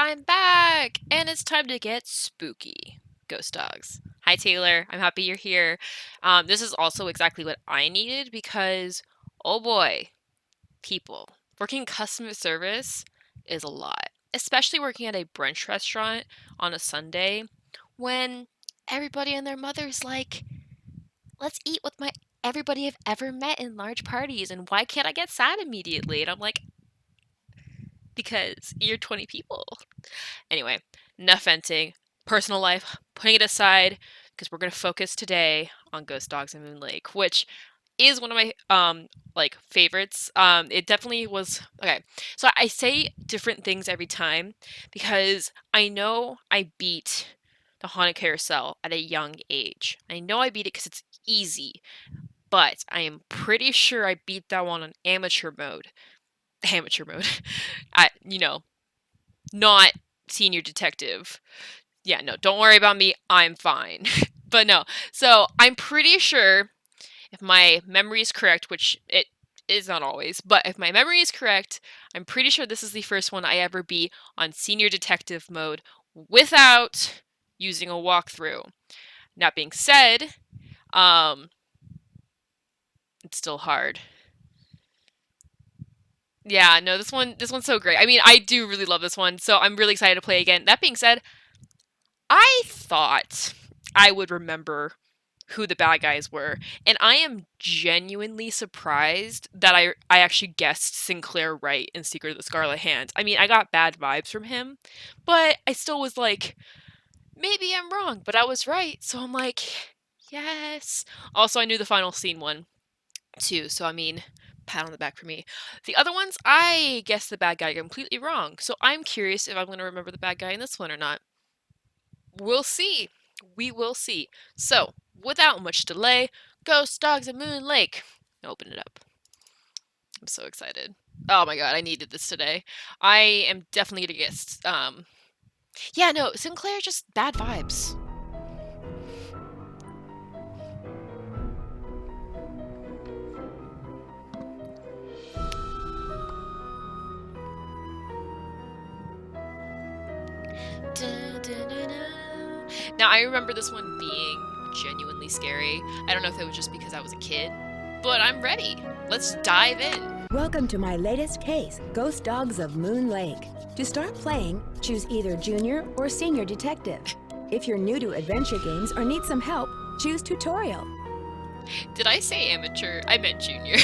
I'm back! And it's time to get spooky. Ghost dogs. Hi, Taylor. I'm happy you're here. This is also exactly what I needed because, oh boy, people. Working customer service is a lot, especially working at a brunch restaurant on a Sunday when everybody and their mother's like, let's eat with my everybody I've ever met in large parties, and why can't I get sad immediately? And I'm like, because you're 20 people. Anyway, enough venting. Personal life, putting it aside, because we're gonna focus today on Ghost Dogs and Moon Lake, which is one of my favorites. It definitely was okay. So I say different things every time because I know I beat the Haunted Carousel at a young age. I know I beat it because it's easy, but I am pretty sure I beat that one on amateur mode. Amateur mode. Not senior detective. Yeah, no, don't worry about me. I'm fine. But no, so I'm pretty sure if my memory is correct, which it is not always, but if my memory is correct, I'm pretty sure this is the first one I ever beat on senior detective mode without using a walkthrough. That being said, it's still hard. Yeah, no, this one's so great. I mean, I do really love this one, so I'm really excited to play again. That being said, I thought I would remember who the bad guys were, and I am genuinely surprised that I actually guessed Sinclair right in Secret of the Scarlet Hand. I mean, I got bad vibes from him, but I still was like, maybe I'm wrong, but I was right, so I'm like, yes. Also, I knew the final scene one, too, so I mean, pat on the back for me. The other ones, I guessed the bad guy completely wrong, so I'm curious if I'm going to remember the bad guy in this one or not. We'll see. We will see. So, without much delay, Ghost Dogs and Moon Lake. Open it up. I'm so excited. Oh my god, I needed this today. I am definitely gonna get, yeah, no, Sinclair, just bad vibes. Now, I remember this one being genuinely scary. I don't know if it was just because I was a kid, but I'm ready. Let's dive in. Welcome to my latest case, Ghost Dogs of Moon Lake. To start playing, choose either Junior or Senior Detective. If you're new to adventure games or need some help, choose Tutorial. Did I say amateur? I meant junior.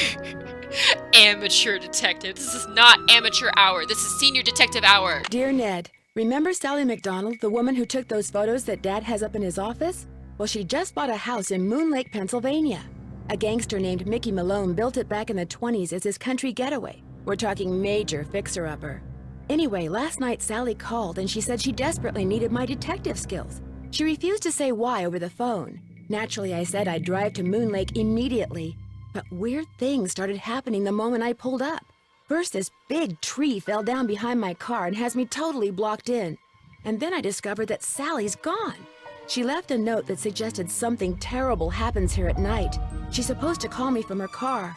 Amateur detective. This is not amateur hour. This is senior detective hour. Dear Ned, remember Sally McDonald, the woman who took those photos that Dad has up in his office? Well, she just bought a house in Moon Lake, Pennsylvania. A gangster named Mickey Malone built it back in the 20s as his country getaway. We're talking major fixer-upper. Anyway, last night Sally called and she said she desperately needed my detective skills. She refused to say why over the phone. Naturally, I said I'd drive to Moon Lake immediately. But weird things started happening the moment I pulled up. First, this big tree fell down behind my car and has me totally blocked in. And then I discovered that Sally's gone. She left a note that suggested something terrible happens here at night. She's supposed to call me from her car.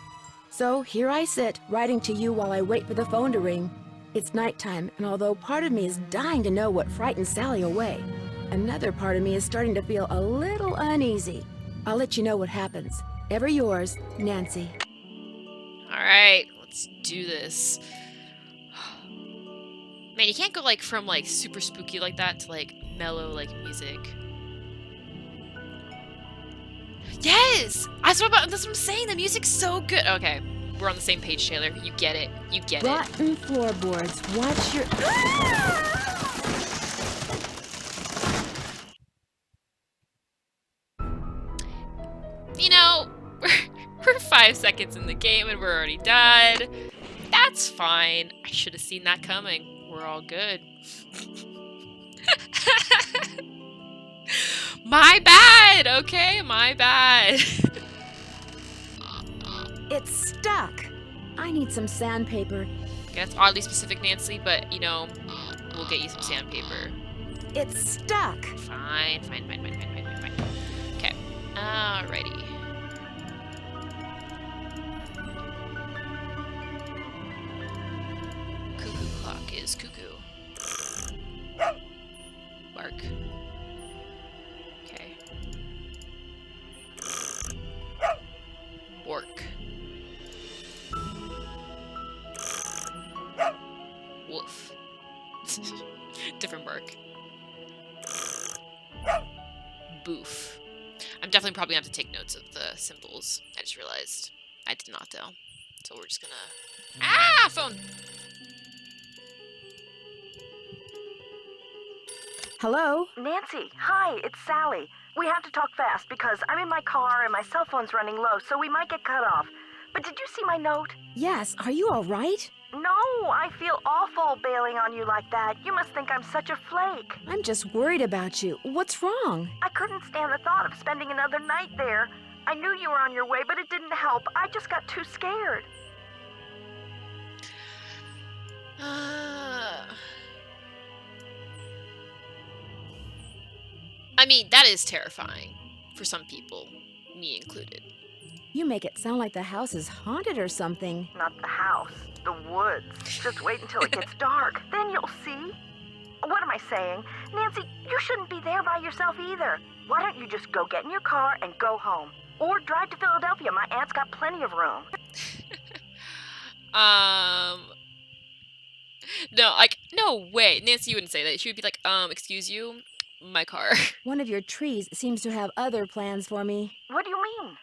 So here I sit, writing to you while I wait for the phone to ring. It's nighttime, and although part of me is dying to know what frightened Sally away, another part of me is starting to feel a little uneasy. I'll let you know what happens. Ever yours, Nancy. Alright, let's do this. Man, you can't go from super spooky like that to mellow music. Yes! That's what I'm saying, the music's so good. Okay, we're on the same page, Taylor. You get it. You get it. Rotten floorboards. Watch your... You know, we're 5 seconds in the game and we're already done. That's fine. I should have seen that coming. We're all good. My bad, okay? My bad. It's stuck. I need some sandpaper. Okay, that's oddly specific, Nancy, but, we'll get you some sandpaper. It's stuck. Fine. Okay, alrighty. Cuckoo clock is cuckoo. mark. Okay. Work. Woof. Different bark. Boof. I'm definitely probably gonna have to take notes of the symbols. I just realized I did not though. So we're just gonna... Ah! Phone! Hello? Nancy, hi, it's Sally. We have to talk fast because I'm in my car and my cell phone's running low, so we might get cut off. But did you see my note? Yes, are you all right? No, I feel awful bailing on you like that. You must think I'm such a flake. I'm just worried about you. What's wrong? I couldn't stand the thought of spending another night there. I knew you were on your way, but it didn't help. I just got too scared. I mean, that is terrifying for some people, me included. You make it sound like the house is haunted or something. Not the house, the woods. Just wait until it gets dark. Then you'll see. What am I saying? Nancy, you shouldn't be there by yourself either. Why don't you just go get in your car and go home? Or drive to Philadelphia. My aunt's got plenty of room. No, like, no way. Nancy, you wouldn't say that. She would be like, excuse you, my car. One of your trees seems to have other plans for me. What do you mean?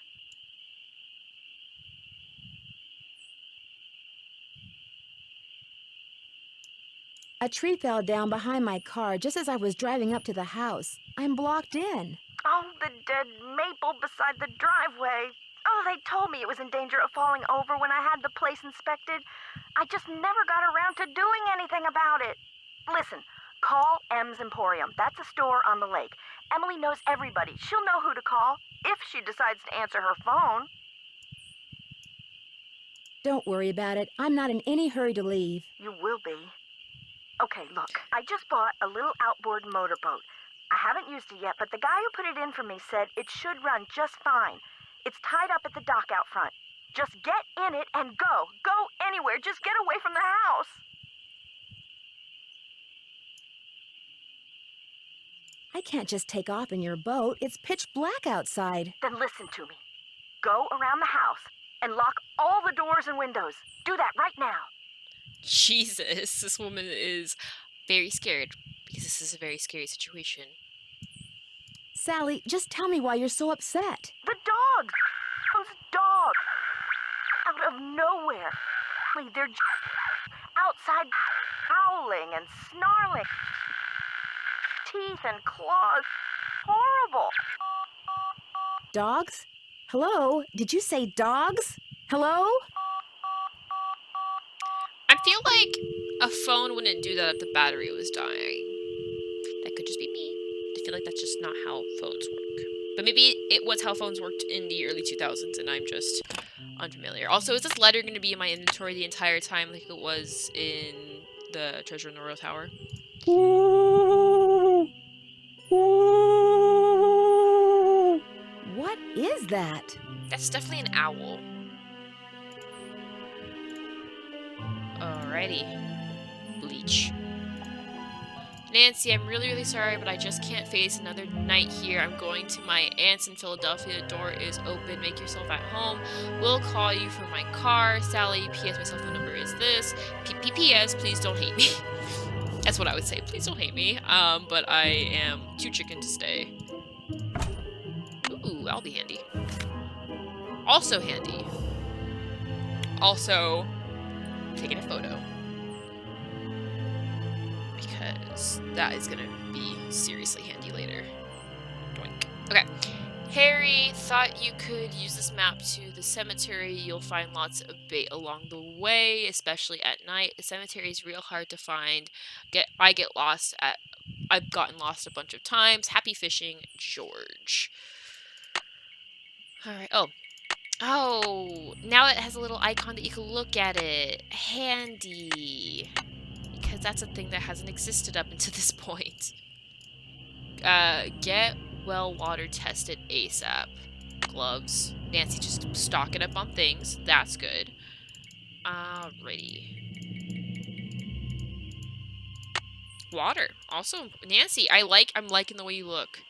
A tree fell down behind my car just as I was driving up to the house. I'm blocked in. Oh, the dead maple beside the driveway. Oh, they told me it was in danger of falling over when I had the place inspected. I just never got around to doing anything about it. Listen, call M's Emporium. That's a store on the lake. Emily knows everybody. She'll know who to call if she decides to answer her phone. Don't worry about it. I'm not in any hurry to leave. You will be. Okay, look, I just bought a little outboard motorboat. I haven't used it yet, but the guy who put it in for me said it should run just fine. It's tied up at the dock out front. Just get in it and go. Go anywhere. Just get away from the house. I can't just take off in your boat. It's pitch black outside. Then listen to me. Go around the house and lock all the doors and windows. Do that right now. Jesus, this woman is very scared because this is a very scary situation. Sally, just tell me why you're so upset. The dogs. Those dogs. Out of nowhere. They're outside howling and snarling. Teeth and claws. Horrible. Dogs? Hello? Did you say dogs? Hello? I feel like a phone wouldn't do that if the battery was dying. That could just be me. I feel like that's just not how phones work. But maybe it was how phones worked in the early 2000s and I'm just unfamiliar. Also, is this letter going to be in my inventory the entire time like it was in the Treasure in the Royal Tower? What is that? That's definitely an owl. Alrighty. Bleach. Nancy, I'm really, really sorry, but I just can't face another night here. I'm going to my aunt's in Philadelphia. The door is open. Make yourself at home. We'll call you from my car. Sally, P.S. My cell phone number is this. P.P.P.S. Please don't hate me. That's what I would say. Please don't hate me. But I am too chicken to stay. Ooh, I'll be handy. Also handy. Also, taking a photo. Because that is gonna be seriously handy later. Doink. Okay. Harry thought you could use this map to the cemetery. You'll find lots of bait along the way, especially at night. The cemetery is real hard to find. I've gotten lost a bunch of times. Happy fishing, George. Alright. Oh, now it has a little icon that you can look at it. Handy. Because that's a thing that hasn't existed up until this point. Get well water tested ASAP. Gloves. Nancy just stocking up on things. That's good. Alrighty. Water. Also, Nancy, I'm liking the way you look.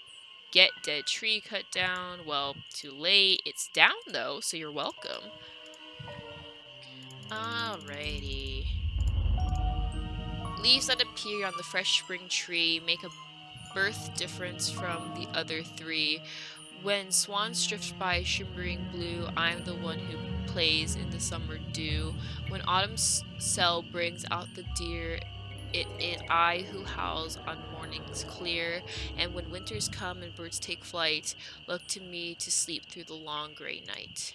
Get dead tree cut down. Well, too late. It's down though, so you're welcome. Alrighty. Leaves that appear on the fresh spring tree make a birth difference from the other three. When swans drift by shimmering blue, I'm the one who plays in the summer dew. When autumn's cell brings out the deer, it is I who howls on mornings clear. And when winters come and birds take flight, look to me to sleep through the long gray night.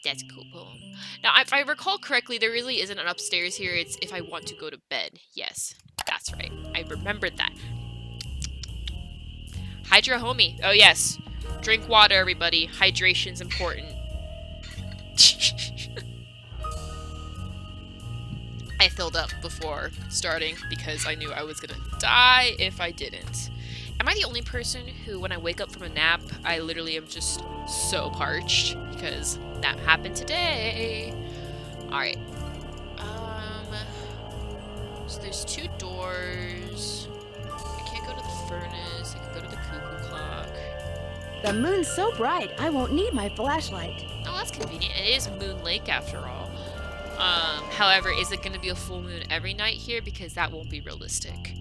That's a cool poem. Now, if I recall correctly, there really isn't an upstairs here. It's if I want to go to bed. Yes, that's right. I remembered that. Hydra homie. Oh, yes. Drink water, everybody. Hydration's important. I filled up before starting because I knew I was gonna die if I didn't. Am I the only person who, when I wake up from a nap, I literally am just so parched? Because that happened today. Alright. So there's 2 doors. I can't go to the furnace. I can go to the cuckoo clock. The moon's so bright, I won't need my flashlight. Oh, that's convenient. It is Moon Lake after all. However, is it going to be a full moon every night here? Because that won't be realistic.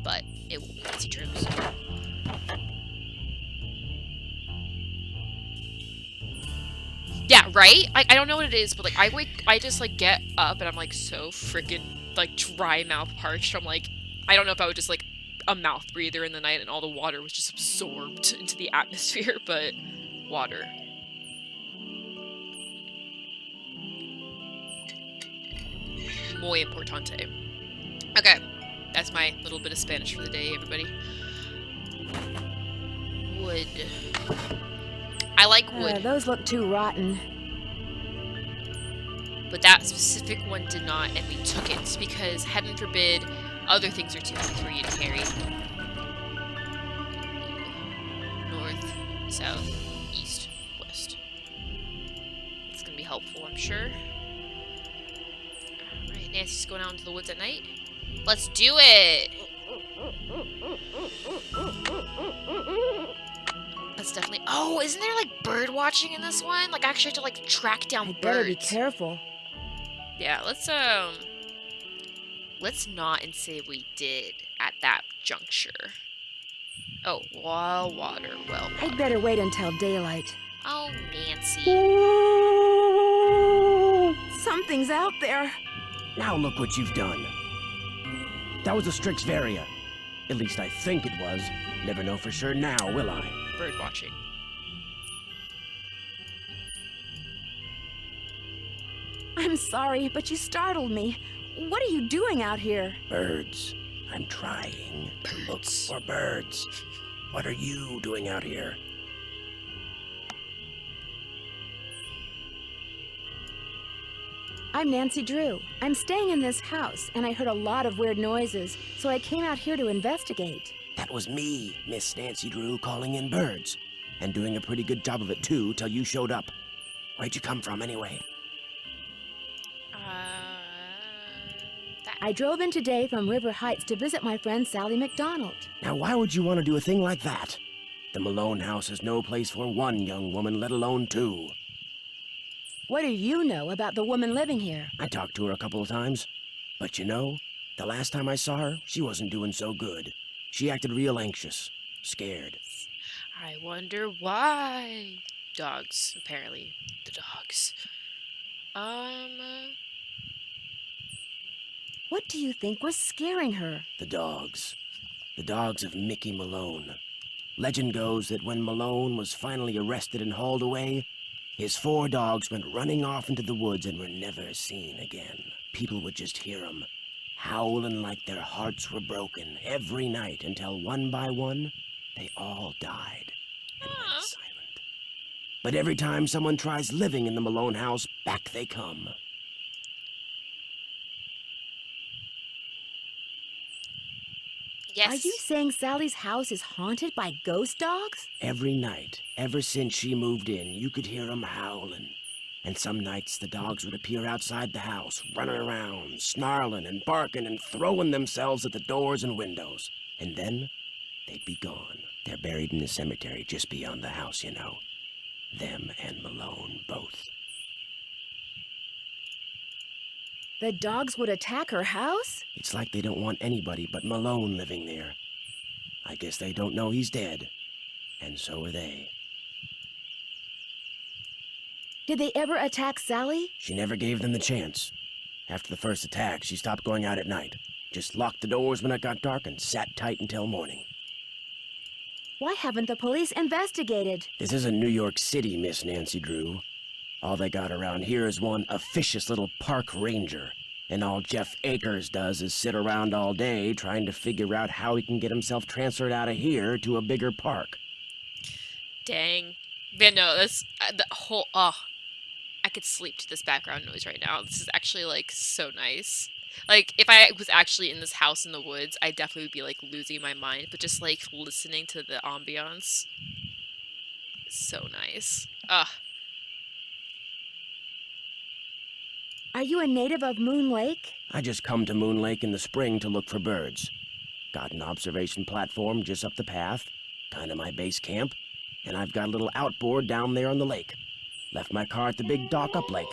But it will be Nancy Drews. Yeah, right? I don't know what it is, but like I just like get up and I'm like so freaking like dry mouth parched. I'm like, I don't know if I would just like a mouth breather in the night and all the water was just absorbed into the atmosphere, but water. Muy importante. Okay, that's my little bit of Spanish for the day, everybody. Wood. I like wood. Those look too rotten. But that specific one did not, and we took it because, heaven forbid, other things are too heavy for you to carry. North, south, east, west. It's gonna be helpful, I'm sure. Alright, Nancy's going out into the woods at night. Let's do it! That's definitely... Oh, isn't there, like, bird watching in this one? Like, I actually have to, like, track down I birds. better be careful. Yeah, let's not and say we did at that juncture. Oh, well, water, well, water. I'd better wait until daylight. Oh, Nancy. Something's out there. Now look what you've done. That was a Strixvaria. At least I think it was. Never know for sure now, will I? Bird watching. I'm sorry, but you startled me. What are you doing out here? Birds. I'm trying to look for birds. What are you doing out here? I'm Nancy Drew. I'm staying in this house, and I heard a lot of weird noises, so I came out here to investigate. That was me, Miss Nancy Drew, calling in birds. And doing a pretty good job of it, too, till you showed up. Where'd you come from, anyway? I drove in today from River Heights to visit my friend Sally McDonald. Now, why would you want to do a thing like that? The Malone house is no place for one young woman, let alone 2. What do you know about the woman living here? I talked to her a couple of times. But you know, the last time I saw her, she wasn't doing so good. She acted real anxious, scared. I wonder why. Dogs, apparently. The dogs. What do you think was scaring her? The dogs. The dogs of Mickey Malone. Legend goes that when Malone was finally arrested and hauled away, his 4 dogs went running off into the woods and were never seen again. People would just hear them, howling like their hearts were broken every night until one by one, they all died and went silent. But every time someone tries living in the Malone house, back they come. Yes. Are you saying Sally's house is haunted by ghost dogs? Every night, ever since she moved in, you could hear them howling. And some nights the dogs would appear outside the house, running around, snarling and barking and throwing themselves at the doors and windows. And then they'd be gone. They're buried in the cemetery just beyond the house, you know. Them and Malone, both. The dogs would attack her house? It's like they don't want anybody but Malone living there. I guess they don't know he's dead. And so are they. Did they ever attack Sally? She never gave them the chance. After the first attack, she stopped going out at night. Just locked the doors when it got dark and sat tight until morning. Why haven't the police investigated? This isn't New York City, Miss Nancy Drew. All they got around here is one officious little park ranger. And all Jeff Akers does is sit around all day trying to figure out how he can get himself transferred out of here to a bigger park. Dang. Man, no, that's the whole. Oh, I could sleep to this background noise right now. This is actually like so nice. Like, if I was actually in this house in the woods, I definitely would be like losing my mind. But just like listening to the ambiance, is so nice. Ugh. Are you a native of Moon Lake? I just come to Moon Lake in the spring to look for birds. Got an observation platform just up the path, kind of my base camp, and I've got a little outboard down there on the lake. Left my car at the big dock up lake.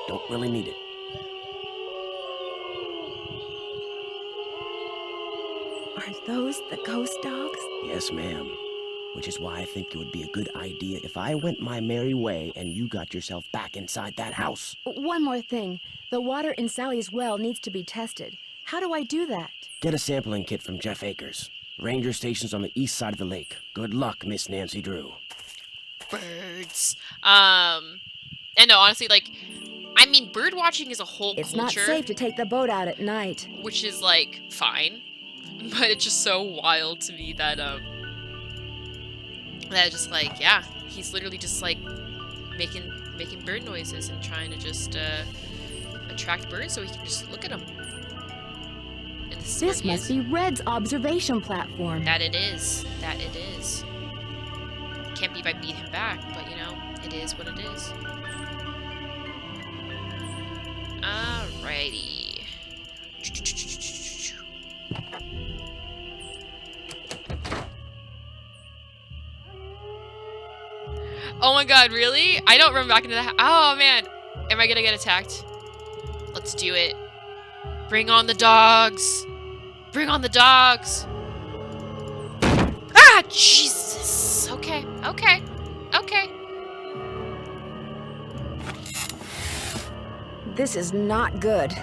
Don't really need it. Are those the ghost dogs? Yes, ma'am. Which is why I think it would be a good idea if I went my merry way and you got yourself back inside that house. One more thing. The water in Sally's well needs to be tested. How do I do that? Get a sampling kit from Jeff Akers. Ranger station's on the east side of the lake. Good luck, Miss Nancy Drew. Birds. And no, honestly, like, I mean, bird watching is a whole It's culture. not safe to take the boat out at night. Which is, like, fine. But it's just so wild to me that, that just, like, yeah, he's literally just, like, making bird noises and trying to just, attract birds so he can just look at them. And This must be Red's observation platform. That it is. That it is. Can't believe I beat him back, but, you know, it is what it is. Alrighty. Oh my god, really? I don't run back into the house. Oh man. Am I gonna get attacked? Let's do it. Bring on the dogs. Bring on the dogs. Ah, Jesus. Okay, okay, okay. This is not good.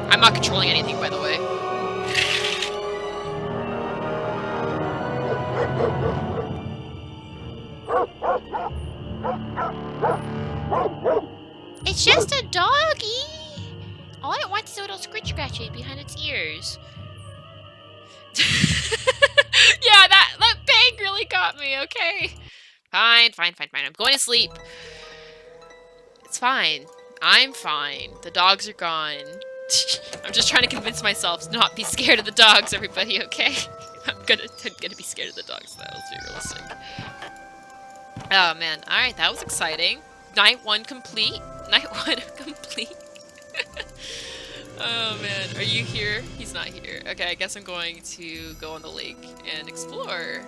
I'm not controlling anything, by the way. It's just a doggy. All it wants is a little scratch scratching behind its ears. Yeah, that bang really got me, okay. Fine, fine, fine, fine. I'm going to sleep. It's fine. I'm fine. The dogs are gone. I'm just trying to convince myself to not be scared of the dogs, everybody, okay? I'm gonna be scared of the dogs, though. Let's be realistic. Oh, man. Alright, that was exciting. Night 1 complete. Night 1 complete. Oh, man. Are you here? He's not here. Okay, I guess I'm going to go on the lake and explore.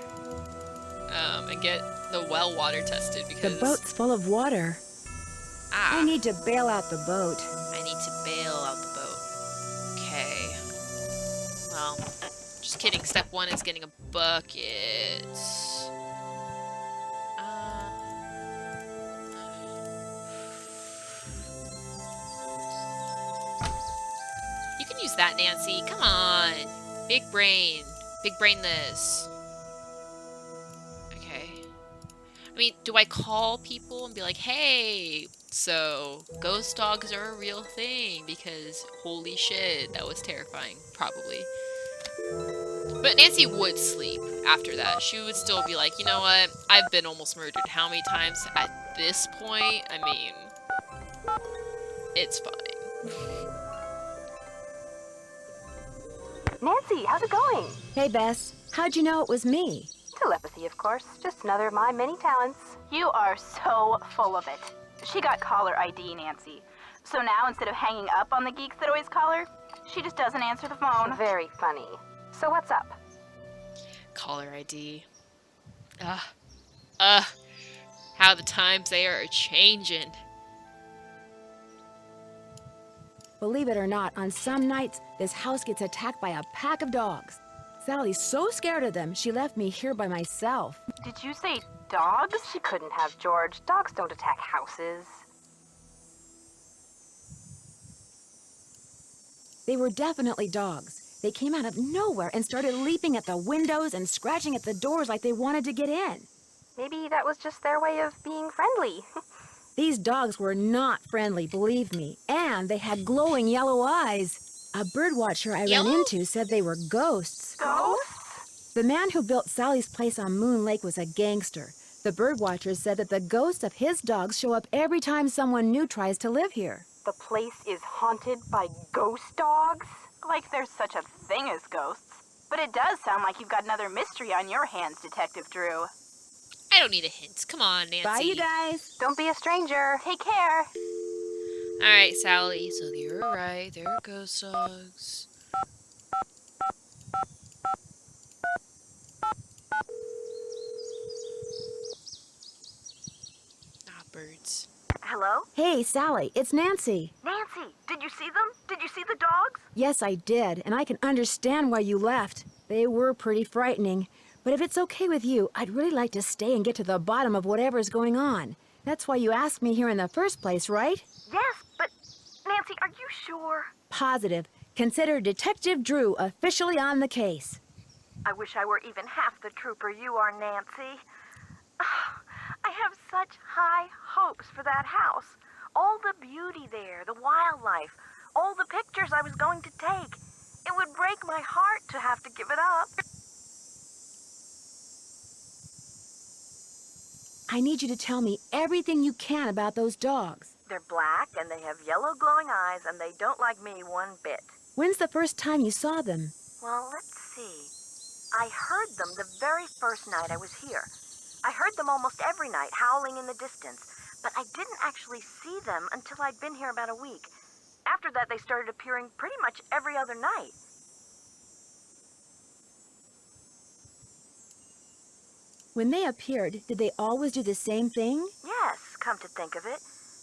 And get the well water tested because... The boat's full of water. I need to bail out the boat. I need to bail out the boat. Okay. Well, just kidding. Step 1 is getting a bucket. You can use that, Nancy. Come on. Big brain. Big brain this. Okay. I mean, do I call people and be like, hey, so ghost dogs are a real thing? Because holy shit, that was terrifying, probably. But Nancy would sleep after that. She would still be like, you know what? I've been almost murdered how many times at this point, I mean, it's fine. Nancy, how's it going? Hey, Bess. How'd you know it was me? Telepathy, of course. Just another of my many talents. You are so full of it. She got caller ID, Nancy. So now, instead of hanging up on the geeks that always call her, she just doesn't answer the phone. Very funny. So what's up? Caller ID. How the times they are changing. Believe it or not, on some nights, this house gets attacked by a pack of dogs. Sally's so scared of them, she left me here by myself. Did you say dogs? She couldn't have, George. Dogs don't attack houses. They were definitely dogs. They came out of nowhere and started leaping at the windows and scratching at the doors like they wanted to get in. Maybe that was just their way of being friendly. These dogs were not friendly, believe me, and they had glowing yellow eyes. A birdwatcher I ran into said they were ghosts. Ghosts? The man who built Sally's place on Moon Lake was a gangster. The birdwatcher said that the ghosts of his dogs show up every time someone new tries to live here. The place is haunted by ghost dogs? Like there's such a thing as ghosts. But it does sound like you've got another mystery on your hands, Detective Drew. I don't need a hint. Come on, Nancy. Bye, you guys. Don't be a stranger. Take care. Alright, Sally. So you're right. There are ghost dogs. Ah, birds. Hello? Hey, Sally, it's Nancy. Nancy, did you see them? Did you see the dogs? Yes, I did, and I can understand why you left. They were pretty frightening. But if it's okay with you, I'd really like to stay and get to the bottom of whatever's going on. That's why you asked me here in the first place, right? Yes, but Nancy, are you sure? Positive. Consider Detective Drew officially on the case. I wish I were even half the trooper you are, Nancy. I have such high hopes for that house. All the beauty there, the wildlife, all the pictures I was going to take. It would break my heart to have to give it up. I need you to tell me everything you can about those dogs. They're black and they have yellow glowing eyes and they don't like me one bit. When's the first time you saw them? Well, let's see. I heard them the very first night I was here. I heard them almost every night, howling in the distance, but I didn't actually see them until I'd been here about a week. After that, they started appearing pretty much every other night. When they appeared, did they always do the same thing? Yes, come to think of it.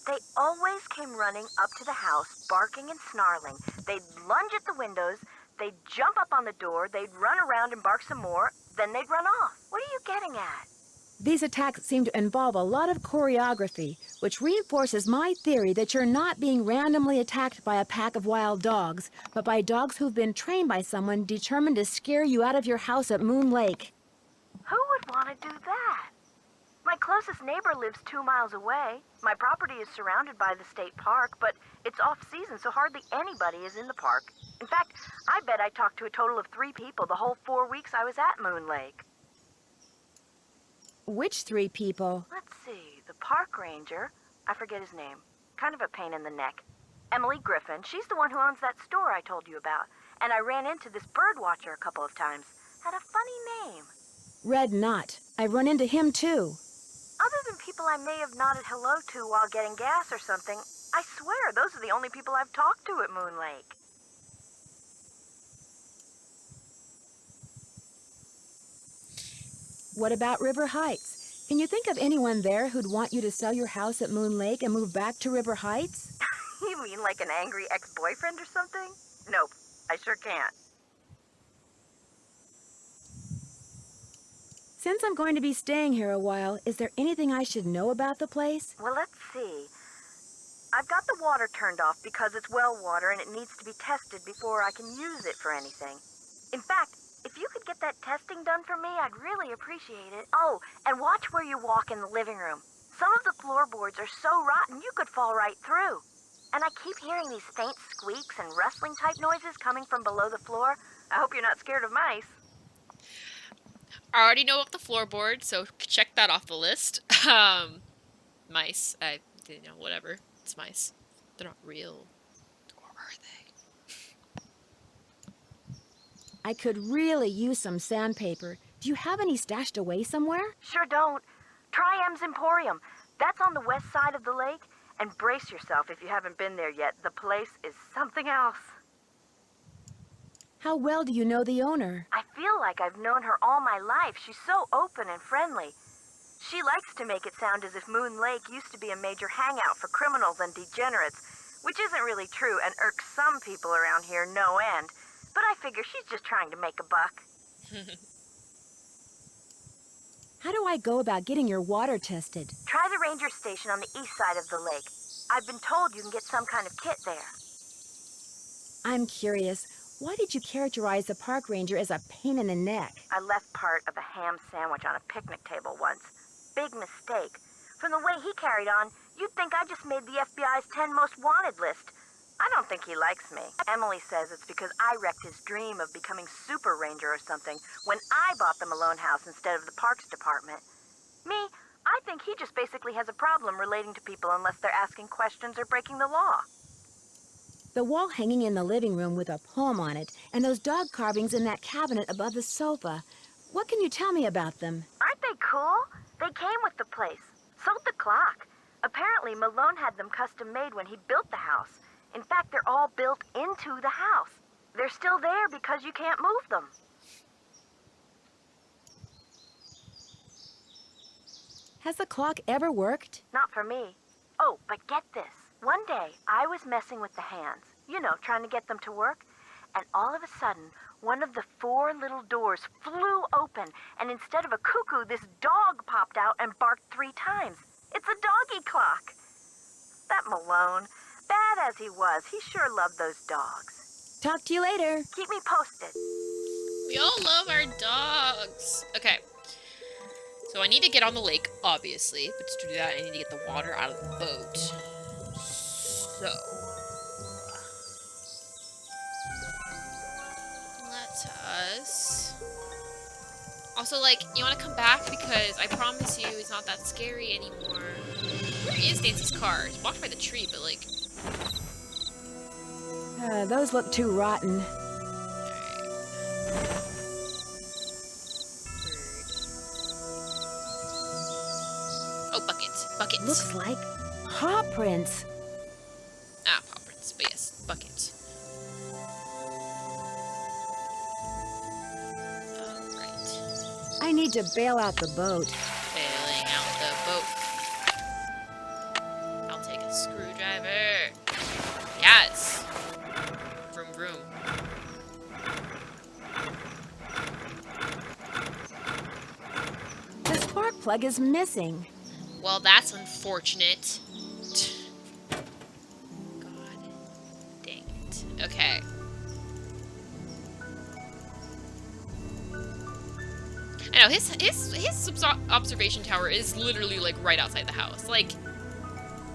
They always came running up to the house, barking and snarling. They'd lunge at the windows, they'd jump up on the door, they'd run around and bark some more, then they'd run off. What are you getting at? These attacks seem to involve a lot of choreography, which reinforces my theory that you're not being randomly attacked by a pack of wild dogs, but by dogs who've been trained by someone determined to scare you out of your house at Moon Lake. Who would want to do that? My closest neighbor lives 2 miles away. My property is surrounded by the state park, but it's off-season, so hardly anybody is in the park. In fact, I bet I talked to a total of 3 people the whole 4 weeks I was at Moon Lake. Which 3 people? Let's see, the park ranger, I forget his name, kind of a pain in the neck. Emily Griffin, she's the one who owns that store I told you about. And I ran into this bird watcher a couple of times. Had a funny name. Red Knot. I've run into him too. Other than people I may have nodded hello to while getting gas or something, I swear those are the only people I've talked to at Moon Lake. What about River Heights? Can you think of anyone there who'd want you to sell your house at Moon Lake and move back to River Heights? You mean like an angry ex-boyfriend or something? Nope, I sure can't. Since I'm going to be staying here a while, is there anything I should know about the place? Well, let's see. I've got the water turned off because it's well water and it needs to be tested before I can use it for anything. In fact, if you could get that testing done for me, I'd really appreciate it. Oh, and watch where you walk in the living room. Some of the floorboards are so rotten you could fall right through. And I keep hearing these faint squeaks and rustling type noises coming from below the floor. I hope you're not scared of mice. I already know about the floorboard, so check that off the list. mice. Whatever. It's mice. They're not real. Or are they? I could really use some sandpaper. Do you have any stashed away somewhere? Sure don't. Try M's Emporium. That's on the west side of the lake. And brace yourself if you haven't been there yet. The place is something else. How well do you know the owner? I feel like I've known her all my life. She's so open and friendly. She likes to make it sound as if Moon Lake used to be a major hangout for criminals and degenerates, which isn't really true and irks some people around here no end. But I figure she's just trying to make a buck. How do I go about getting your water tested? Try the ranger station on the east side of the lake. I've been told you can get some kind of kit there. I'm curious. Why did you characterize the park ranger as a pain in the neck? I left part of a ham sandwich on a picnic table once. Big mistake. From the way he carried on, you'd think I just made the FBI's 10 most wanted list. I don't think he likes me. Emily says it's because I wrecked his dream of becoming super ranger or something when I bought the Malone house instead of the parks department. Me, I think he just basically has a problem relating to people unless they're asking questions or breaking the law. The wall hanging in the living room with a poem on it, and those dog carvings in that cabinet above the sofa. What can you tell me about them? Aren't they cool? They came with the place. Sold the clock. Apparently, Malone had them custom made when he built the house. In fact, they're all built into the house. They're still there because you can't move them. Has the clock ever worked? Not for me. Oh, but get this. One day, I was messing with the hands. You know, trying to get them to work. And all of a sudden, one of the 4 little doors flew open, and instead of a cuckoo, this dog popped out and barked 3 times. It's a doggy clock. That Malone, bad as he was, he sure loved those dogs. Talk to you later. Keep me posted. We all love our dogs. Okay. So I need to get on the lake, obviously. But to do that, I need to get the water out of the boat. So. Let us... Also, like, you want to come back? Because I promise you it's not that scary anymore. Where is Nancy's car? It's blocked by the tree, but, like... Those look too rotten. Oh, bucket. Bucket. Looks like paw prints. Ah, paw prints. But yes, bucket. Alright. I need to bail out the boat. Bailing out the boat. I'll take a screwdriver. Yes! Vroom vroom. The spark plug is missing. Well, that's unfortunate. God dang it. Okay. I know, his observation tower is literally, like, right outside the house. Like,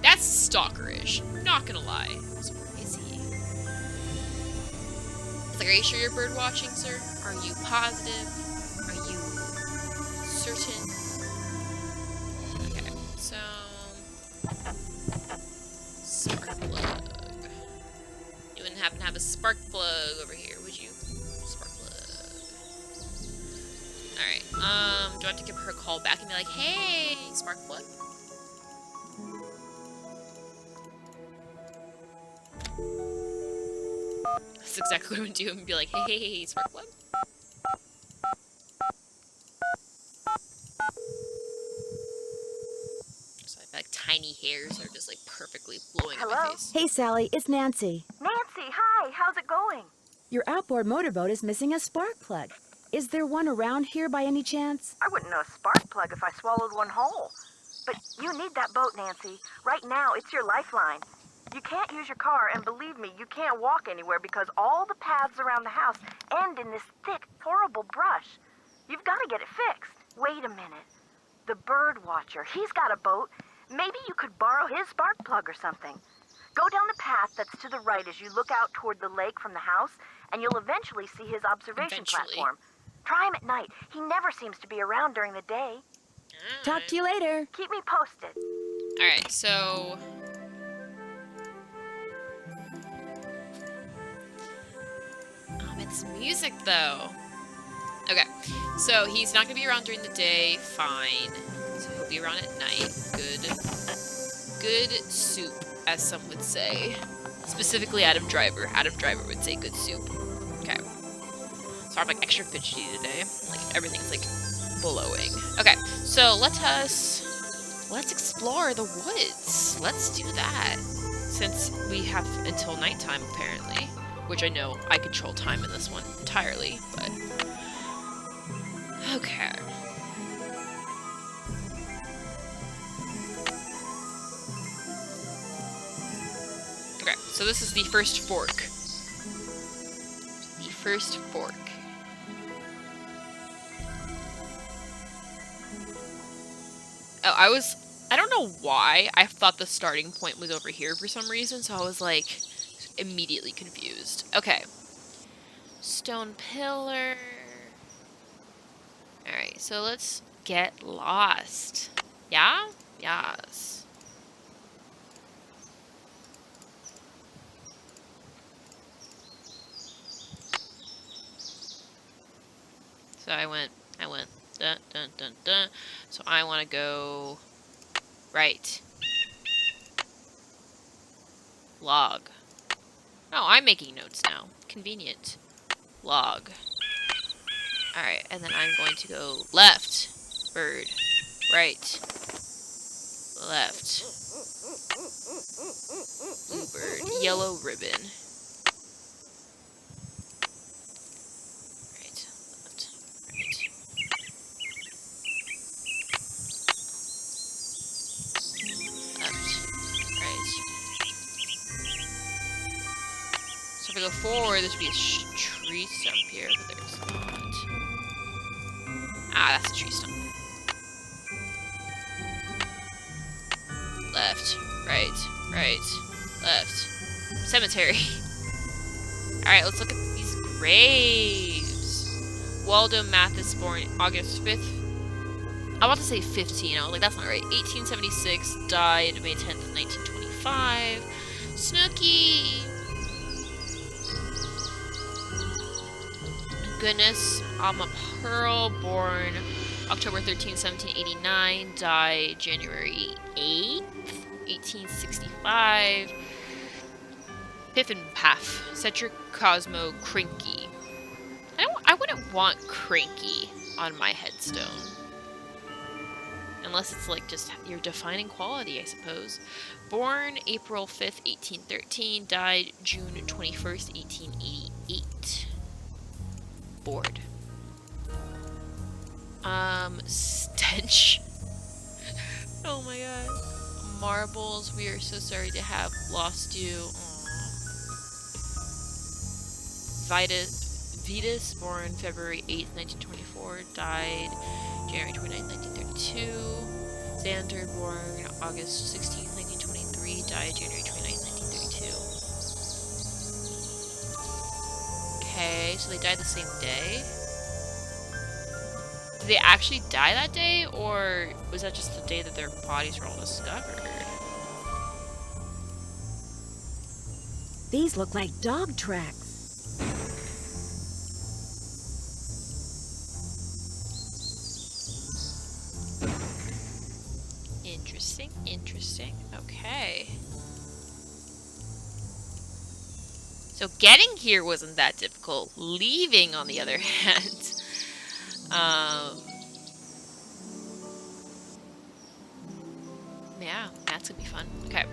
that's stalkerish. Not gonna lie. So where is he? It's like, are you sure you're bird watching, sir? Are you positive? Are you certain? Okay, so... Spark plug. You wouldn't happen to have a spark plug over here, would you? Spark plug. Alright, do I have to give her a call back and be like, hey, spark plug? That's exactly what I would do and be like, hey, spark plug? So I have like tiny hairs that are just like perfectly blowing up my Hello? face. Hey, Sally, it's Nancy. Nancy, hi. How's it going? Your outboard motorboat is missing a spark plug. Is there one around here by any chance? I wouldn't know a spark plug if I swallowed one whole. But you need that boat, Nancy. Right now, it's your lifeline. You can't use your car, and believe me, you can't walk anywhere because all the paths around the house end in this thick, horrible brush. You've got to get it fixed. Wait a minute. The bird watcher, he's got a boat. Maybe you could borrow his spark plug or something. Go down the path that's to the right as you look out toward the lake from the house, and you'll eventually see his observation platform. Try him at night. He never seems to be around during the day. Talk to you later. Keep me posted. Alright, so... it's music, though. Okay, so he's not gonna be around during the day, fine. So he'll be around at night. Good soup, as some would say. Specifically Adam Driver. Adam Driver would say good soup. Okay. So I'm like extra fidgety today. Like everything's like blowing. Okay, so let's explore the woods. Let's do that. Since we have until nighttime apparently. Which I know I control time in this one entirely, but okay. Okay, so this is the first fork. The first fork. Oh, I don't know why. I thought the starting point was over here for some reason, so I was like immediately confused. Okay. Stone pillar. Alright, so let's get lost. Yeah? Yes. So I went, dun, dun, dun, dun. So I want to go right. Log. Oh, I'm making notes now. Convenient. Log. Alright, and then I'm going to go left. Bird. Right. Left. Bluebird. Yellow ribbon. Right. Left. Right. Left. Right. So if I go forward, there should be a tree stump here, but there's not. Ah, that's a tree stump. Left, right, left. Cemetery. Alright, let's look at these graves. Waldo Mathis, born August 5th. I'm about to say 15. I was like, that's not right. 1876, died May 10th, 1925. Snooky! Goodness, Alma Pearl, born October 13, 1789, died January 8th, 1865. Piff and Paff, Cedric Cosmo Crinky. I wouldn't want Cranky on my headstone. Unless it's like just your defining quality, I suppose. Born April 5th, 1813, died June 21st, 1888. Bored. Stench. Oh my god. Marbles, we are so sorry to have lost you. Vitus, born February 8th, 1924, died January 29th, 1932. Xander, born August 16th, 1923, died January 29th, 1932. Okay, so they died the same day? Did they actually die that day, or was that just the day that their bodies were all discovered? These look like dog tracks. Interesting, interesting. Okay. So getting here wasn't that difficult. Leaving, on the other hand, yeah, that's gonna be fun. Okay.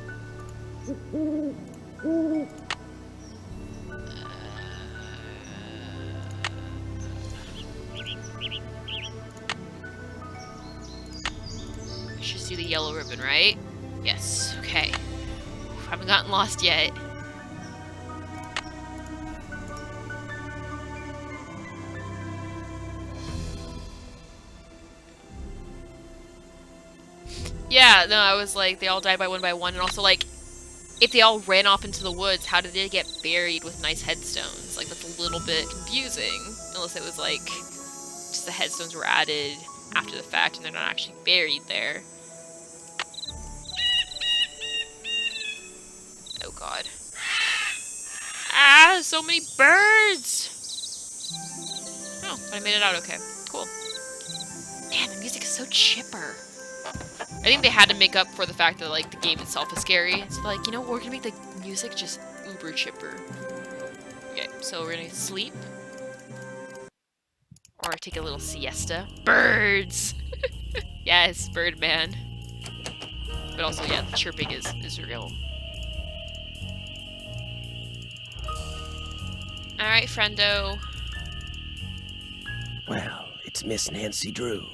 I should see the yellow ribbon, right? Yes. Okay. Haven't gotten lost yet. Yeah, no, I was like, they all died by one, and also, like, if they all ran off into the woods, how did they get buried with nice headstones? Like, that's a little bit confusing, unless it was, like, just the headstones were added after the fact, and they're not actually buried there. God. Ah, so many birds! Oh, but I made it out okay. Cool. Man, the music is so chipper. I think they had to make up for the fact that, like, the game itself is scary. So, like, you know, we're gonna make the music just uber chipper. Okay, so we're gonna sleep. Or take a little siesta. Birds! Yes, Birdman. But also, yeah, the chirping is real. Alright, friendo. Well, it's Miss Nancy Drew.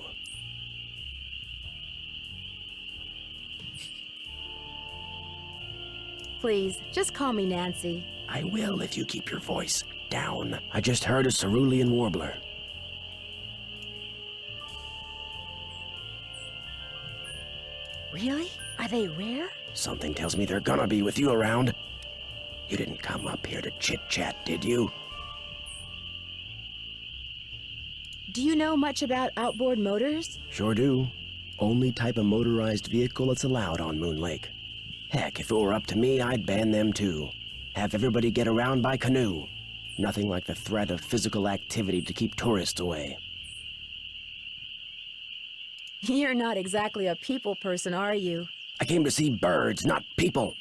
Please, just call me Nancy. I will if you keep your voice down. I just heard a cerulean warbler. Really? Are they rare? Something tells me they're gonna be with you around. You didn't come up here to chit-chat, did you? Do you know much about outboard motors? Sure do. Only type of motorized vehicle that's allowed on Moon Lake. Heck, if it were up to me, I'd ban them too. Have everybody get around by canoe. Nothing like the threat of physical activity to keep tourists away. You're not exactly a people person, are you? I came to see birds, not people.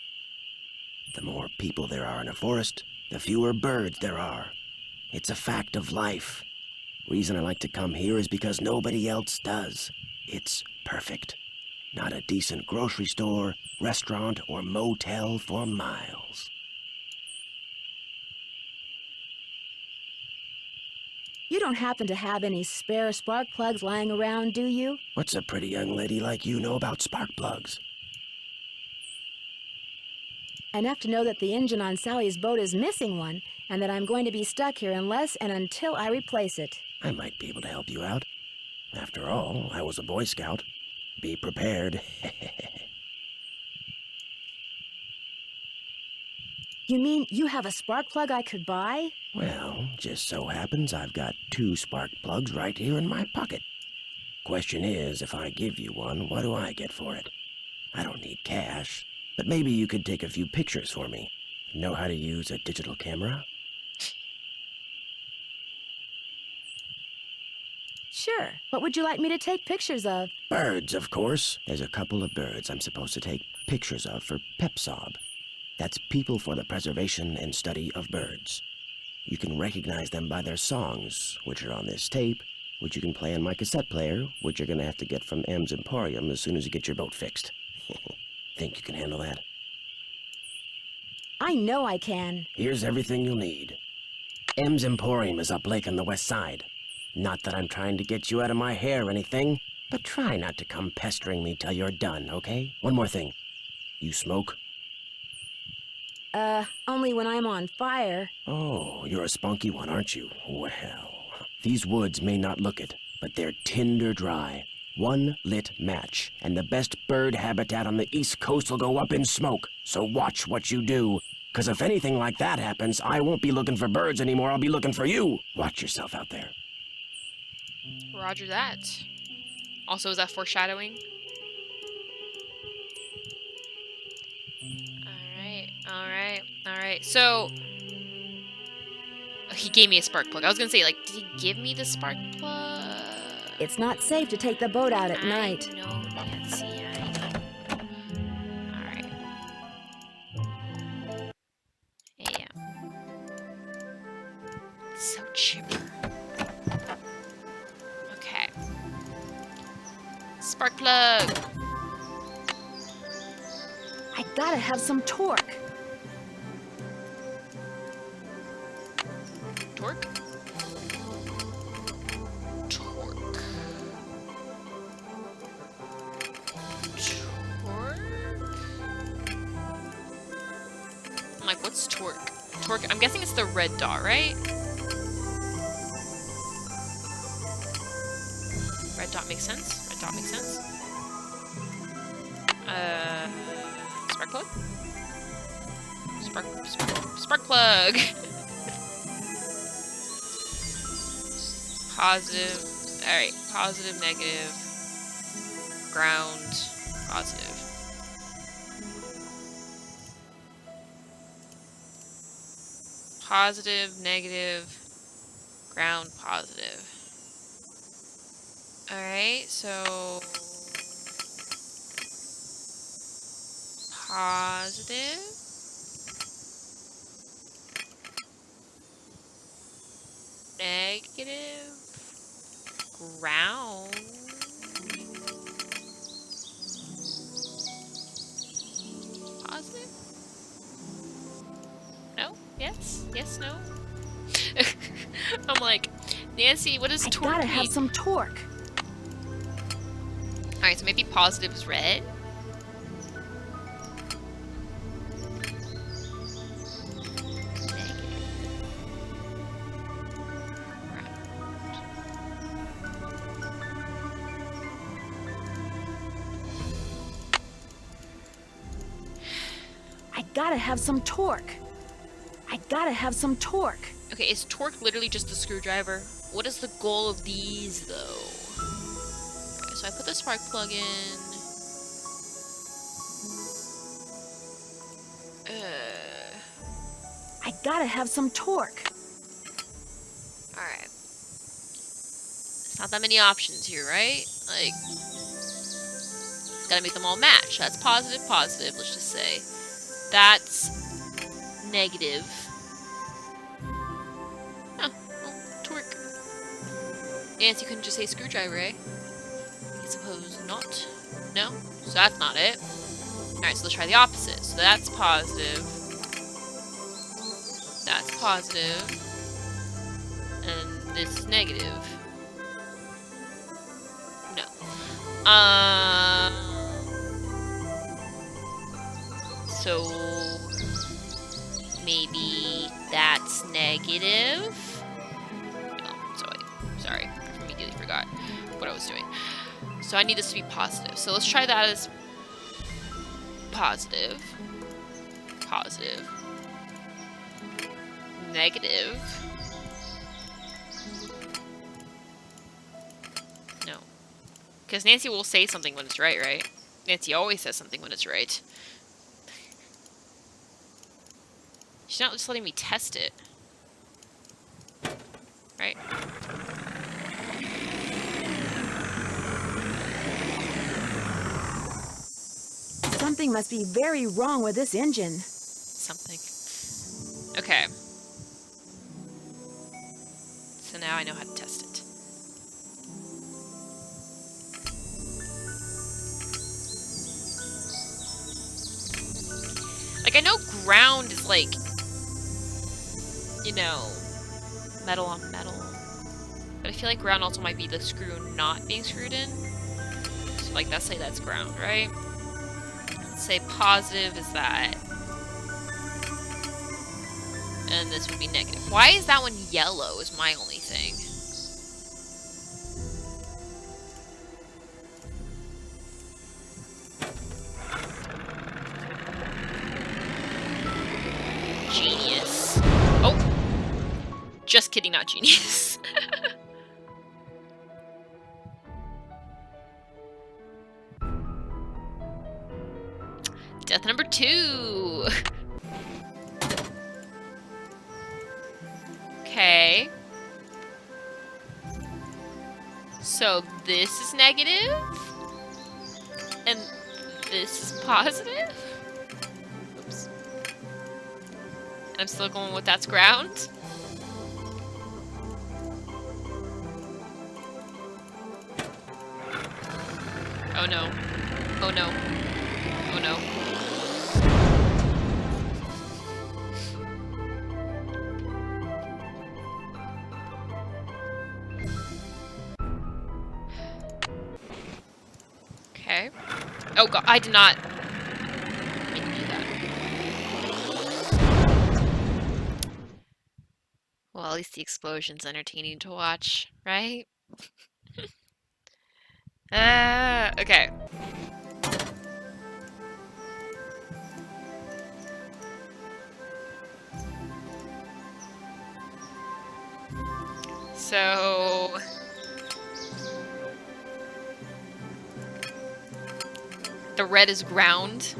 The more people there are in a forest, the fewer birds there are. It's a fact of life. Reason I like to come here is because nobody else does. It's perfect. Not a decent grocery store, restaurant, or motel for miles. You don't happen to have any spare spark plugs lying around, do you? What's a pretty young lady like you know about spark plugs? Enough to know that the engine on Sally's boat is missing one, and that I'm going to be stuck here unless and until I replace it. I might be able to help you out. After all, I was a Boy Scout. Be prepared. You mean you have a spark plug I could buy? Well, just so happens I've got 2 spark plugs right here in my pocket. Question is, if I give you one, what do I get for it? I don't need cash, but maybe you could take a few pictures for me. Know how to use a digital camera? Sure. What would you like me to take pictures of? Birds, of course. There's a couple of birds I'm supposed to take pictures of for PEPSOB. That's People for the Preservation and Study of Birds. You can recognize them by their songs, which are on this tape, which you can play on my cassette player, which you're gonna have to get from M's Emporium as soon as you get your boat fixed. Think you can handle that? I know I can. Here's everything you'll need. M's Emporium is up lake on the west side. Not that I'm trying to get you out of my hair or anything, but try not to come pestering me till you're done, okay? One more thing. You smoke? Only when I'm on fire. Oh, you're a spunky one, aren't you? Well, these woods may not look it, but they're tinder dry. One lit match, and the best bird habitat on the East Coast will go up in smoke. So watch what you do. 'Cause if anything like that happens, I won't be looking for birds anymore, I'll be looking for you. Watch yourself out there. Roger that. Also, is that foreshadowing? Alright. So, he gave me a spark plug. I was gonna say, like, did he give me the spark plug? It's not safe to take the boat out at night. I know, Nancy, I know. Alright. Yeah. So chipper. Okay. Spark plug! I gotta have some torque. Torque? Torque. I'm like, what's torque? Torque, I'm guessing it's the red dot, right? Red dot makes sense. Spark plug? Spark plug! Positive. Alright, positive, negative. Ground. Positive. positive, negative, ground, positive. Alright, so positive, negative, ground, positive? No? Yes? Yes, no? I'm like, Nancy, what does I torque gotta mean? have some torque. Alright, so maybe positive is red? I gotta have some torque. I gotta have some torque. Okay, is torque literally just the screwdriver? What is the goal of these, though? Okay, so I put the spark plug in. I gotta have some torque. Alright. It's not that many options here, right? Like, gotta make them all match. That's positive, positive, let's just say. That's negative. Oh, well, torque. Nancy couldn't just say screwdriver, eh? I suppose not. No? So that's not it. Alright, so let's try the opposite. So that's positive. That's positive. And this is negative. No. So maybe that's negative. No, sorry. I immediately forgot what I was doing. So I need this to be positive. So let's try that as positive. Positive. Negative. No. Because Nancy will say something when it's right, right? Nancy always says something when it's right. She's not just letting me test it. Right? Something must be very wrong with this engine. Something. Okay. So now I know how to test it. Like, I know ground is like, you know, metal on metal. But I feel like ground also might be the screw not being screwed in. So, like, let's say that's ground, right? Let's say positive is that. And this would be negative. Why is that one yellow is my only thing. Genius. Oh! Just kidding, not genius. Death number 2. Okay. So this is negative. And this is positive. Oops. And I'm still going with that's ground. Oh no. Oh no. Oh no. Okay. Oh god, I did not mean to do that. Well, at least the explosion's entertaining to watch, right? Okay. So the red is ground.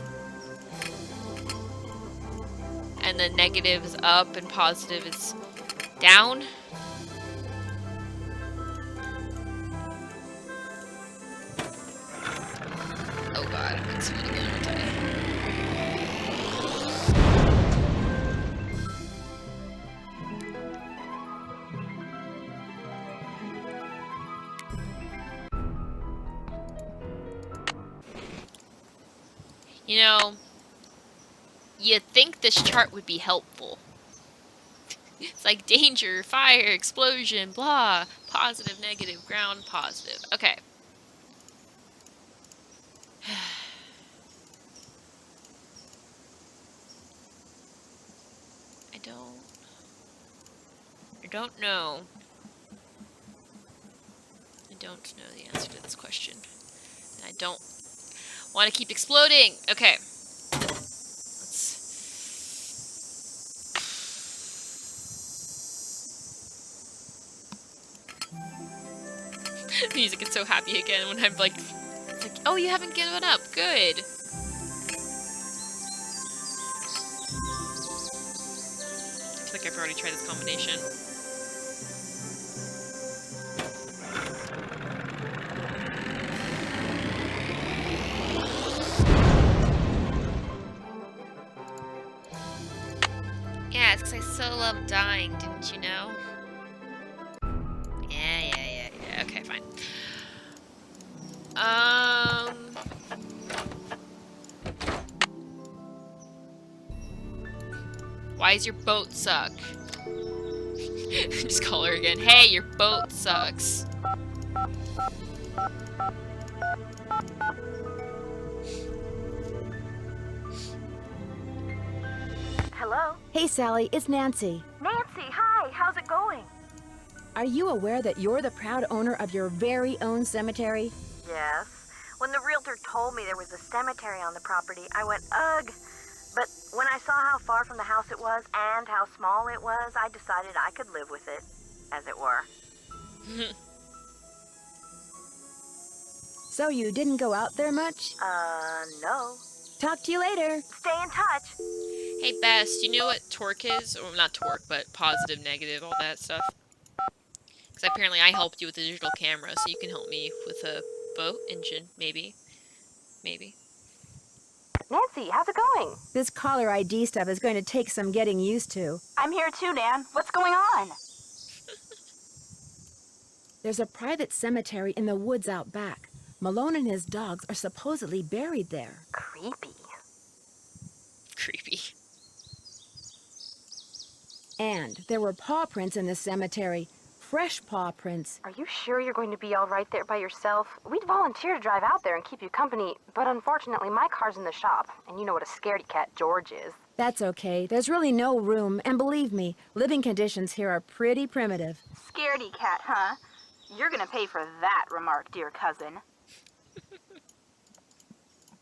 And and then negative is up and positive is down. Oh god, I'm exploding again, aren't I? You know, you'd think this chart would be helpful. It's like danger, fire, explosion, blah, positive, negative, ground, positive. Okay. I don't know. I don't know the answer to this question. And I don't want to keep exploding. Okay. Let's... Music is so happy again when I'm like, it's like, oh, you haven't given up. Good. I feel like I've already tried this combination. Yeah, it's because I so love dying, didn't you know? Yeah. Okay, fine. Why does your boat suck? Just call her again. Hey, your boat sucks. Hello? Hey, Sally, it's Nancy. Nancy, hi, how's it going? Are you aware that you're the proud owner of your very own cemetery? Yes. When the realtor told me there was a cemetery on the property, I went, ugh. But when I saw how far from the house it was and how small it was, I decided I could live with it, as it were. So you didn't go out there much? No. Talk to you later. Stay in touch. Hey, Bess, do you know what torque is? Or not torque, but positive, negative, all that stuff. Because apparently I helped you with the digital camera, so you can help me with a boat engine, maybe. Maybe. Nancy, how's it going? This caller ID stuff is going to take some getting used to. I'm here too, Nan. What's going on? There's a private cemetery in the woods out back. Malone and his dogs are supposedly buried there. Creepy. Creepy. And there were paw prints in the cemetery. Fresh paw prints. Are you sure you're going to be all right there by yourself? We'd volunteer to drive out there and keep you company, but unfortunately my car's in the shop, and you know what a scaredy cat George is. That's okay. There's really no room, and believe me, living conditions here are pretty primitive. Scaredy cat, huh? You're gonna pay for that remark, dear cousin.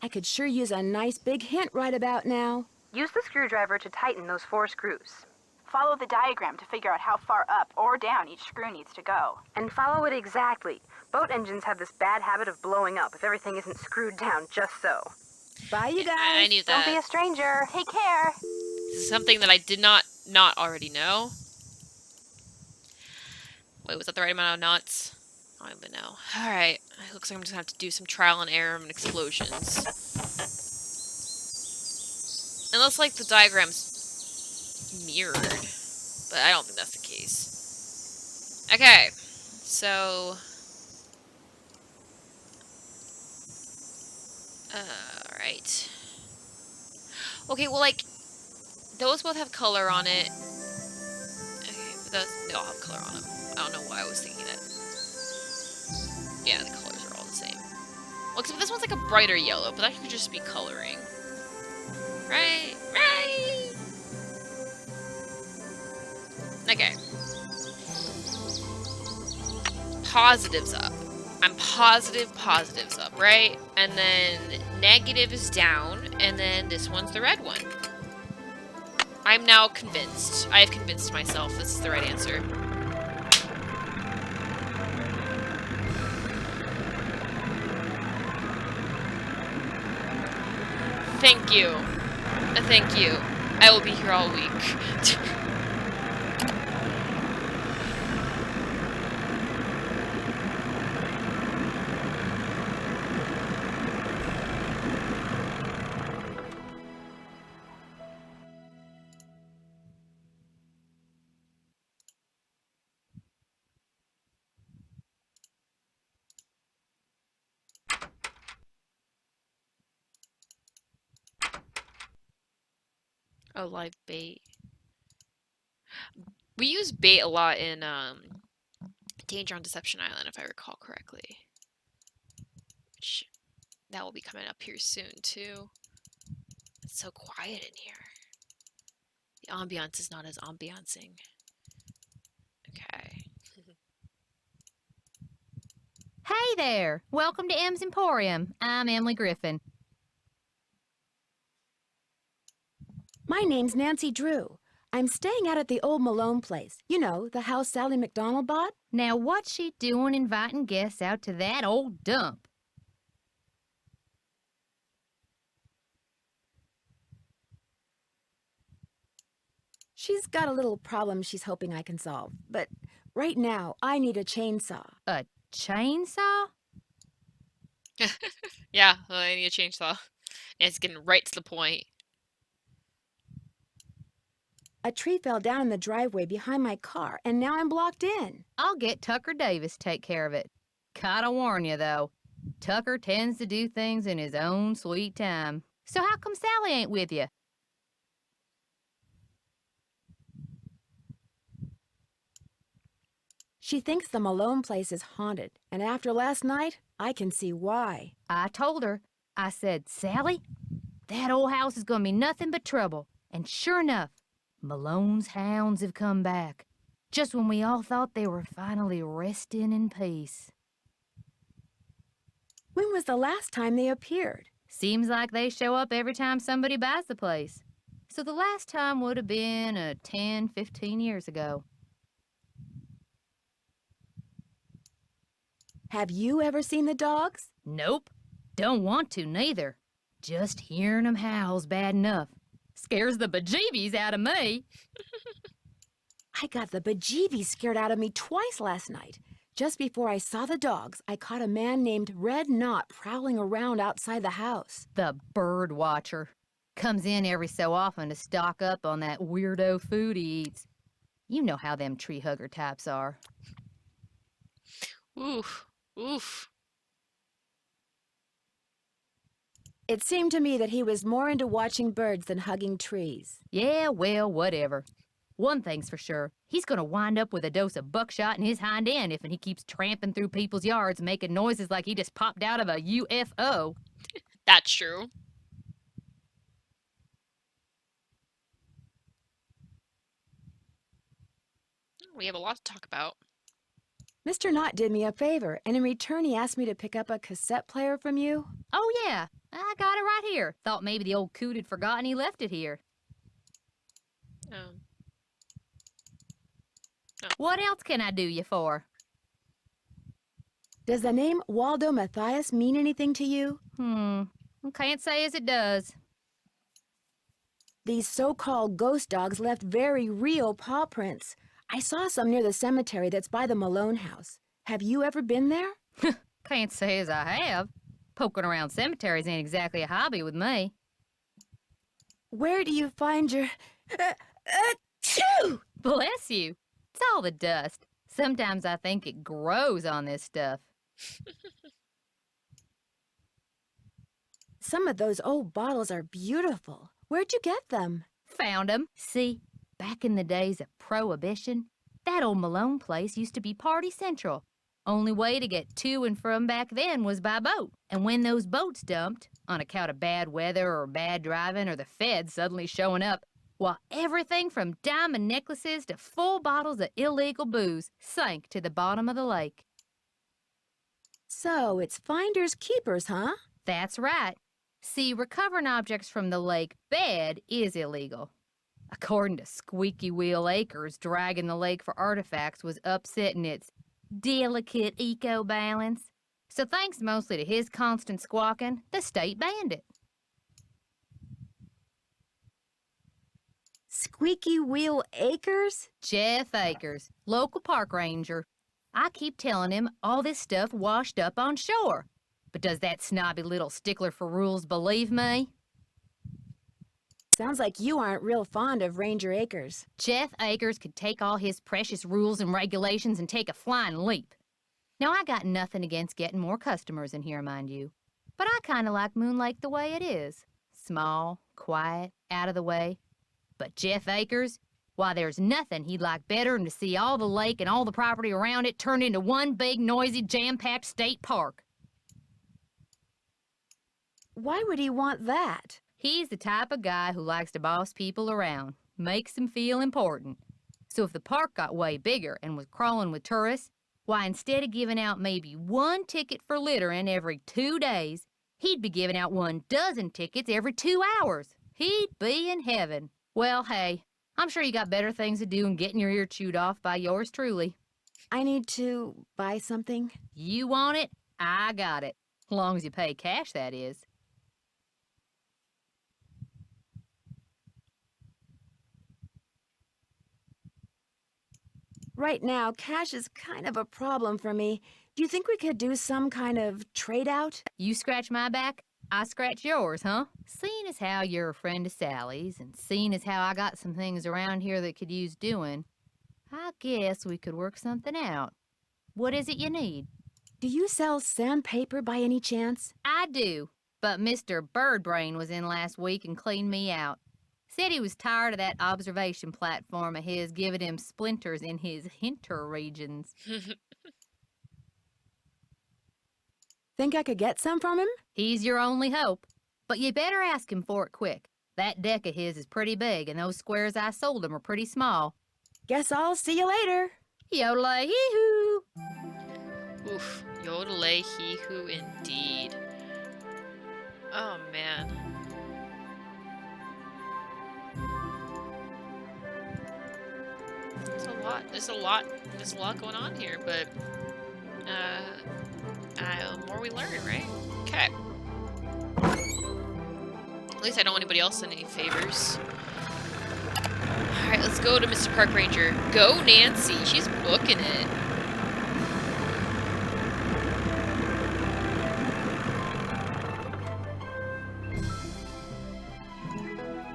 I could sure use a nice big hint right about now. Use the screwdriver to tighten those 4 screws. Follow the diagram to figure out how far up or down each screw needs to go. And follow it exactly. Boat engines have this bad habit of blowing up if everything isn't screwed down just so. Bye, you guys. I knew that. Don't be a stranger. Take care. This is something that I did not already know. Wait, was that the right amount of knots? I don't even know. Alright. It looks like I'm just gonna have to do some trial and error and explosions. Unless, like, the diagram's mirrored. But I don't think that's the case. Okay. So... Alright. Okay, well, like, those both have color on it. Okay, but those, they all have color on them. I don't know why I was thinking that. Yeah, the colors are all the same. Well, except this one's like a brighter yellow, but that could just be coloring. Right? Right! Okay. Positives up. I'm positive positives up, right? And then negative is down, and then this one's the red one. I'm now convinced. I have convinced myself this is the right answer. Thank you. Thank you. I will be here all week. Oh, live bait. We use bait a lot in Danger on Deception Island, if I recall correctly. Which, that will be coming up here soon, too. It's so quiet in here. The ambiance is not as ambiancing. Okay. Hey there! Welcome to M's Emporium. I'm Emily Griffin. My name's Nancy Drew. I'm staying out at the old Malone place. You know, the house Sally McDonald bought? Now what's she doing inviting guests out to that old dump? She's got a little problem she's hoping I can solve. But right now, I need a chainsaw. A chainsaw? Yeah, well, I need a chainsaw. And it's getting right to the point. A tree fell down in the driveway behind my car, and now I'm blocked in. I'll get Tucker Davis to take care of it. Gotta warn you, though. Tucker tends to do things in his own sweet time. So how come Sally ain't with you? She thinks the Malone place is haunted, and after last night, I can see why. I told her. I said, Sally, that old house is gonna be nothing but trouble. And sure enough, Malone's hounds have come back. Just when we all thought they were finally resting in peace. When was the last time they appeared? Seems like they show up every time somebody buys the place. So the last time would have been 10, 15 years ago. Have you ever seen the dogs? Nope. Don't want to, neither. Just hearing 'em howl's bad enough. Scares the bejeebies out of me. I got the bejeebies scared out of me twice last night. Just before I saw the dogs, I caught a man named Red Knot prowling around outside the house. The bird watcher. Comes in every so often to stock up on that weirdo food he eats. You know how them tree hugger types are. Oof. Oof. It seemed to me that he was more into watching birds than hugging trees. Yeah, well, whatever. One thing's for sure. He's gonna wind up with a dose of buckshot in his hind end if he keeps tramping through people's yards making noises like he just popped out of a UFO. That's true. We have a lot to talk about. Mr. Knott did me a favor, and in return he asked me to pick up a cassette player from you. Oh, yeah. I got it right here. Thought maybe the old coot had forgotten he left it here. Oh. What else can I do you for? Does the name Waldo Matthias mean anything to you? Can't say as it does. These so-called ghost dogs left very real paw prints. I saw some near the cemetery that's by the Malone house. Have you ever been there? Can't say as I have. Poking around cemeteries ain't exactly a hobby with me. Where do you find your... Achoo! Bless you. It's all the dust. Sometimes I think it grows on this stuff. Some of those old bottles are beautiful. Where'd you get them? Found 'em. See, back in the days of Prohibition, that old Malone place used to be party central. Only way to get to and from back then was by boat. And when those boats dumped, on account of bad weather or bad driving or the feds suddenly showing up, well, everything from diamond necklaces to full bottles of illegal booze sank to the bottom of the lake. So it's finders keepers, huh? That's right. See, recovering objects from the lake bed is illegal. According to Squeaky Wheel Acres, dragging the lake for artifacts was upsetting its delicate eco-balance. So thanks mostly to his constant squawking, the state banned it. Squeaky Wheel Acres? Jeff Akers, local park ranger. I keep telling him all this stuff washed up on shore. But does that snobby little stickler for rules believe me? Sounds like you aren't real fond of Ranger Acres. Jeff Akers could take all his precious rules and regulations and take a flying leap. Now, I got nothing against getting more customers in here, mind you. But I kind of like Moon Lake the way it is. Small, quiet, out of the way. But Jeff Akers, why, there's nothing he'd like better than to see all the lake and all the property around it turned into one big, noisy, jam-packed state park. Why would he want that? He's the type of guy who likes to boss people around, makes them feel important. So if the park got way bigger and was crawling with tourists, why, instead of giving out maybe 1 ticket for littering every 2 days, he'd be giving out 12 tickets every 2 hours. He'd be in heaven. Well, hey, I'm sure you got better things to do than getting your ear chewed off by yours truly. I need to buy something. You want it? I got it. As long as you pay cash, that is. Right now, cash is kind of a problem for me. Do you think we could do some kind of trade-out? You scratch my back, I scratch yours, huh? Seeing as how you're a friend of Sally's, and seeing as how I got some things around here that could use doing, I guess we could work something out. What is it you need? Do you sell sandpaper by any chance? I do, but Mr. Birdbrain was in last week and cleaned me out. Said he was tired of that observation platform of his giving him splinters in his hinter regions. Think I could get some from him? He's your only hope. But you better ask him for it quick. That deck of his is pretty big, and those squares I sold him are pretty small. Guess I'll see you later. Yodelay-hee-hoo! Oof, yodelay-hee-hoo indeed. Oh, man. There's a lot going on here, but, the more we learn, right? Okay. At least I don't want anybody else in any favors. Alright, let's go to Mr. Park Ranger. Go, Nancy! She's booking it.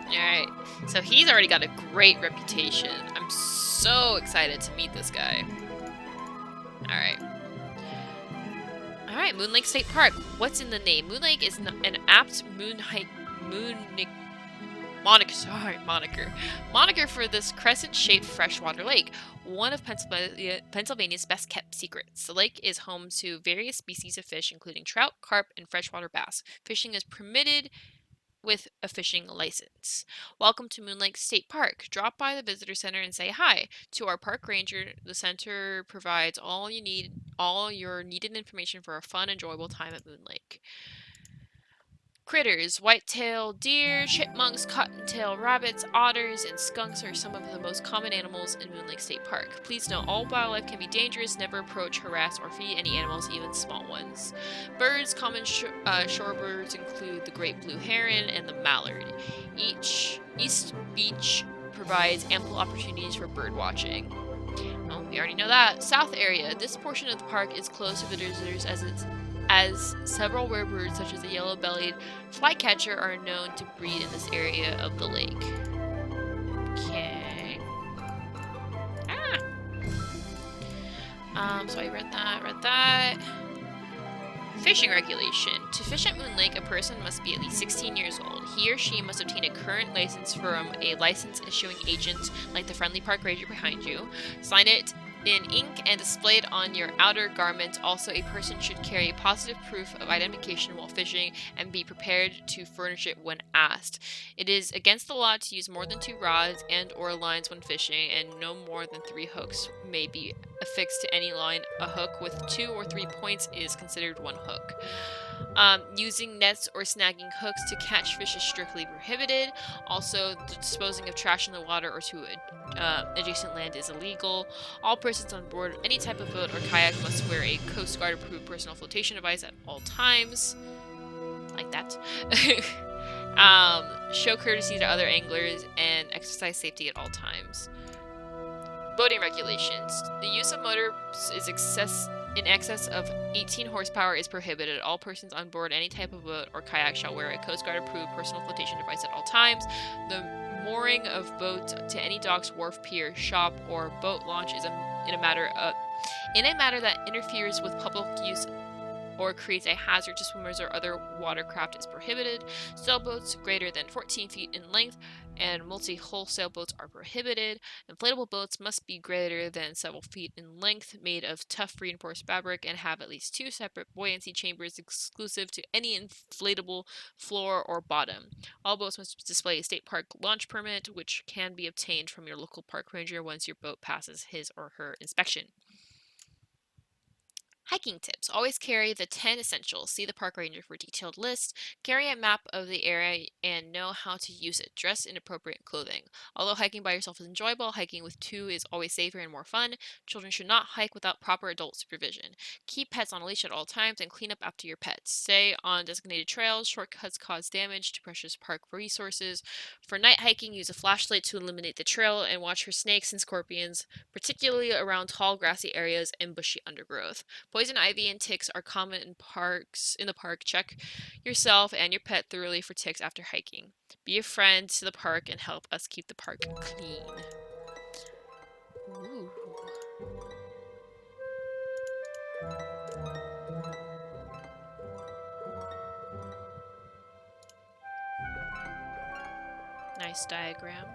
Alright, so he's already got a great reputation. I'm so excited to meet this guy. Alright. Alright, Moon Lake State Park. What's in the name? Moon Lake is an apt moniker for this crescent-shaped freshwater lake, one of Pennsylvania's best-kept secrets. The lake is home to various species of fish, including trout, carp, and freshwater bass. Fishing is permitted with a fishing license. Welcome to Moon Lake State Park. Drop by the visitor center and say hi. To our park ranger, the center provides all your needed information for a fun, enjoyable time at Moon Lake. Critters, white-tailed deer, chipmunks, cottontail rabbits, otters, and skunks are some of the most common animals in Moon Lake State Park. Please note, all wildlife can be dangerous. Never approach, harass, or feed any animals, even small ones. Birds, common shorebirds include the great blue heron and the mallard. East Beach provides ample opportunities for bird watching. Oh, we already know that. South area. This portion of the park is closed to visitors as several rare birds such as the yellow-bellied flycatcher are known to breed in this area of the lake. Okay. So I read that. Fishing regulation. To fish at Moon Lake, a person must be at least 16 years old. He or she must obtain a current license from a license-issuing agent like the friendly park ranger behind you. Sign it in ink and displayed on your outer garment. Also, a person should carry positive proof of identification while fishing and be prepared to furnish it when asked. It is against the law to use more than 2 rods and or lines when fishing, and no more than 3 hooks may be affixed to any line. A hook with 2 or 3 points is considered 1 hook. Using nets or snagging hooks to catch fish is strictly prohibited. Also, disposing of trash in the water or to adjacent land is illegal. All persons on board any type of boat or kayak must wear a Coast Guard approved personal flotation device at all times. Like that. Show courtesy to other anglers and exercise safety at all times. Boating regulations. The use of motors is in excess of 18 horsepower is prohibited. All persons on board any type of boat or kayak shall wear a Coast Guard approved personal flotation device at all times. The mooring of boats to any docks, wharf, pier, shop, or boat launch is in a matter that interferes with public use or creates a hazard to swimmers or other watercraft is prohibited. Sailboats greater than 14 feet in length and multi-hull sailboats are prohibited. Inflatable boats must be greater than several feet in length, made of tough reinforced fabric, and have at least 2 separate buoyancy chambers exclusive to any inflatable floor or bottom. All boats must display a state park launch permit, which can be obtained from your local park ranger once your boat passes his or her inspection. Hiking tips. Always carry the 10 essentials. See the park ranger for a detailed list. Carry a map of the area and know how to use it. Dress in appropriate clothing. Although hiking by yourself is enjoyable, hiking with 2 is always safer and more fun. Children should not hike without proper adult supervision. Keep pets on a leash at all times and clean up after your pets. Stay on designated trails. Shortcuts cause damage to precious park resources. For night hiking, use a flashlight to illuminate the trail and watch for snakes and scorpions, particularly around tall grassy areas and bushy undergrowth. Poison ivy and ticks are common in the park. Check yourself and your pet thoroughly for ticks after hiking. Be a friend to the park and help us keep the park clean. Ooh. Nice diagram.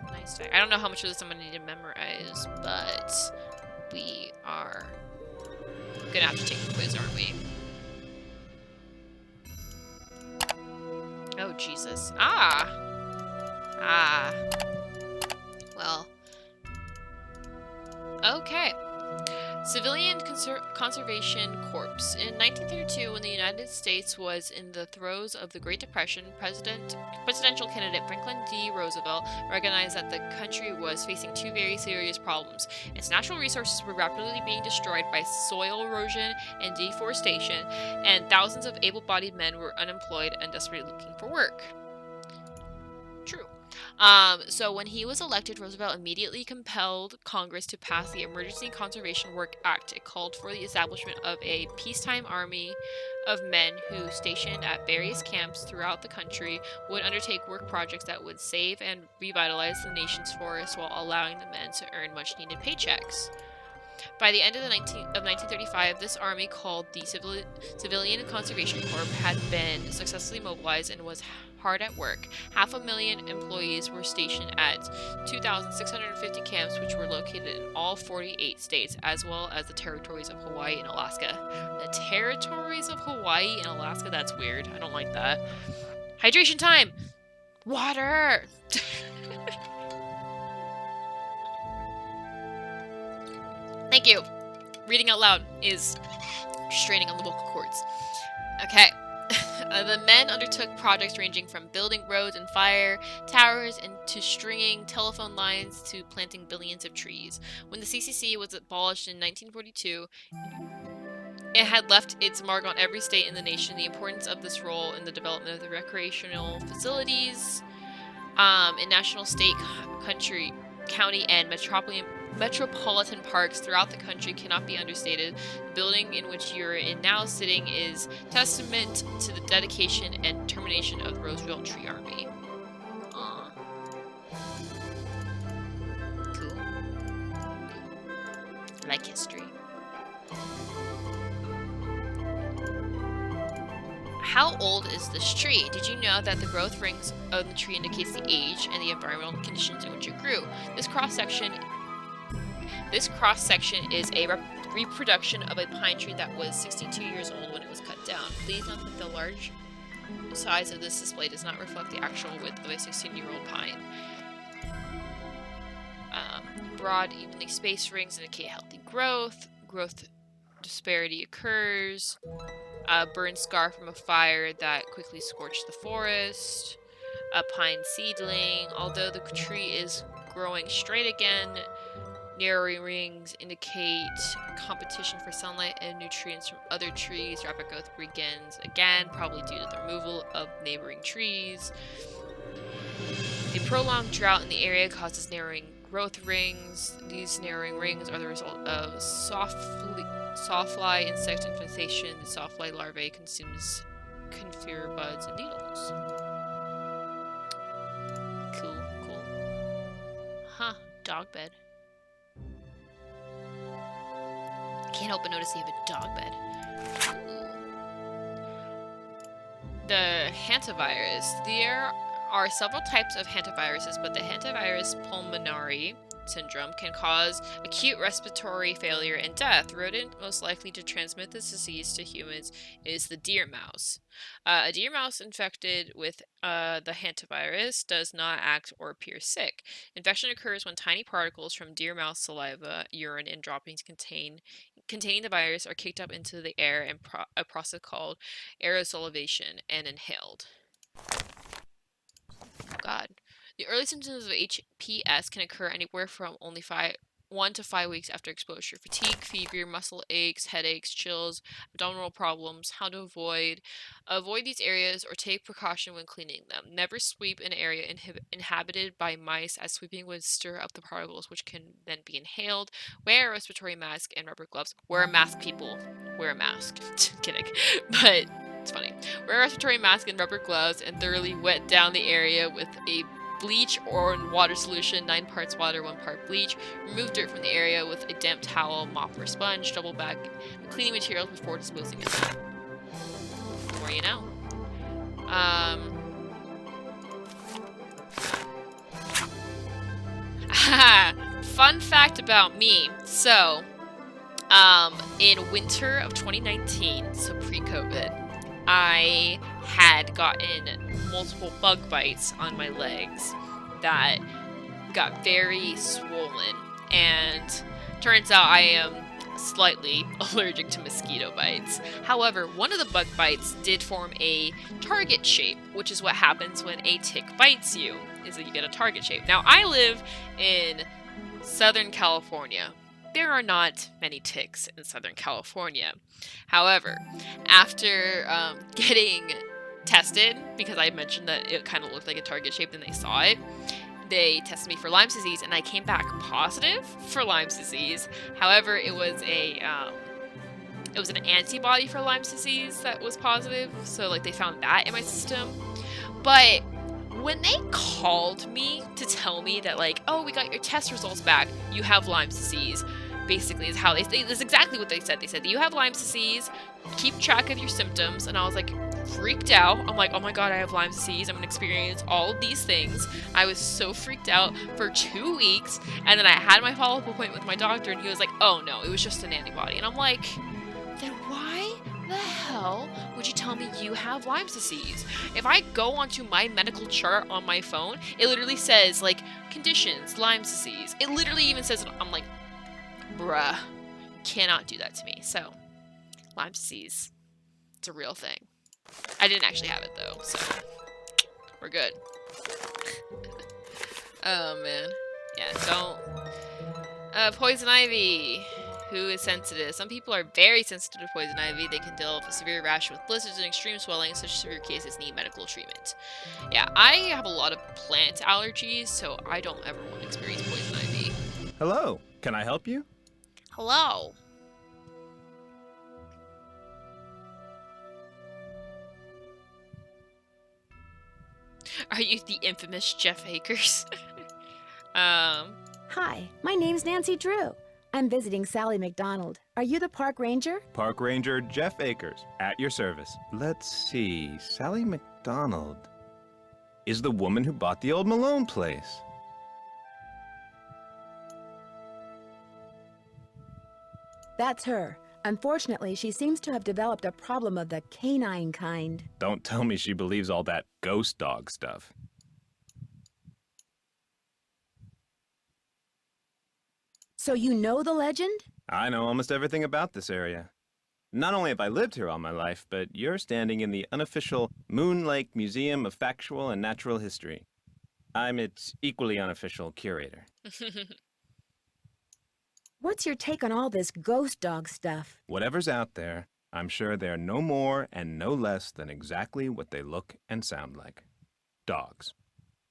I don't know how much of this I'm going to need to memorize, but we are gonna have to take the quiz, aren't we? Oh, Jesus. Well. Okay. Civilian Conservation Corps. In 1932, when the United States was in the throes of the Great Depression, presidential candidate Franklin D. Roosevelt recognized that the country was facing 2 very serious problems. Its natural resources were rapidly being destroyed by soil erosion and deforestation, and thousands of able-bodied men were unemployed and desperately looking for work. True. So when he was elected, Roosevelt immediately compelled Congress to pass the Emergency Conservation Work Act. It called for the establishment of a peacetime army of men who, stationed at various camps throughout the country, would undertake work projects that would save and revitalize the nation's forests while allowing the men to earn much-needed paychecks. By the end of 1935, this army, called the Civilian Conservation Corps, had been successfully mobilized and was hard at work. 500,000 employees were stationed at 2,650 camps, which were located in all 48 states, as well as the territories of Hawaii and Alaska. The territories of Hawaii and Alaska? That's weird. I don't like that. Hydration time! Water! Thank you. Reading out loud is straining on the vocal cords. Okay. The men undertook projects ranging from building roads and fire towers and to stringing telephone lines to planting billions of trees. When the CCC was abolished in 1942, it had left its mark on every state in the nation. The importance of this role in the development of the recreational facilities in national, state, country, county, and metropolitan parks throughout the country cannot be understated. The building in which you're in now sitting is testament to the dedication and determination of the Roosevelt Tree Army. Aww. Cool. I like history. How old is this tree? Did you know that the growth rings of the tree indicates the age and the environmental conditions in which it grew? This cross-section is a reproduction of a pine tree that was 62 years old when it was cut down. Please note that the large size of this display does not reflect the actual width of a 16-year-old pine. Broad, evenly spaced rings indicate healthy growth. Growth disparity occurs. A burn scar from a fire that quickly scorched the forest. A pine seedling. Although the tree is growing straight again, narrowing rings indicate competition for sunlight and nutrients from other trees. Rapid growth begins again, probably due to the removal of neighboring trees. prolonged drought in the area causes narrowing growth rings. These narrowing rings are the result of sawfly insect infestation. The sawfly larvae consumes conifer buds and needles. Cool, cool. Huh, dog bed. Can't help but notice you have a dog bed. The hantavirus. There are several types of hantaviruses, but the hantavirus pulmonari syndrome can cause acute respiratory failure and death. Rodent most likely to transmit this disease to humans is the deer mouse. A deer mouse infected with the hantavirus does not act or appear sick. Infection occurs when tiny particles from deer mouse saliva, urine, and droppings containing the virus are kicked up into the air in a process called aerosolization and inhaled. Oh God. The early symptoms of HPS can occur anywhere from only 1 to 5 weeks after exposure. Fatigue, fever, muscle aches, headaches, chills, abdominal problems. How to avoid these areas or take precaution when cleaning them. Never sweep an area inhabited by mice, as sweeping would stir up the particles, which can then be inhaled. Wear a respiratory mask and rubber gloves. Wear a mask, people. Wear a mask. Kidding. But it's funny. Wear a respiratory mask and rubber gloves and thoroughly wet down the area with a bleach or water solution, 9 parts water, 1 part bleach. Remove dirt from the area with a damp towel, mop, or sponge. Double back the cleaning materials before disposing of them. The more you know. Fun fact about me. So, in winter of 2019, so pre-COVID, I had gotten multiple bug bites on my legs that got very swollen, and turns out I am slightly allergic to mosquito bites. However, one of the bug bites did form a target shape, which is what happens when a tick bites you, is that you get a target shape. Now, I live in Southern California. There are not many ticks in Southern California. However, after getting tested, because I mentioned that it kind of looked like a target shape and they saw it, they tested me for Lyme's disease, and I came back positive for Lyme's disease. However, it was an antibody for Lyme's disease that was positive, so like they found that in my system. But when they called me to tell me that, like, oh, we got your test results back, you have Lyme's disease, basically is how that's exactly what they said. They said that you have Lyme's disease, keep track of your symptoms, and I was like freaked out. I'm like, oh my God, I have Lyme's disease, I'm gonna experience all of these things. I was so freaked out for 2 weeks, and then I had my follow-up appointment with my doctor, and he was like, oh no, it was just an antibody. And I'm like, then why the hell would you tell me you have Lyme's disease? If I go onto my medical chart on my phone, it literally says, like, conditions, Lyme's disease. It literally even says, I'm like, bruh, cannot do that to me. So, Lyme's disease, it's a real thing. I didn't actually have it though, so we're good. Oh man. Yeah, don't. Poison ivy. Who is sensitive? Some people are very sensitive to poison ivy. They can develop a severe rash with blizzards and extreme swelling. Such severe cases need medical treatment. Yeah, I have a lot of plant allergies, so I don't ever want to experience poison ivy. Hello, can I help you? Hello. Are you the infamous Jeff Akers? Hi, my name's Nancy Drew. I'm visiting Sally McDonald. Are you the park ranger? Park Ranger Jeff Akers, at your service. Let's see, Sally McDonald is the woman who bought the old Malone place. That's her. Unfortunately, she seems to have developed a problem of the canine kind. Don't tell me she believes all that ghost dog stuff. So you know the legend? I know almost everything about this area. Not only have I lived here all my life, but you're standing in the unofficial Moon Lake Museum of Factual and Natural History. I'm its equally unofficial curator. What's your take on all this ghost dog stuff? Whatever's out there, I'm sure they're no more and no less than exactly what they look and sound like. Dogs.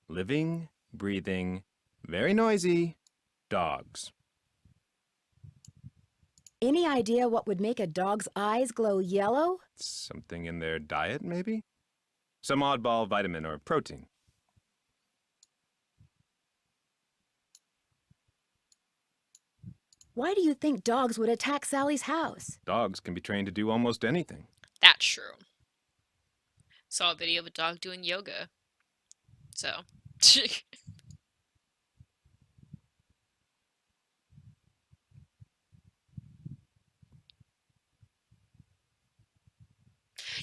Living breathing, very noisy dogs. Any idea what would make a dog's eyes glow yellow? Something in their diet, maybe? Some oddball vitamin or protein. Why do you think dogs would attack Sally's house? Dogs can be trained to do almost anything. That's true. Saw a video of a dog doing yoga. So.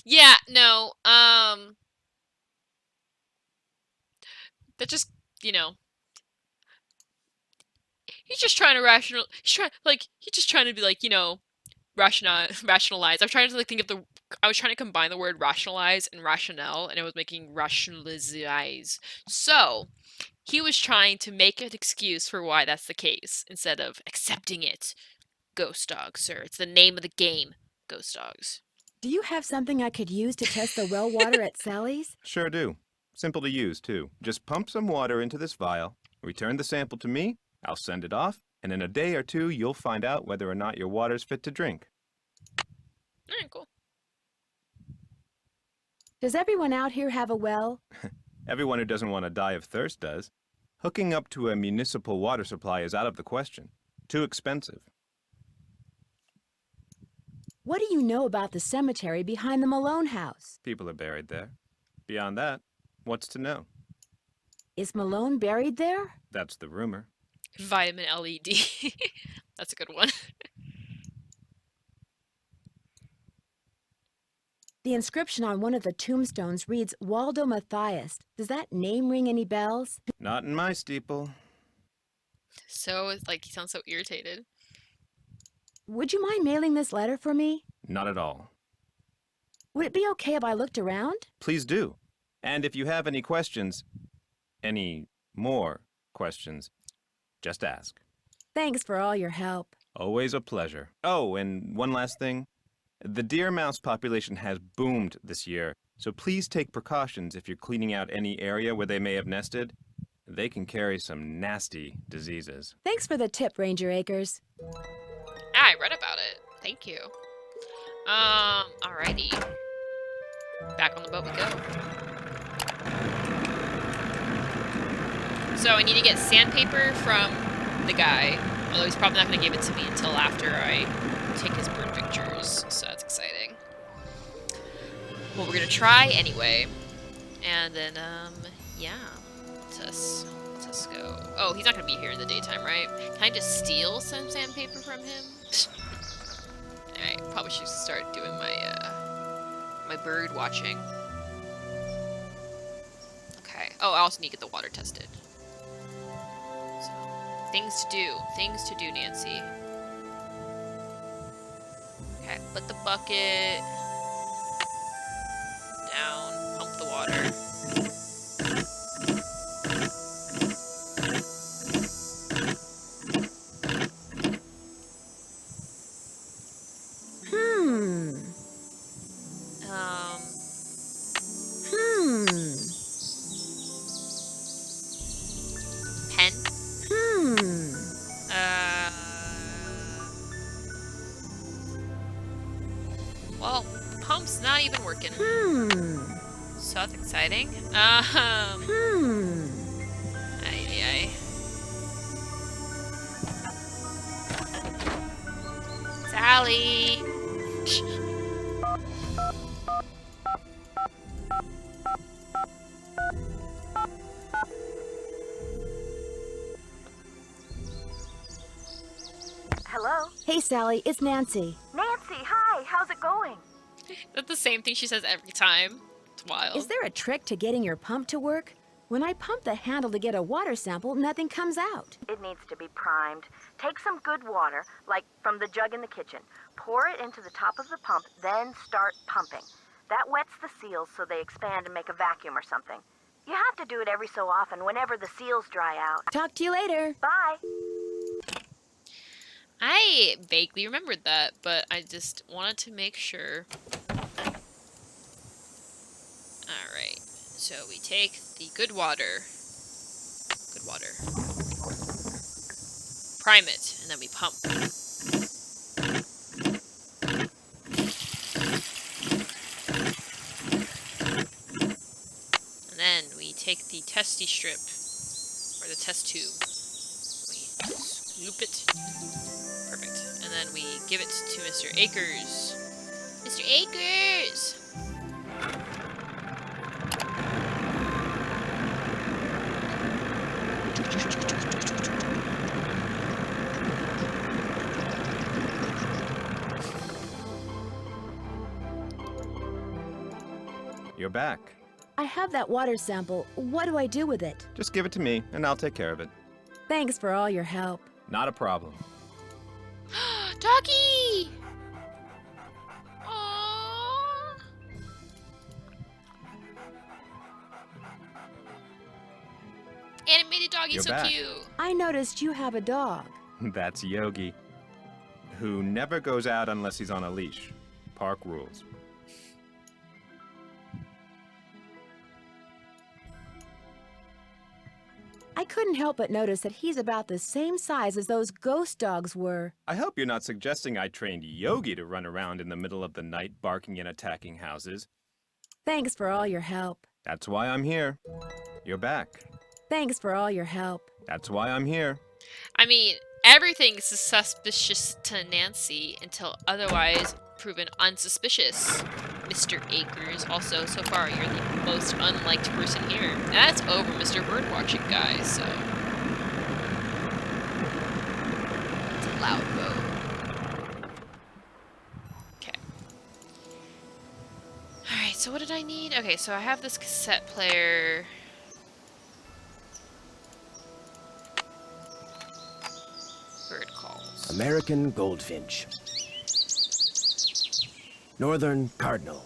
Yeah, no, that just, you know, he's just trying to he's just trying to be like, rationalize. I'm trying to like think of I was trying to combine the word rationalize and rationale, and it was making rationalize. So, he was trying to make an excuse for why that's the case, instead of accepting it. Ghost dogs, sir. It's the name of the game. Ghost dogs. Do you have something I could use to test the well water at Sally's? Sure do. Simple to use, too. Just pump some water into this vial, return the sample to me, I'll send it off, and in a day or two, you'll find out whether or not your water's fit to drink. Alright, cool. Does everyone out here have a well? Everyone who doesn't want to die of thirst does. Hooking up to a municipal water supply is out of the question. Too expensive. What do you know about the cemetery behind the Malone house? People are buried there. Beyond that, what's to know? Is Malone buried there? That's the rumor. Vitamin LED. That's a good one. The inscription on one of the tombstones reads Waldo Matthias. Does that name ring any bells? Not in my steeple. So, it's like, he sounds so irritated. Would you mind mailing this letter for me? Not at all. Would it be okay if I looked around? Please do. And if you have any questions, any more questions, just ask. Thanks for all your help. Always a pleasure. Oh, and one last thing. The deer mouse population has boomed this year, so please take precautions if you're cleaning out any area where they may have nested. They can carry some nasty diseases. Thanks for the tip, Ranger Acres. I read about it. Thank you. Alrighty. Back on the boat we go. So I need to get sandpaper from the guy. Although he's probably not going to give it to me until after I take his bird pictures. So that's exciting. Well, we're going to try anyway. And then, yeah. Let's go. Oh, he's not going to be here in the daytime, right? Can I just steal some sandpaper from him? Alright, probably should start doing my bird watching. Okay. Oh, I also need to get the water tested. So, things to do, Nancy. Okay, put the bucket down, pump the water. Pen? Well, the pump's not even working. So that's exciting. Ay. Sally! Hello? Hey, Sally, it's Nancy. Nancy, hi. How's it going? That's the same thing she says every time. It's wild. Is there a trick to getting your pump to work? When I pump the handle to get a water sample, nothing comes out. It needs to be primed. Take some good water, like from the jug in the kitchen. Pour it into the top of the pump, then start pumping. That wets the seals so they expand and make a vacuum or something. You have to do it every so often, whenever the seals dry out. Talk to you later. Bye. I vaguely remembered that, but I just wanted to make sure. Alright, so we take the good water, Good water. Prime it, and then we pump. And then we take the testy strip, or the test tube. We scoop it. Perfect. And then we give it to Mr. Akers. Mr. Akers! You're back. I have that water sample. What do I do with it? Just give it to me, and I'll take care of it. Thanks for all your help. Not a problem. Doggy! Aww. Animated doggy, You're so back. cute. I noticed you have a dog. That's Yogi, who never goes out unless he's on a leash. Park rules. I couldn't help but notice that he's about the same size as those ghost dogs were. I hope you're not suggesting I trained Yogi to run around in the middle of the night barking and attacking houses. Thanks for all your help. That's why I'm here. You're back. Thanks for all your help. That's why I'm here. I mean, everything's suspicious to Nancy until otherwise proven unsuspicious. Mr. Akers, also, so far, you're the most unliked person here. And that's over Mr. Birdwatching guy, so... It's a loud vote. Okay. Alright, so what did I need? Okay, so I have this cassette player... Bird calls. American goldfinch. Northern cardinal.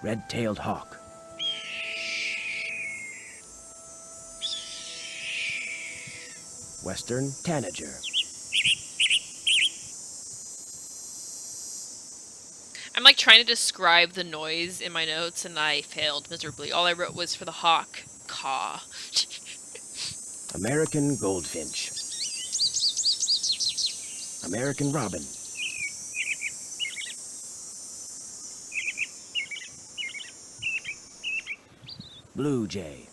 Red-tailed hawk. Western tanager. I'm like trying to describe the noise in my notes and I failed miserably. All I wrote was for the hawk, caw. American goldfinch. American robin. Blue jay.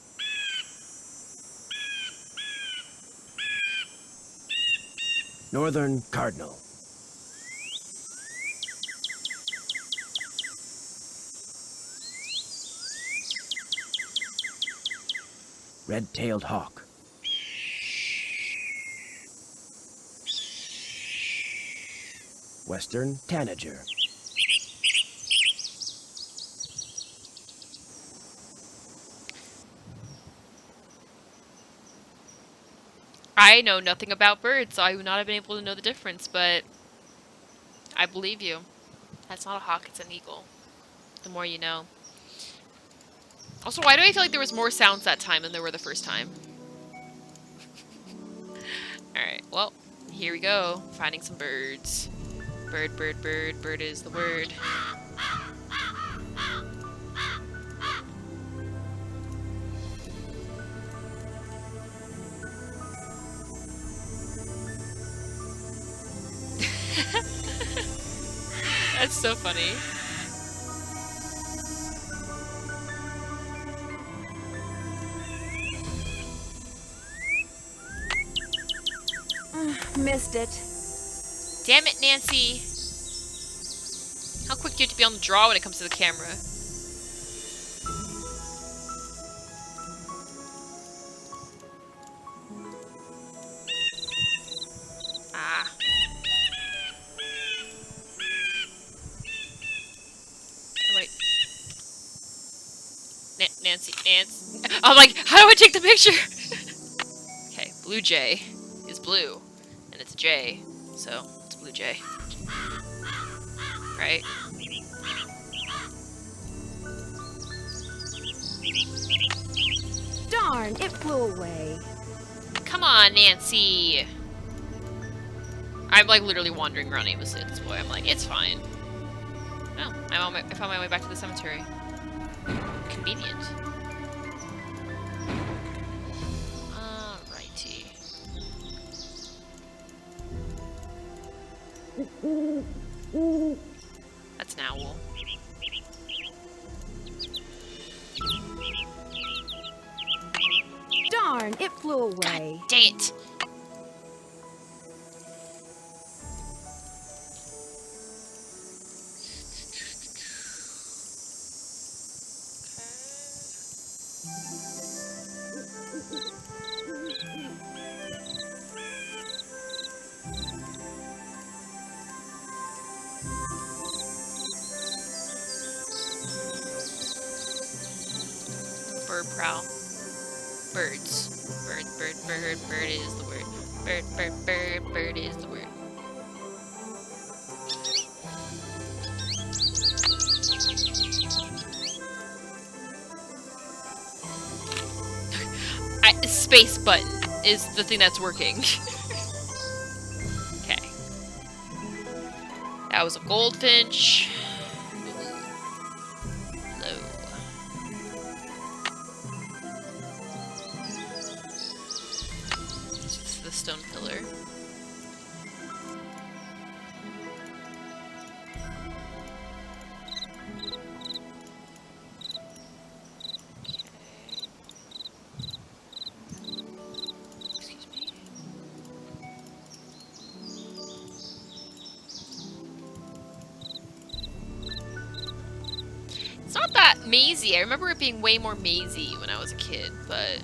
Northern cardinal. Red-tailed hawk. Western tanager. I know nothing about birds, so I would not have been able to know the difference, but I believe you. That's not a hawk, it's an eagle. The more you know. Also, why do I feel like there was more sounds that time than there were the first time? Alright, well, here we go. Finding some birds. Bird, bird, bird. Bird is the word. That's so funny. Missed it. Damn it, Nancy. How quick do you have to be on the draw when it comes to the camera? Ah. Oh, wait. Nancy. I'm like, how do I take the picture? Okay, blue jay is blue, and it's a J, so it's blue jay. Right? Darn, it flew away. Come on, Nancy! I'm like literally wandering around aimlessly at this point. I'm like, it's fine. Oh, I found my way back to the cemetery. Convenient. Alrighty. That's an owl. Darn, it flew away. Dang it! Bird prowl. Birds. Bird is the word. Bird is the word. Space button is the thing that's working. Okay. That was a goldfinch. Hello. This is the stone pillar. It's not that mazy. I remember it being way more mazy when I was a kid, but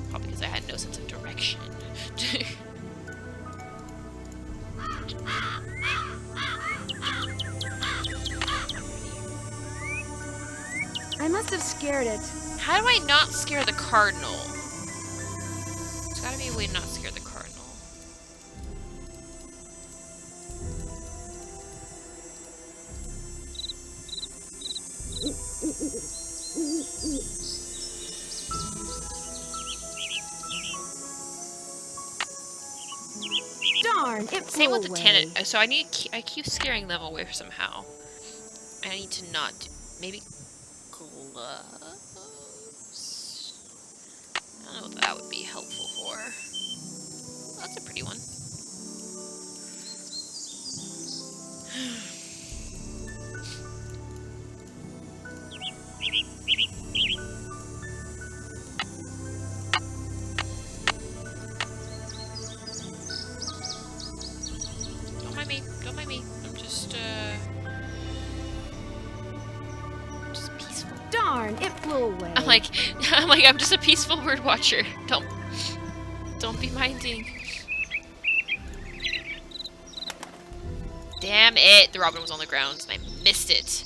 probably because I had no sense of direction. I must have scared it. How do I not scare the cardinal? There's gotta be a way to not scare the cardinal. Darn, it flew Same with the away. tenant. So I keep scaring them away somehow. I need to not do, maybe gloves. I don't know what that would be helpful for. Well, that's a pretty one. Don't mind me. Don't mind me. I'm just peaceful. Darn, it flew away. I'm just a peaceful bird watcher. Don't be minding. Damn it! The robin was on the ground and I missed it.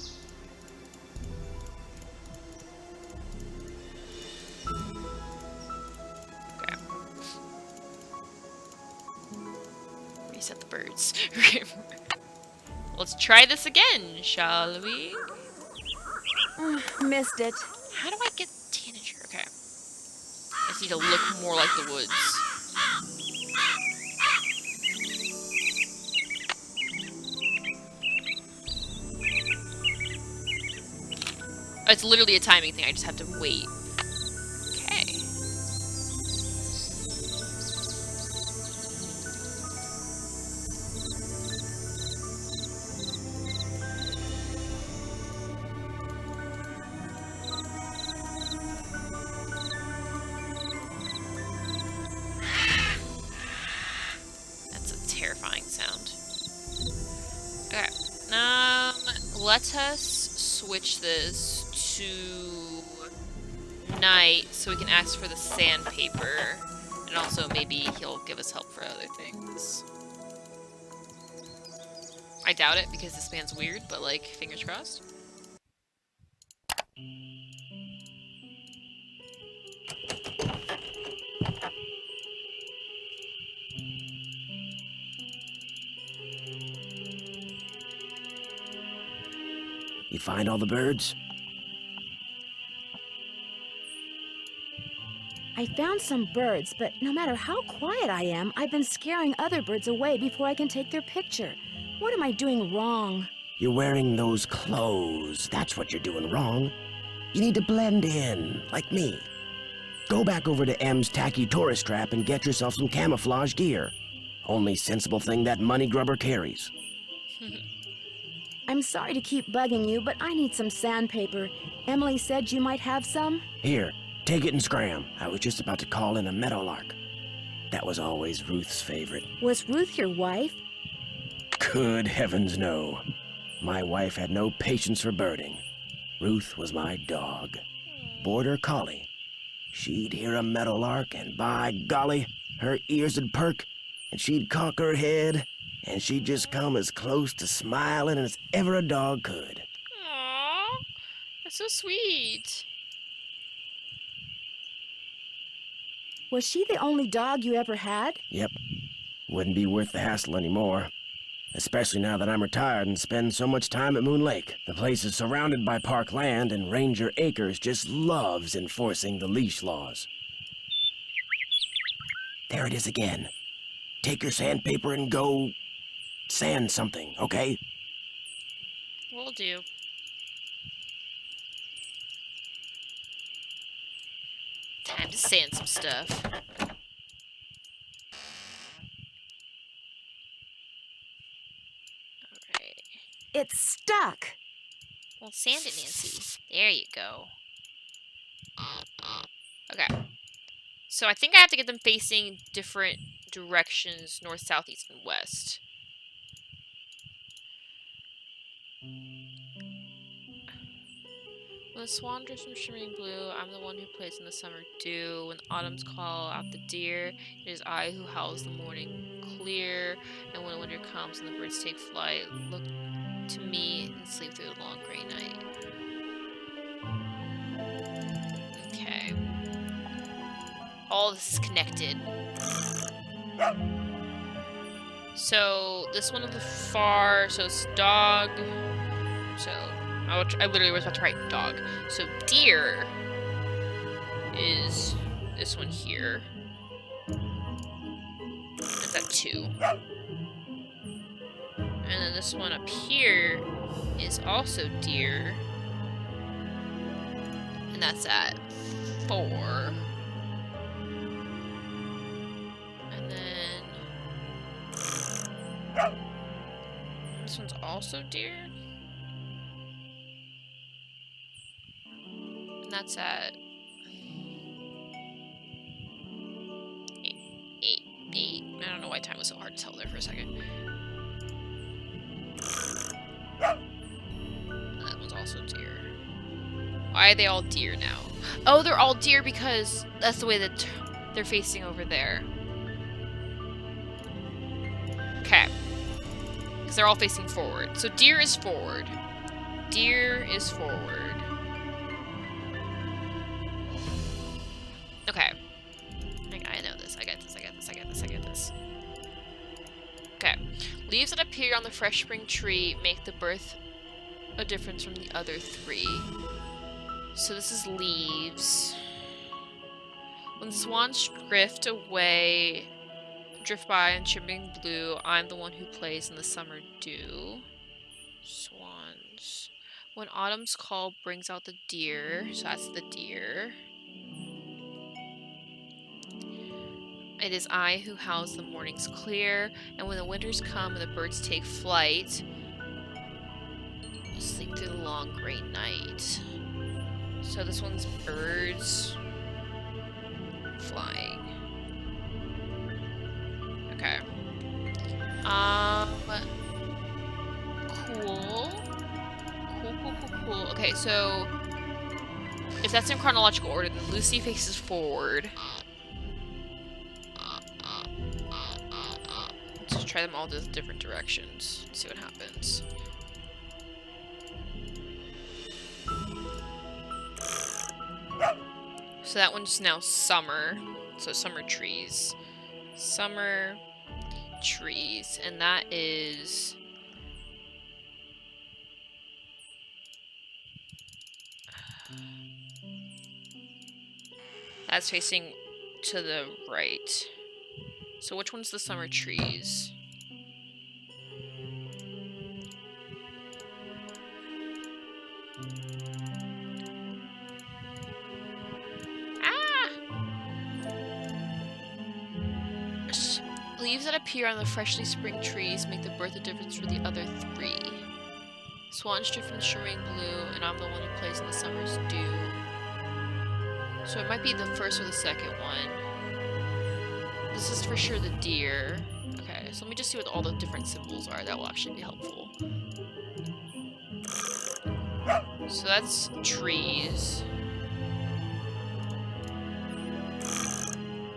Okay. Reset the birds. Let's try this again, shall we? Missed it. How do I get tanager? Okay. I just need to look more like the woods. Oh, it's literally a timing thing. I just have to wait. Okay. Terrifying sound. Okay. Let us switch this to night so we can ask for the sandpaper. And also maybe he'll give us help for other things. I doubt it because this man's weird, but like, fingers crossed. You find all the birds? I found some birds, but no matter how quiet I am, I've been scaring other birds away before I can take their picture. What am I doing wrong? You're wearing those clothes. That's what you're doing wrong. You need to blend in, like me. Go back over to M's tacky tourist trap and get yourself some camouflage gear. Only sensible thing that money grubber carries. I'm sorry to keep bugging you, but I need some sandpaper. Emily said you might have some. Here, take it and scram. I was just about to call in a meadowlark. That was always Ruth's favorite. Was Ruth your wife? Good heavens, no. My wife had no patience for birding. Ruth was my dog. Border collie. She'd hear a meadowlark, and by golly, her ears would perk, and she'd cock her head, and she'd just come as close to smiling as ever a dog could. Aww, that's so sweet. Was she the only dog you ever had? Yep. Wouldn't be worth the hassle anymore. Especially now that I'm retired and spend so much time at Moon Lake. The place is surrounded by park land, and Ranger Acres just loves enforcing the leash laws. There it is again. Take your sandpaper and go sand something, okay? Will do. Time to sand some stuff. Alright. It's stuck. Well, sand it, Nancy. There you go. Okay. So I think I have to get them facing different directions, north, south, east, and west. When the swan drifts from shimmering blue, I'm the one who plays in the summer dew. When autumns call out the deer, it is I who howls the morning clear. And when winter comes and the birds take flight, look to me and sleep through the long gray night. Okay. All this is connected. So this one of the far, so it's dog. So I literally was about to write dog. So deer is this one here. I've got 2. And then this one up here is also deer. And that's at 4. And then this one's also deer. And that's at 8. I don't know why time was so hard to tell there for a second. And that one's also deer. Why are they all deer now? Oh, they're all deer because that's the way that they're facing over there. Okay. Because they're all facing forward. So deer is forward. Deer is forward. Okay. I know this. I get this. Okay. Leaves that appear on the fresh spring tree make the birth a difference from the other 3. So this is leaves. When the swans drift by in shimmering blue, I'm the one who plays in the summer dew. Swans. When autumn's call brings out the deer, so that's the deer. It is I who howls the mornings clear, and when the winters come and the birds take flight, sleep through the long gray night. So this one's birds flying. Okay. Cool. Okay, so if that's in chronological order, then Lucy faces forward. Let's just try them all to different directions. See what happens. So that one's now summer. So summer trees. Summer trees. And that is... that's facing to the right. So which one's the summer trees? Leaves that appear on the freshly spring trees make the birth a difference for the other three. Swans drift from shimmering blue, and I'm the one who plays in the summer's dew. So it might be the first or the second one. This is for sure the deer. Okay, so let me just see what all the different symbols are. That will actually be helpful. So that's trees.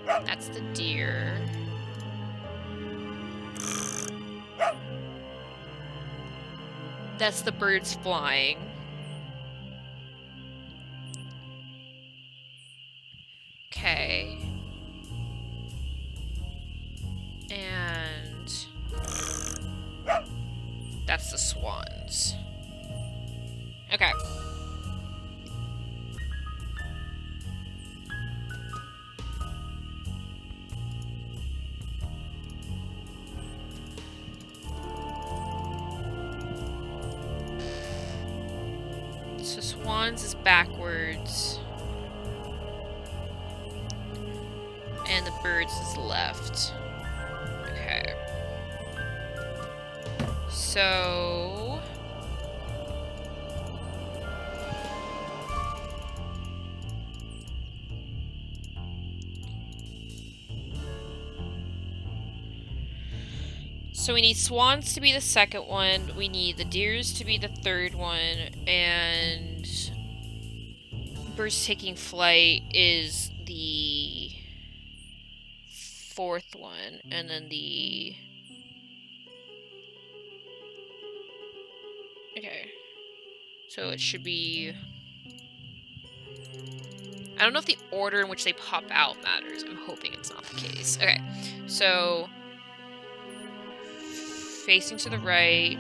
That's the deer. That's the birds flying. Okay. And that's the swans. Okay. So swans is backwards. And the birds is left. Okay. So... So we need swans to be the second one, we need the deers to be the third one, and birds taking flight is the fourth one, and then the... Okay. So it should be... I don't know if the order in which they pop out matters. I'm hoping it's not the case. Okay. So... facing to the right,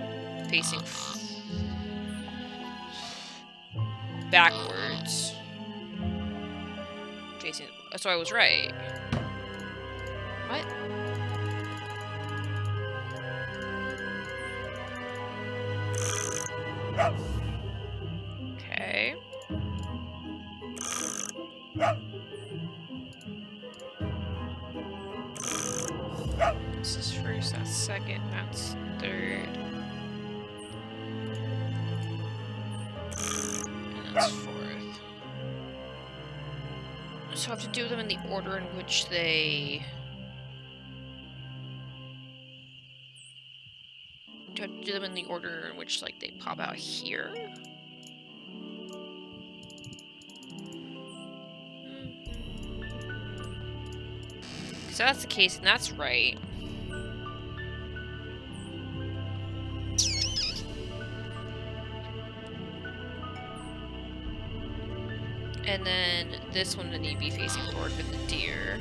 facing backwards, facing. So I was right. What? Okay. This is first, that's second, that's third. And that's fourth. So I have to do them in the order in which they... Do I have to do them in the order in which, like, they pop out here? So that's the case, and that's right. And then this one would need to be facing forward with the deer.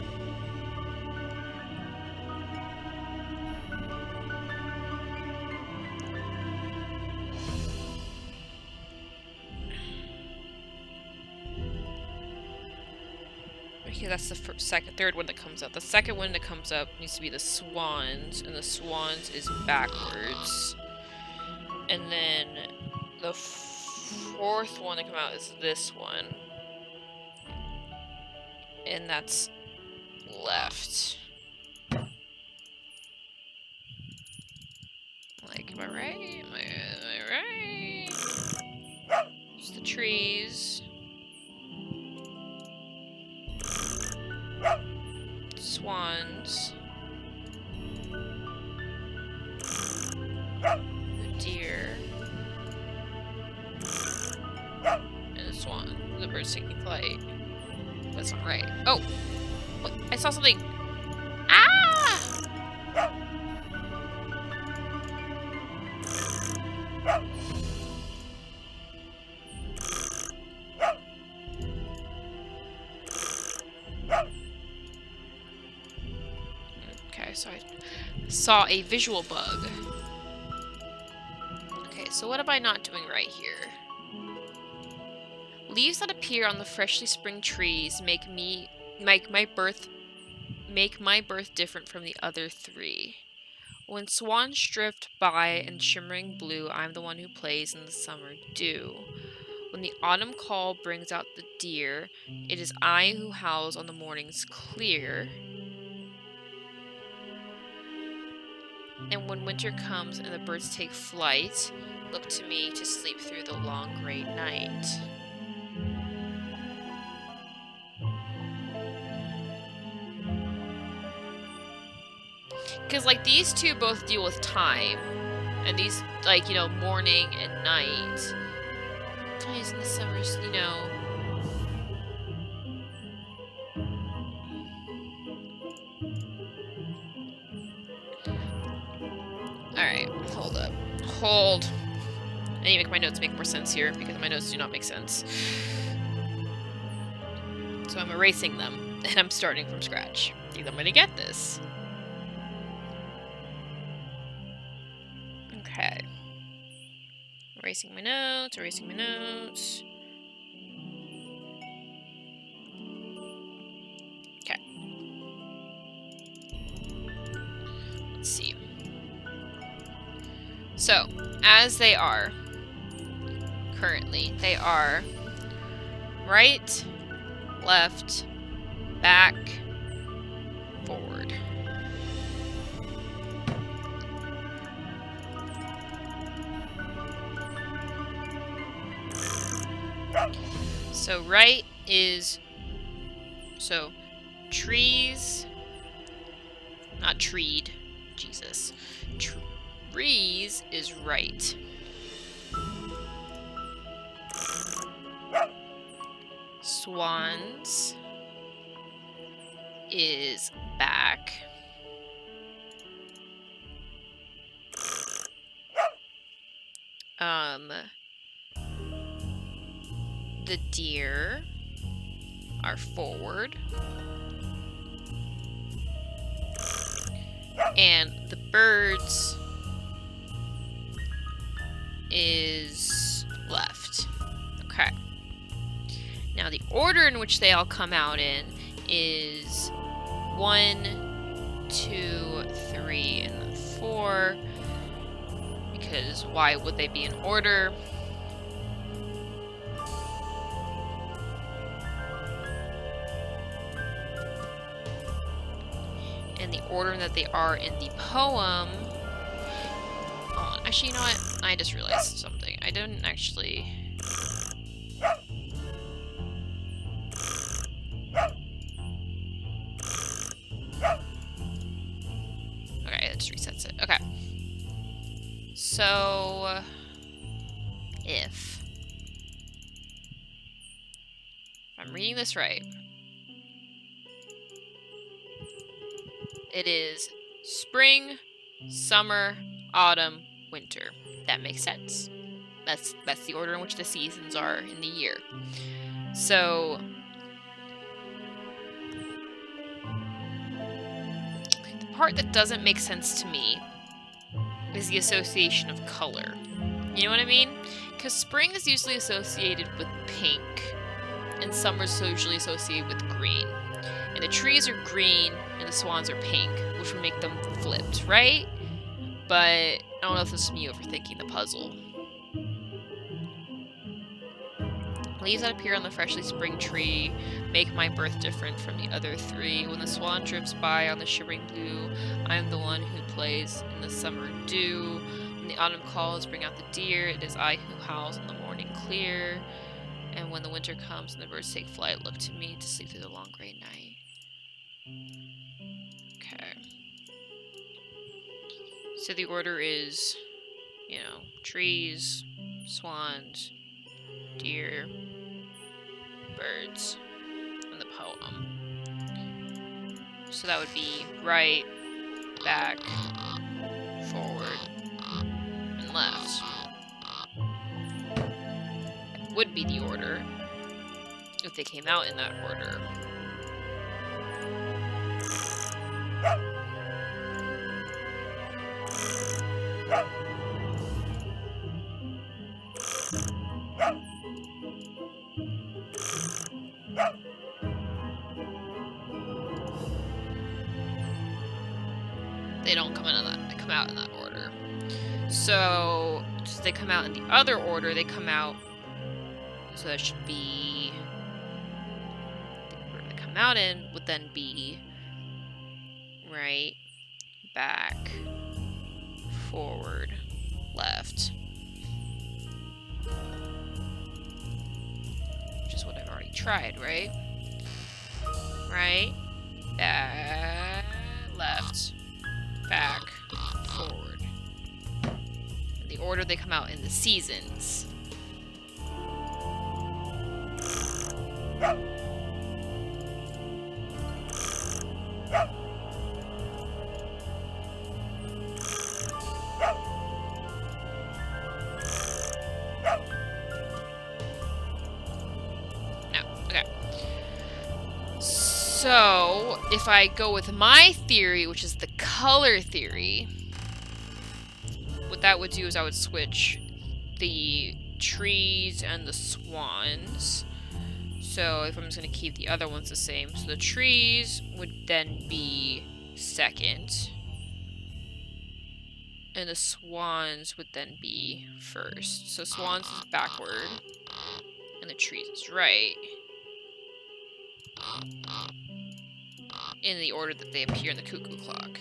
Okay, that's the third one that comes up. The second one that comes up needs to be the swans, and the swans is backwards. And then the fourth one that comes out is this one. And that's left. Like, am I right? Am I right? It's the trees. Swans. The deer. And the swan. The bird's taking flight. That's not right. Oh! What? I saw something! Ah! Okay, so I saw a visual bug. Okay, so what am I not doing right here? Leaves that appear on the freshly spring trees make my birth different from the other three. When swans drift by in shimmering blue, I'm the one who plays in the summer dew. When the autumn call brings out the deer, it is I who howls on the mornings clear. And when winter comes and the birds take flight, look to me to sleep through the long gray night. Because, like, these two both deal with time. And these, like, you know, morning and night. Days in the summers, you know. Alright, hold up. Hold. I need to make my notes make more sense here, because my notes do not make sense. So I'm erasing them, and I'm starting from scratch. Because I'm gonna get this. Okay. Erasing my notes, erasing my notes. Okay. Let's see. So, as they are currently, they are right, left, back, forward. So right is, so trees, not treed, Jesus. Trees is right. Swans is back. The deer are forward. And the birds is left. Okay. Now the order in which they all come out in is 1, 2, 3, and then 4. Because why would they be in order? And the order that they are in the poem. Oh, actually, you know what? I just realized something. I didn't actually. Okay, that just resets it. Okay. So, if I'm reading this right, it is spring, summer, autumn, winter. That makes sense. That's the order in which the seasons are in the year. So the part that doesn't make sense to me is the association of color. You know what I mean? Because spring is usually associated with pink, and summer is usually associated with green. And the trees are green, and the swans are pink, which would make them flipped, right? But I don't know if this is me overthinking the puzzle. Leaves that appear on the freshly spring tree make my birth different from the other three. When the swan drifts by on the shivering blue, I am the one who plays in the summer dew. When the autumn calls, bring out the deer. It is I who howls in the morning clear. And when the winter comes and the birds take flight, look to me to sleep through the long gray night. Okay. So the order is, you know, trees, swans, deer, birds, and the poem. So that would be right, back, forward, and left. That would be the order if they came out in that order. They don't come in that. They come out in that order. So they come out in the other order. They come out. So that should be. The order they come out in would then be right, back, forward, left. Which is what I've already tried, right? Right, back, left, back, forward. In the order they come out in the seasons. So, if I go with my theory, which is the color theory, what that would do is I would switch the trees and the swans. So, if I'm just going to keep the other ones the same, so the trees would then be second, and the swans would then be first. So, swans is backward, and the trees is right. In the order that they appear in the cuckoo clock.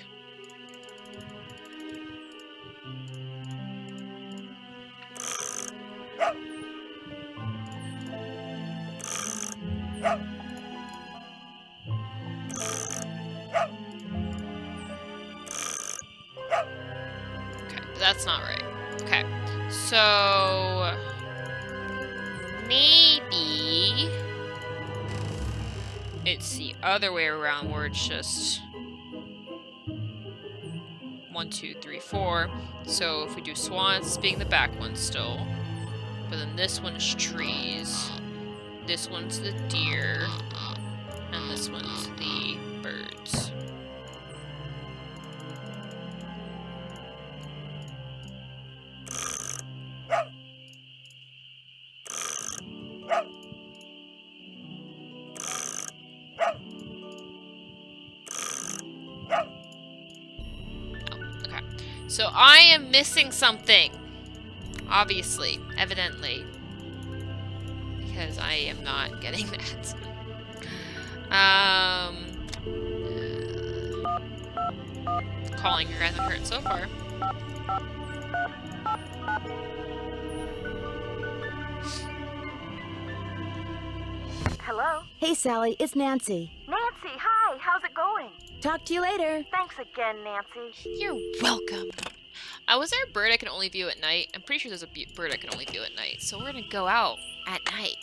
Okay, but that's not right. Okay, so maybe it's the other way around where it's just 1, 2, 3, 4. So if we do swans as being the back one still, but then this one is trees, this one's the deer, and this one's the birds. So I am missing something. Obviously. Evidently. Because I am not getting that. Calling your guys hurt so far. Hello? Hey, Sally, it's Nancy. Nancy, hi. How's it going? Talk to you later. Thanks again, Nancy. You're welcome. Was there a bird I can only view at night? I'm pretty sure there's a bird I can only view at night. So we're gonna go out at night.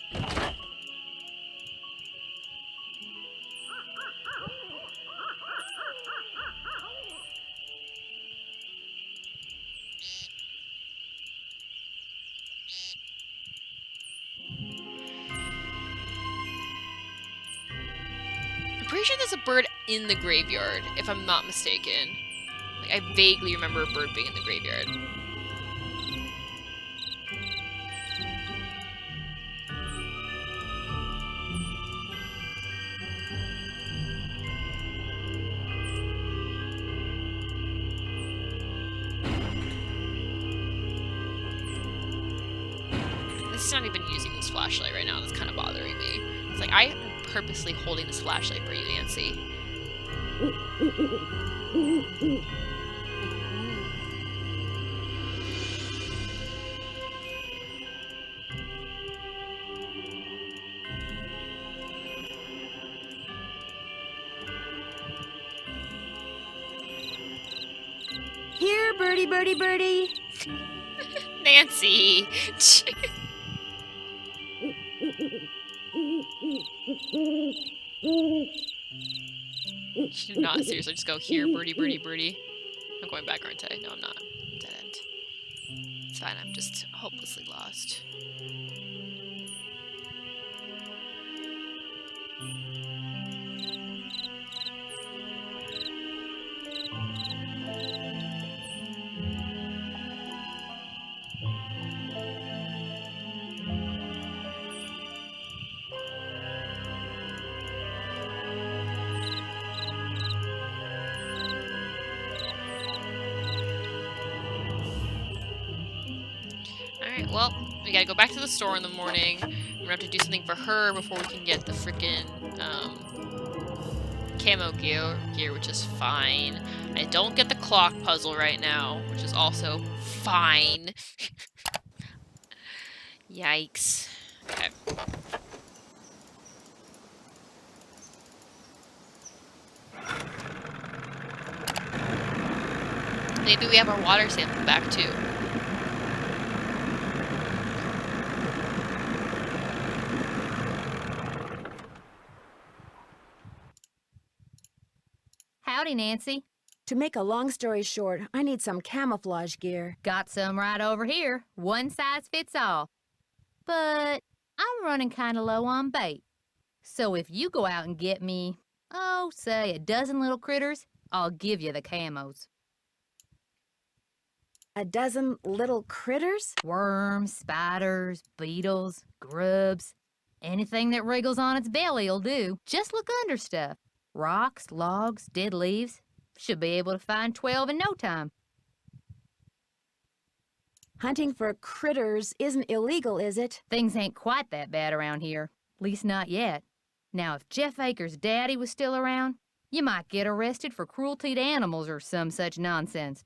I'm pretty sure there's a bird in the graveyard, if I'm not mistaken. Like, I vaguely remember a bird being in the graveyard. This is not even using this flashlight right now. That's kind of bothering me. It's like, I am purposely holding this flashlight for you, Nancy. Here, birdie, birdie, birdie. Nancy! She did not seriously just go, here, birdie, birdie, birdie. I'm going back, aren't I? No, I'm not. Dead end. It's fine, I'm just hopelessly lost. Alright, well, we gotta go back to the store in the morning. We're gonna have to do something for her before we can get the freaking camo gear, which is fine. I don't get the clock puzzle right now, which is also fine. Yikes. Okay. Maybe we have our water sample back too. Howdy, Nancy. To make a long story short, I need some camouflage gear. Got some right over here. One size fits all. But I'm running kind of low on bait. So if you go out and get me, oh, say a dozen little critters, I'll give you the camos. A dozen little critters? Worms, spiders, beetles, grubs. Anything that wriggles on its belly'll do. Just look under stuff. Rocks, logs, dead leaves. Should be able to find 12 in no time. Hunting for critters isn't illegal, is it? Things ain't quite that bad around here. Least not yet. Now, if Jeff Akers' daddy was still around, you might get arrested for cruelty to animals or some such nonsense.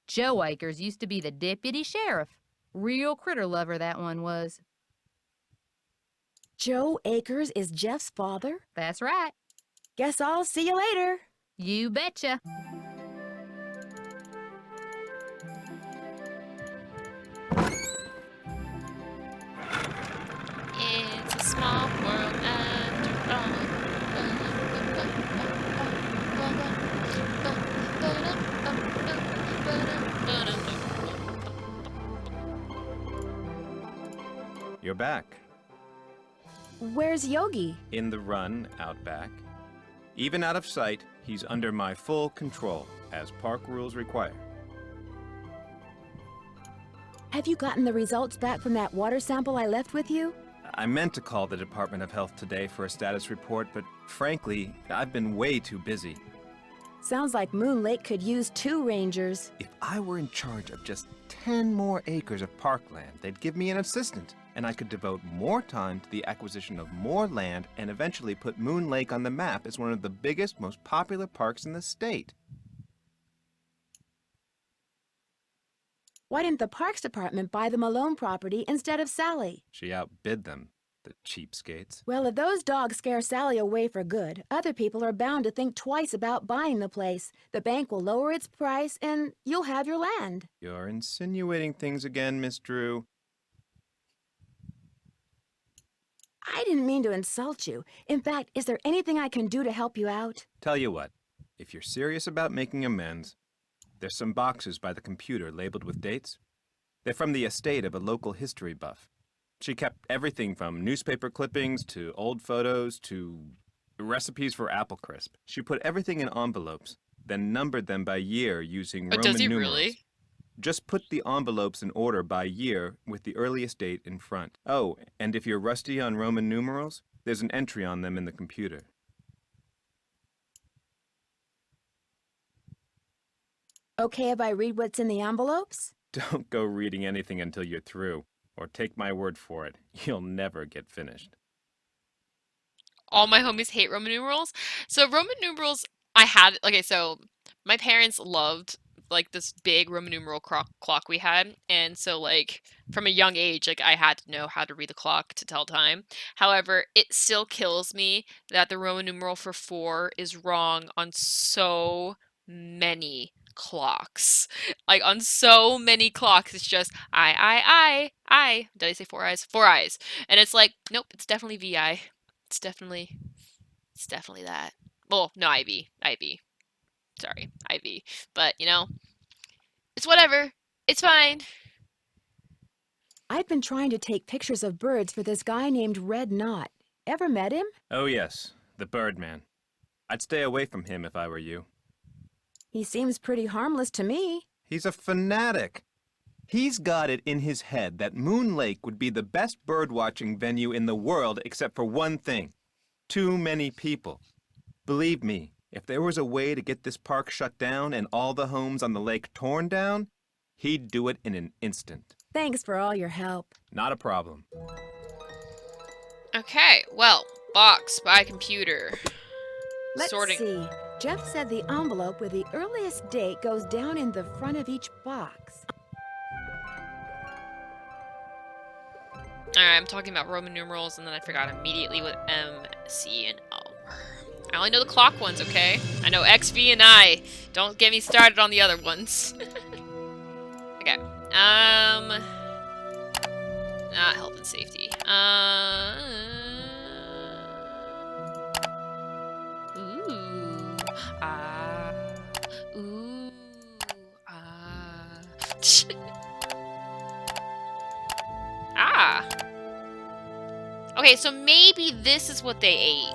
Joe Akers used to be the deputy sheriff. Real critter lover, that one was. Joe Akers is Jeff's father? That's right. Guess I'll see you later. You betcha. It's a small world after Oh. You're back. Where's Yogi? In the run out back. Even out of sight, he's under my full control, as park rules require. Have you gotten the results back from that water sample I left with you? I meant to call the Department of Health today for a status report, but frankly, I've been way too busy. Sounds like Moon Lake could use 2 rangers. If I were in charge of just 10 more acres of parkland, they'd give me an assistant, and I could devote more time to the acquisition of more land and eventually put Moon Lake on the map as one of the biggest, most popular parks in the state. Why didn't the Parks Department buy the Malone property instead of Sally? She outbid them, the cheapskates. Well, if those dogs scare Sally away for good, other people are bound to think twice about buying the place. The bank will lower its price, and you'll have your land. You're insinuating things again, Miss Drew. I didn't mean to insult you. In fact, is there anything I can do to help you out? Tell you what, if you're serious about making amends, there's some boxes by the computer labeled with dates. They're from the estate of a local history buff. She kept everything from newspaper clippings to old photos to recipes for apple crisp. She put everything in envelopes, then numbered them by year using Roman does he numerals. really? Just put the envelopes in order by year with the earliest date in front. Oh, and if you're rusty on Roman numerals, there's an entry on them in the computer. Okay if I read what's in the envelopes? Don't go reading anything until you're through, or take my word for it, you'll never get finished. All my homies hate Roman numerals. So Roman numerals, I had, okay, so my parents loved like this big Roman numeral clock we had. And so like from a young age, like I had to know how to read the clock to tell time. However, it still kills me that the Roman numeral for 4 is wrong on so many clocks. Like on so many clocks, it's just I. Did I say 4 eyes? 4 eyes. And it's like, nope, it's definitely VI. It's definitely that. Well, no, IV. Sorry, IV. But, you know, it's whatever. It's fine. I've been trying to take pictures of birds for this guy named Red Knot. Ever met him? Oh yes, the Birdman. I'd stay away from him if I were you. He seems pretty harmless to me. He's a fanatic. He's got it in his head that Moon Lake would be the best birdwatching venue in the world except for one thing. Too many people. Believe me, if there was a way to get this park shut down and all the homes on the lake torn down, he'd do it in an instant. Thanks for all your help. Not a problem. Okay, well, box by computer. Let's Sorting. see. Jeff said the envelope with the earliest date goes down in the front of each box. Alright, I'm talking about Roman numerals, and then I forgot immediately what M, C, and O were. I only know the clock ones, okay? I know X, V, and I. Don't get me started on the other ones. Okay. Health and safety. Ooh. Ah. Ooh. Ah. Ah. Okay, so maybe this is what they ate.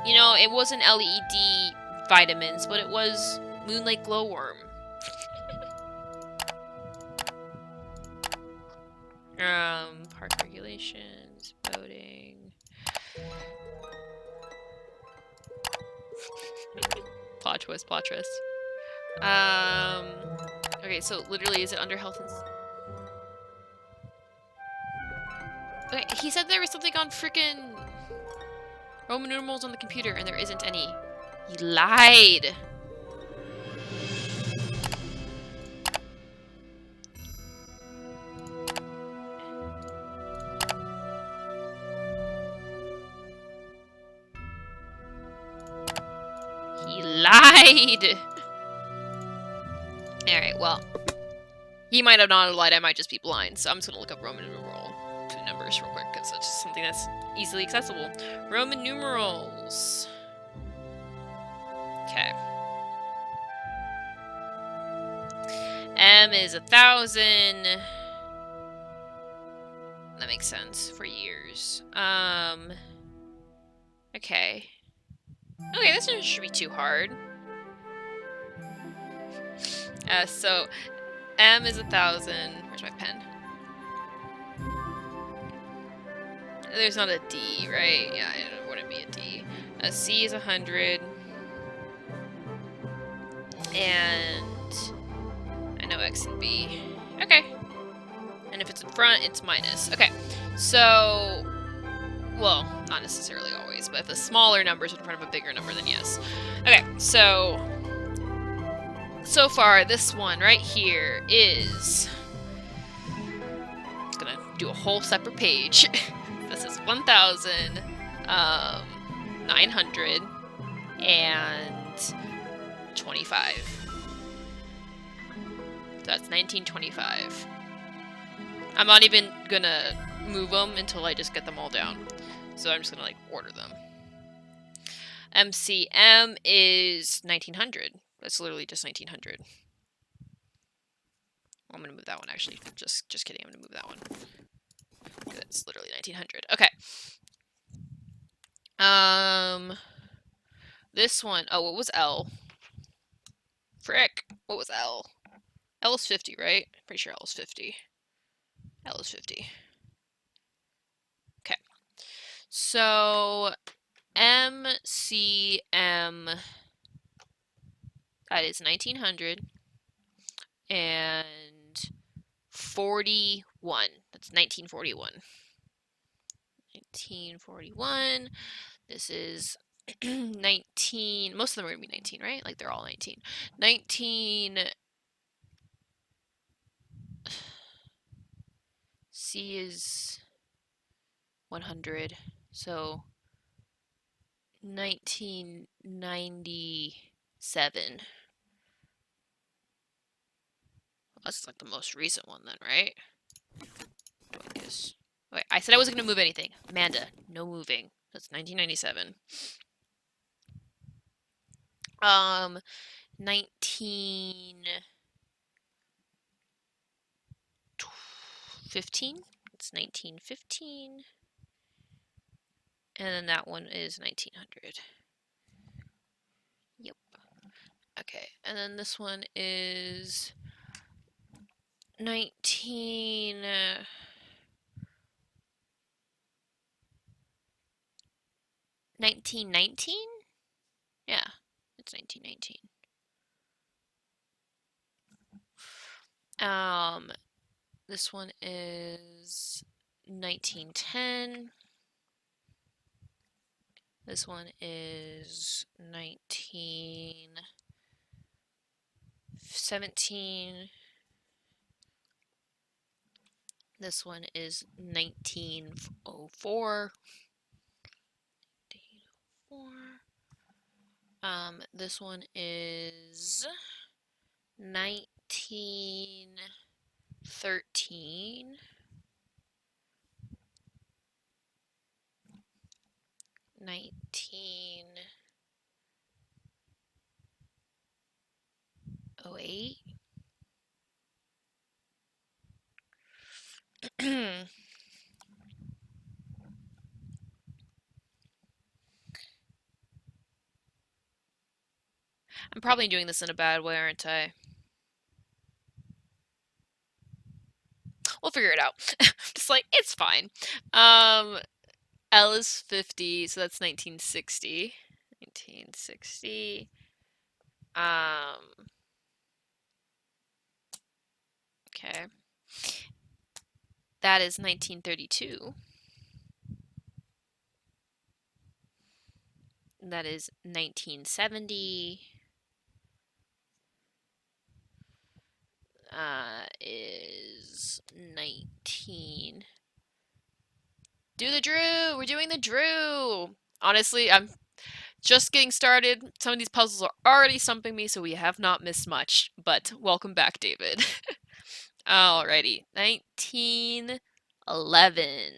You know, it wasn't LED vitamins, but it was Moonlight Glowworm. Park regulations, voting. Plot twist, plot twist. Okay, so literally, is it under health and... Okay, he said there was something on frickin' Roman numerals on the computer, and there isn't any. He lied! He lied! Alright, well. He might have not lied, I might just be blind, so I'm just gonna look up Roman numeral numbers real quick, because it's just something that's easily accessible. Roman numerals. Okay. M is 1,000. That makes sense for years. Okay. Okay, this one should be too hard. So M is 1,000. Where's my pen? There's not a D, right? Yeah, it wouldn't be a D. A C is 100. And I know X and B. Okay. And if it's in front, it's minus. Okay. So, well, not necessarily always, but if the smaller number is in front of a bigger number, then yes. Okay, so far, this one right here is... I'm gonna do a whole separate page. This is 1,925. So that's 1925. I'm not even gonna move them until I just get them all down. So I'm just gonna like order them. MCM is 1900. That's literally just 1900. I'm gonna move that one actually. Just kidding. I'm gonna move that one. That's literally 1900. Okay. This one. Oh, what was L? Frick. What was L? L is 50, right? Pretty sure L is 50. L is 50. Okay. So MCM, that is 1900 and 41. That's 1941. 1941. This is 19. Most of them are going to be 19, right? Like they're all 19. 19. C is 100. So 1997. Well, that's like the most recent one then, right? Do I guess? Wait, I said I wasn't going to move anything. Amanda, no moving. That's 1997. 1915. It's 1915. And then that one is 1900. Yep. Okay, and then this one is 1919? Yeah, it's 1919. This one is 1910. This one is 1917. This one is 1904. This one is 1913. 1908. I'm probably doing this in a bad way, aren't I? We'll figure it out. Just like, it's fine. L is 50, so that's 1960. 1960. Okay. That is 1932. That is 1970. Is 19. Do the Drew! We're doing the Drew! Honestly, I'm just getting started. Some of these puzzles are already stumping me, so we have not missed much. But welcome back, David. Alrighty. 1911.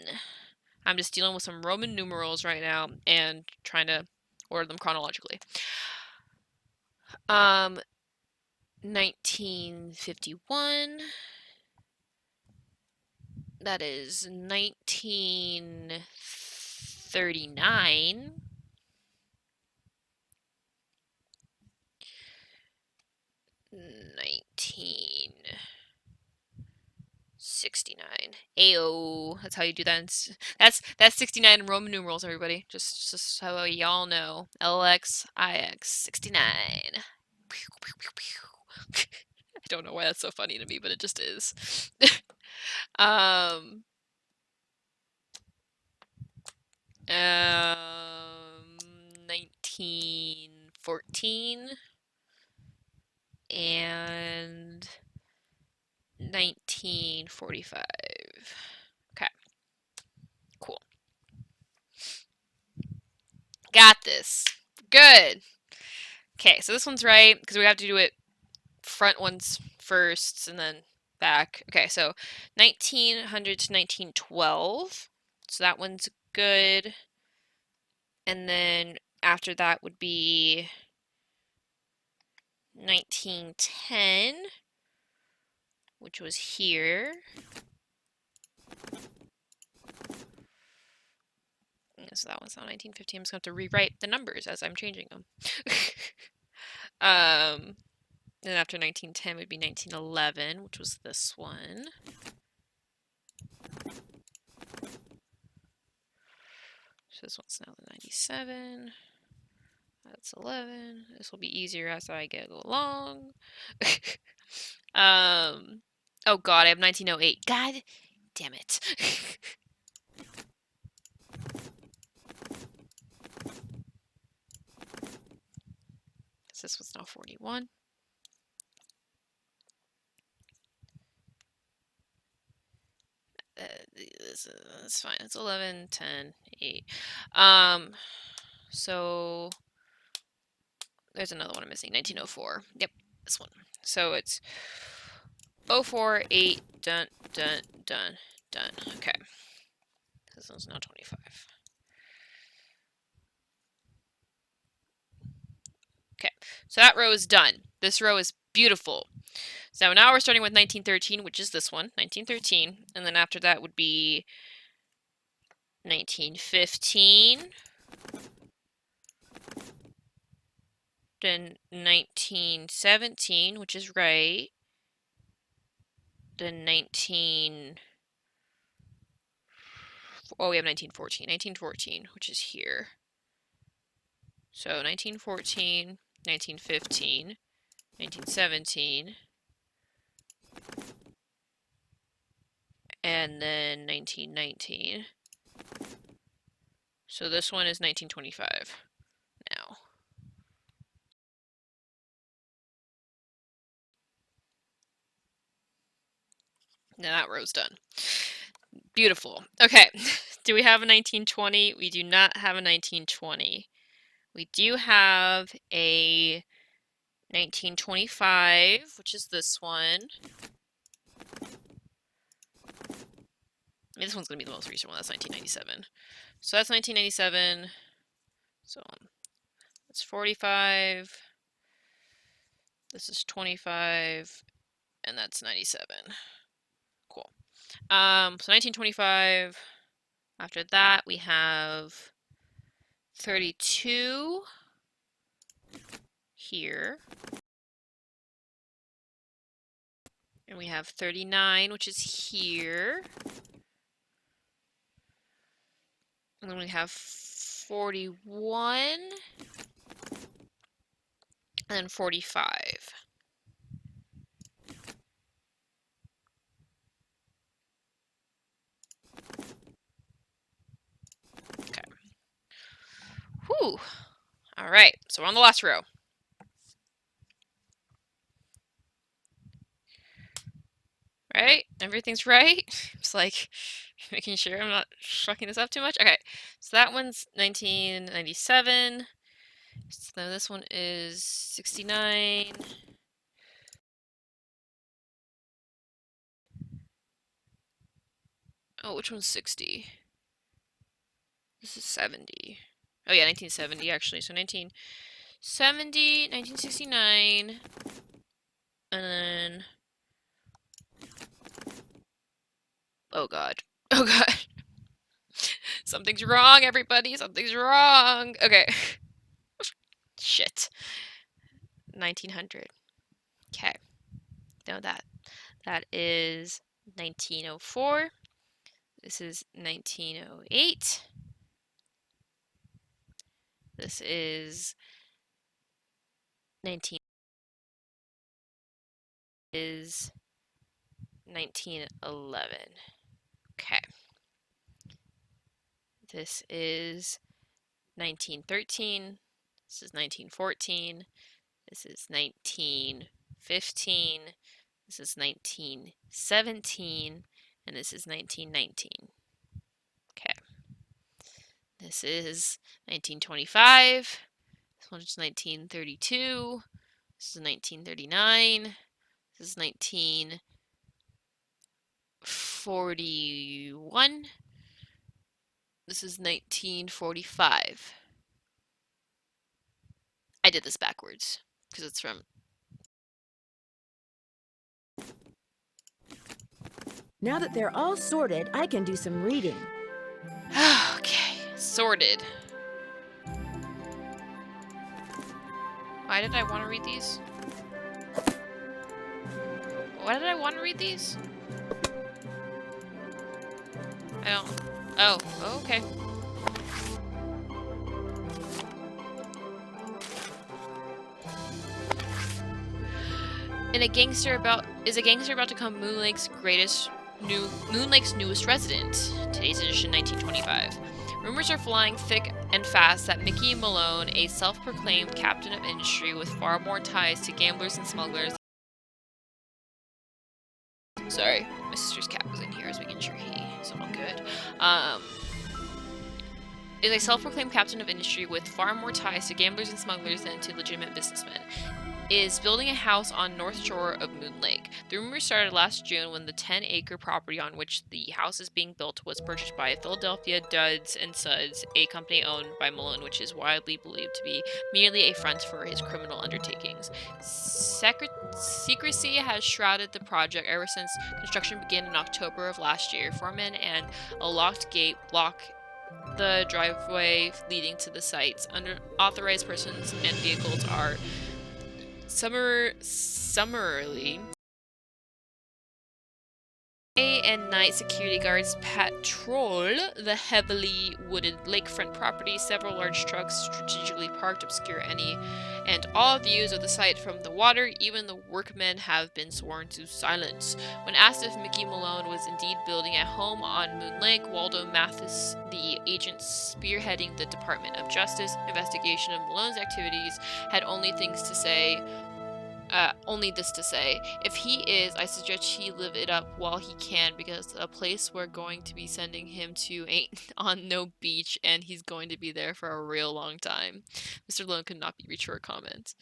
I'm just dealing with some Roman numerals right now and trying to order them chronologically. 1951. That is 1939. 1969. Ayo. That's how you do that. That's 69 in Roman numerals, everybody. Just so y'all know. LX, IX, 69. I don't know why that's so funny to me, but it just is. 1914 and 1945. Okay. Cool. Got this. Good. Okay, so this one's right because we have to do it front ones first and then back. Okay, so 1900 to 1912. So that one's good. And then after that would be 1910, which was here. So that one's not 1915. I'm just going to have to rewrite the numbers as I'm changing them. Then after 1910 would be 1911, which was this one. So this one's now the 97. That's 11. This will be easier as I get along. Oh god, I have 1908. God damn it. So this one's now 41. That's fine. It's 11, 10, 8. So there's another one I'm missing. 1904. Yep, this one. So it's 04, 8, done, done, done, done. Okay. This one's now 25. Okay, so that row is done. This row is beautiful. So now we're starting with 1913, which is this one, 1913. And then after that would be 1915. Then 1917, which is right. Then oh, we have 1914. 1914, which is here. So 1914, 1915, 1917, and then 1919, So this one is 1925 now. Now that row's done. Beautiful. Okay. Do we have a 1920? We do not have a 1920. We do have a 1925, which is this one. I mean, this one's going to be the most recent one. That's 1997. So that's 1997. So that's 45. This is 25. And that's 97. Cool. So 1925. After that, we have 32 here. And we have 39, which is here. And then we have 41. And then 45. Okay. Whew. All right, so we're on the last row. Right? Everything's right? It's like making sure I'm not fucking this up too much. Okay, so that one's 1997. So this one is 69. Oh, which one's 60? This is 70. Oh yeah, 1970 actually. So 1970, 1969, and then... Oh god. Oh god. Something's wrong, everybody. Something's wrong. Okay. Shit. 1900. Okay. Know that. That is 1904. This is 1908. This is 1911. Okay. This is 1913. This is 1914. This is 1915. This is 1917. And this is 1919. Okay. This is 1925. This one is 1932. This is 1939. This is 1941. This is 1945. I did this backwards because it's from... Now that they're all sorted, I can do some reading. Okay, sorted. Why did I want to read these? Why did I want to read these? I don't... Oh, okay. Is a gangster about to become Moon Lake's newest resident? Today's edition, 1925. Rumors are flying thick and fast that Mickey Malone, a self-proclaimed captain of industry with far more ties to gamblers and smugglers. Sorry, my sister's cat was in here, as we can sure he's all good. Is a self-proclaimed captain of industry with far more ties to gamblers and smugglers than to legitimate businessmen. Is building a house on North Shore of Moon Lake. The rumor started last June when the 10-acre property on which the house is being built was purchased by Philadelphia Duds and Suds, a company owned by Malone, which is widely believed to be merely a front for his criminal undertakings. Secrecy has shrouded the project ever since construction began in October of last year. Foremen and a locked gate block the driveway leading to the sites. Unauthorized persons and vehicles are summarily Day and night security guards patrol the heavily wooded lakefront property. Several large trucks strategically parked obscure any and all views of the site from the water. Even the workmen have been sworn to silence. When asked if Mickey Malone was indeed building a home on Moon Lake, Waldo Mathis, the agent spearheading the Department of Justice investigation of Malone's activities, had only this to say: if he is, I suggest he live it up while he can, because a place we're going to be sending him to ain't on no beach, and he's going to be there for a real long time. Mr. Malone could not be reached for a comment.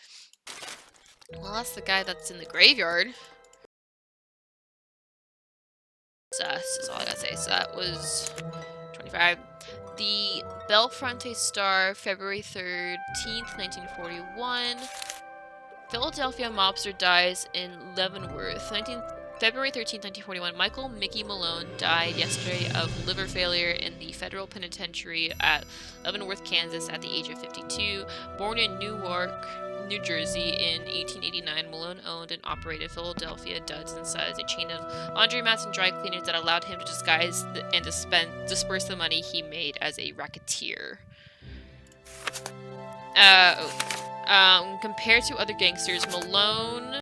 Well, that's the guy that's in the graveyard. Sus is all I gotta say. So that was 25. The Belfronte Star, February 13th, 1941. Philadelphia mobster dies in Leavenworth. February 13, 1941. Michael Mickey Malone died yesterday of liver failure in the federal penitentiary at Leavenworth, Kansas at the age of 52. Born in Newark, New Jersey in 1889, Malone owned and operated Philadelphia Duds and Suds, a chain of laundromats and dry cleaners that allowed him to disguise and disperse the money he made as a racketeer. Compared to other gangsters, Malone's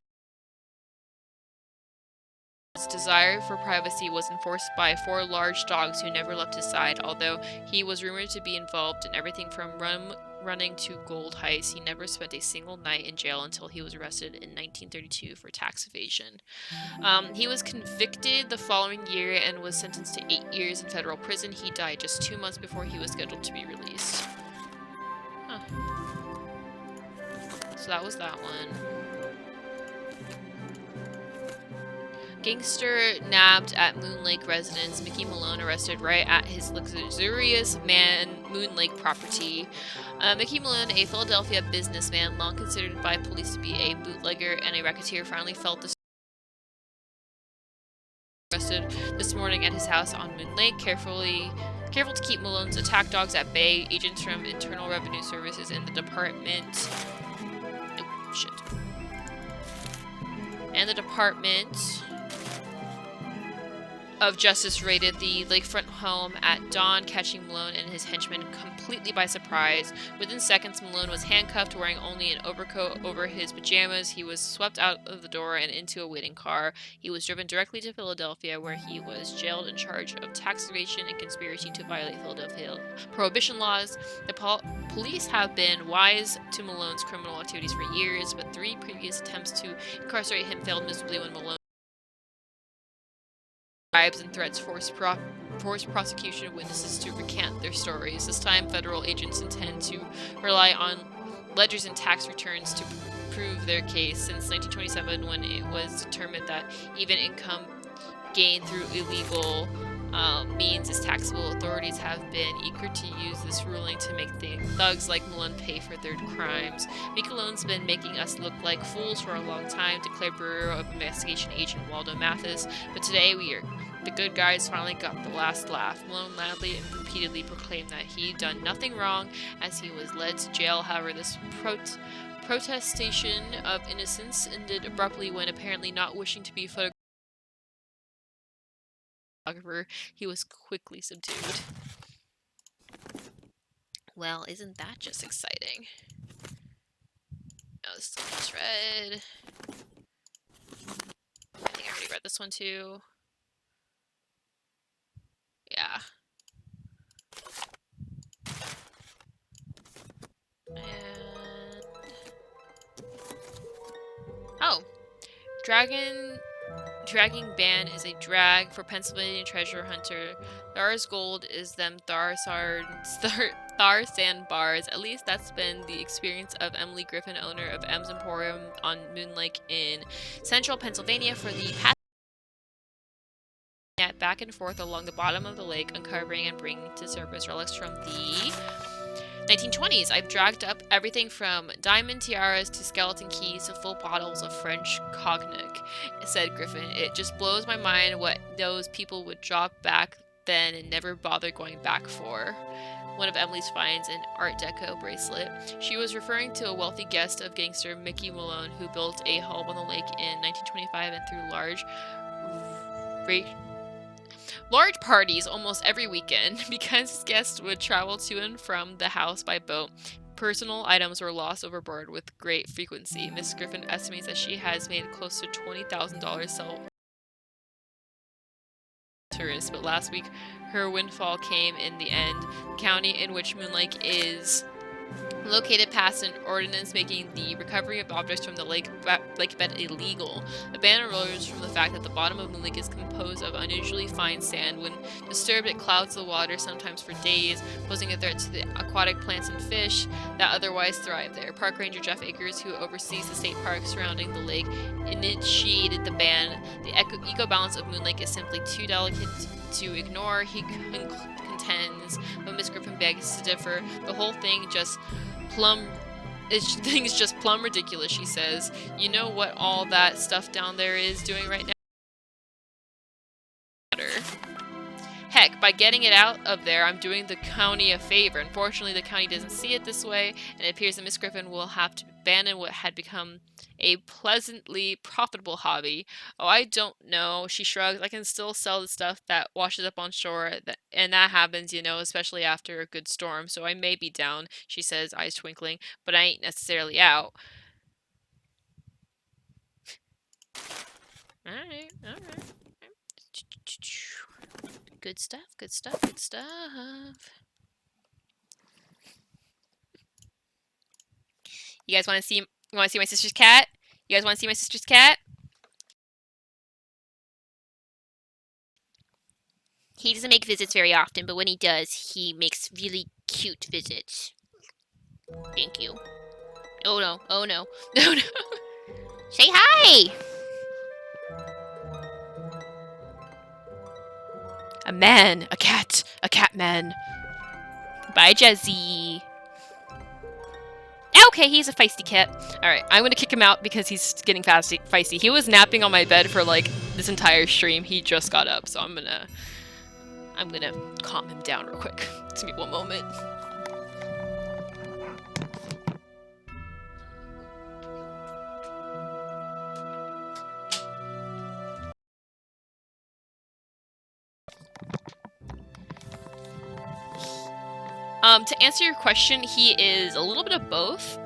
desire for privacy was enforced by 4 large dogs who never left his side. Although he was rumored to be involved in everything from running to gold heists, he never spent a single night in jail until he was arrested in 1932 for tax evasion. He was convicted the following year and was sentenced to 8 years in federal prison. He died just 2 months before he was scheduled to be released. Huh. So that was that one. Gangster nabbed at Moon Lake residence. Mickey Malone arrested right at his luxurious Moon Lake property. Mickey Malone, a Philadelphia businessman long considered by police to be a bootlegger and a racketeer, finally felt this arrested this morning at his house on Moon Lake. Careful to keep Malone's attack dogs at bay. Agents from Internal Revenue Services and the Department of Justice raided the lakefront home at dawn, catching Malone and his henchmen completely by surprise. Within seconds, Malone was handcuffed, wearing only an overcoat over his pajamas. He was swept out of the door and into a waiting car. He was driven directly to Philadelphia, where he was jailed in charge of tax evasion and conspiracy to violate Philadelphia prohibition laws. The police have been wise to Malone's criminal activities for years, but 3 previous attempts to incarcerate him failed miserably when Malone bribes and threats forced prosecution witnesses to recant their stories. This time, federal agents intend to rely on ledgers and tax returns to prove their case. Since 1927, when it was determined that even income gained through illegal means is taxable, authorities have been eager to use this ruling to make thugs like Malone pay for their crimes. Mickey Malone's been making us look like fools for a long time, declared Bureau of Investigation agent Waldo Mathis, but today the good guys finally got the last laugh. Malone loudly and repeatedly proclaimed that he'd done nothing wrong as he was led to jail. However, this protestation of innocence ended abruptly when, apparently not wishing to be photographed, he was quickly subdued. Well, isn't that just exciting? Oh, this is almost read. I think I already read this one too. Yeah. And oh, Dragging Ban is a drag for Pennsylvania treasure hunter. Thar's gold is them Thar sandbars. At least that's been the experience of Emily Griffin, owner of M's Emporium on Moon Lake in central Pennsylvania, for the past back and forth along the bottom of the lake, uncovering and bringing to surface relics from the 1920s. I've dragged up everything from diamond tiaras to skeleton keys to full bottles of French cognac, said Griffin. It just blows my mind what those people would drop back then and never bother going back for. One of Emily's finds, an Art Deco bracelet. She was referring to a wealthy guest of gangster Mickey Malone, who built a home on the lake in 1925 and through large large parties almost every weekend because his guests would travel to and from the house by boat. Personal items were lost overboard with great frequency. Miss Griffin estimates that she has made close to $20,000 selling tourists, but last week her windfall came in the end. The county in which Moon Lake is located passed an ordinance making the recovery of objects from the lake bed illegal. The ban arose from the fact that the bottom of Moon Lake is composed of unusually fine sand. When disturbed, it clouds the water, sometimes for days, posing a threat to the aquatic plants and fish that otherwise thrive there. Park Ranger Jeff Akers, who oversees the state park surrounding the lake, initiated the ban. The eco balance of Moon Lake is simply too delicate to ignore, he contends, but Miss Griffin begs to differ. The whole thing just thing's just plumb ridiculous, she says. You know what all that stuff down there is doing right now? Heck, by getting it out of there, I'm doing the county a favor. Unfortunately, the county doesn't see it this way, and it appears that Miss Griffin will have to abandon what had become a pleasantly profitable hobby. Oh, I don't know, she shrugs. I can still sell the stuff that washes up on shore, and that happens, you know, especially after a good storm, so I may be down, she says, eyes twinkling, but I ain't necessarily out. Alright. Good stuff. You guys want to see my sister's cat? You guys want to see my sister's cat? He doesn't make visits very often, but when he does, he makes really cute visits. Thank you. Oh no. Oh no. Say hi! A man. A cat man. Bye, Jazzy. Okay, he's a feisty cat. Alright, I'm gonna kick him out because he's getting feisty. He was napping on my bed for like this entire stream. He just got up, so I'm gonna calm him down real quick. Give me one moment. To answer your question, he is a little bit of both.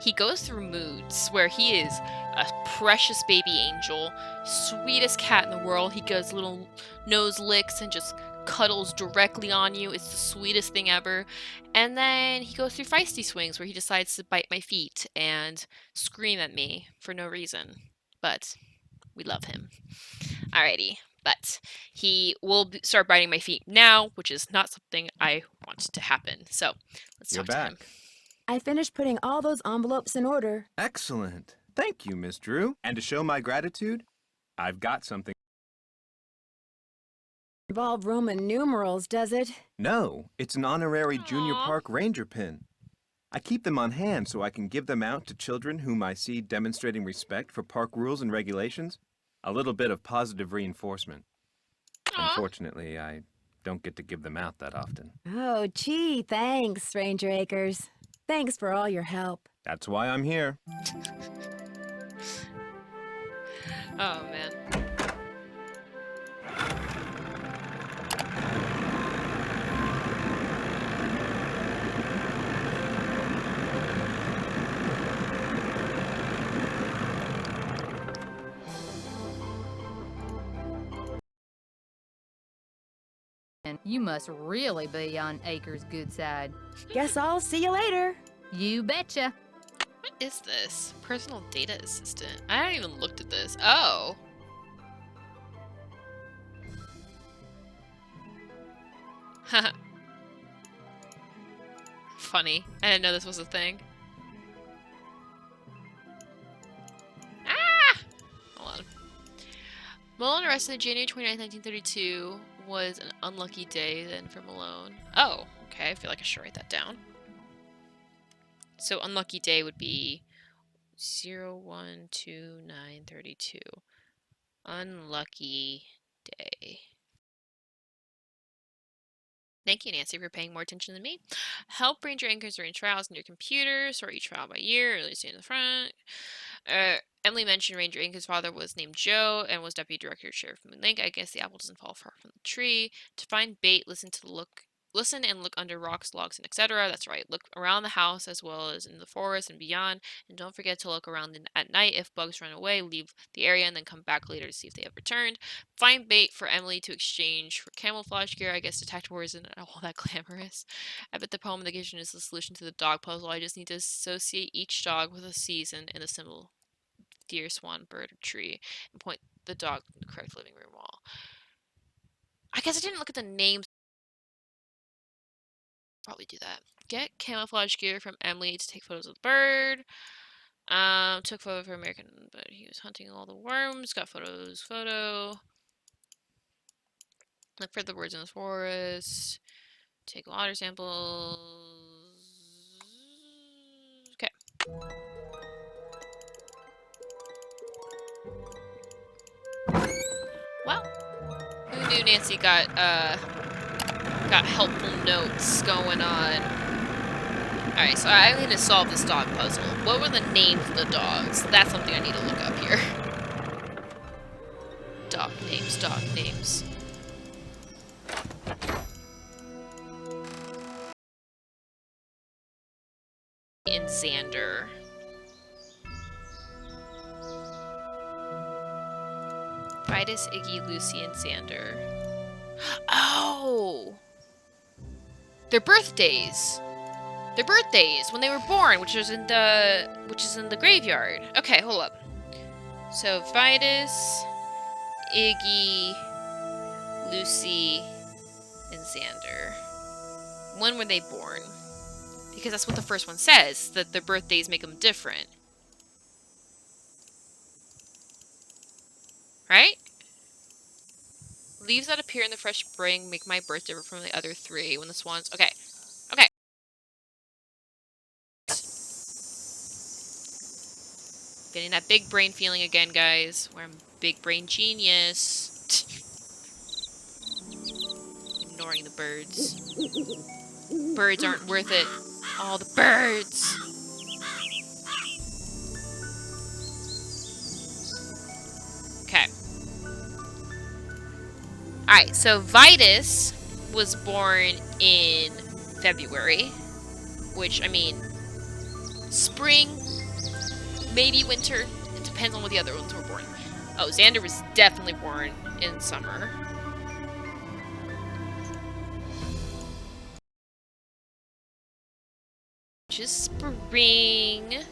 He goes through moods where he is a precious baby angel, sweetest cat in the world. He goes little nose licks and just cuddles directly on you. It's the sweetest thing ever. And then he goes through feisty swings where he decides to bite my feet and scream at me for no reason. But we love him. Alrighty. But he will start biting my feet now, which is not something I want to happen. So let's talk to him. I finished putting all those envelopes in order. Excellent. Thank you, Miss Drew. And to show my gratitude, I've got something. Involve Roman numerals, does it? No, it's an honorary junior park ranger pin. I keep them on hand so I can give them out to children whom I see demonstrating respect for park rules and regulations. A little bit of positive reinforcement. Unfortunately, I don't get to give them out that often. Oh, gee, thanks, Ranger Akers. Thanks for all your help. That's why I'm here. Oh, man. You must really be on Acres' good side. Guess I'll see you later. You betcha. What is this? Personal data assistant. I haven't even looked at this. Oh. Haha. Funny. I didn't know this was a thing. Ah! Hold on. Malone arrested on January 29th, 1932 was an unlucky day then for Malone. Oh, okay. I feel like I should write that down. So unlucky day would be 012932. Unlucky day. Thank you, Nancy, for paying more attention than me. Help Ranger Anchors arrange trials in your computer. Sort each trial by year, early stay in the front. Emily mentioned Ranger Inc. His father was named Joe and was deputy director of Sheriff Moon Lake. I guess the apple doesn't fall far from the tree. To find bait, listen and look under rocks, logs, and etc. That's right. Look around the house as well as in the forest and beyond. And don't forget to look around at night. If bugs run away, leave the area and then come back later to see if they have returned. Find bait for Emily to exchange for camouflage gear. I guess detector isn't all that glamorous. I bet the poem in the kitchen is the solution to the dog puzzle. I just need to associate each dog with a season and the symbol deer, swan, bird, or tree, and point the dog to the correct living room wall. I guess I didn't look at the names. Probably do that. Get camouflage gear from Emily to take photos of the bird. Took photo for American, but he was hunting all the worms. Got photos. Photo. Look for the birds in the forest. Take water samples. Okay. Well, who knew Nancy got helpful notes going on. Alright, so I need to solve this dog puzzle. What were the names of the dogs? That's something I need to look up here. Dog names, dog names. And Xander. Vitus, Iggy, Lucy, and Xander. Oh! Their birthdays. Their birthdays when they were born, which is in the graveyard. Okay, hold up. So Vitus, Iggy, Lucy, and Xander. When were they born? Because that's what the first one says, that their birthdays make them different. Right? Leaves that appear in the fresh spring make my birth different from the other three. When the swans... Okay. Okay. Getting that big brain feeling again, guys. Where I'm big brain genius. Ignoring the birds. Birds aren't worth it. All the birds! Okay. Alright, so Vitus was born in February, which, I mean, spring, maybe winter. It depends on what the other ones were born. Oh, Xander was definitely born in summer. Which is spring.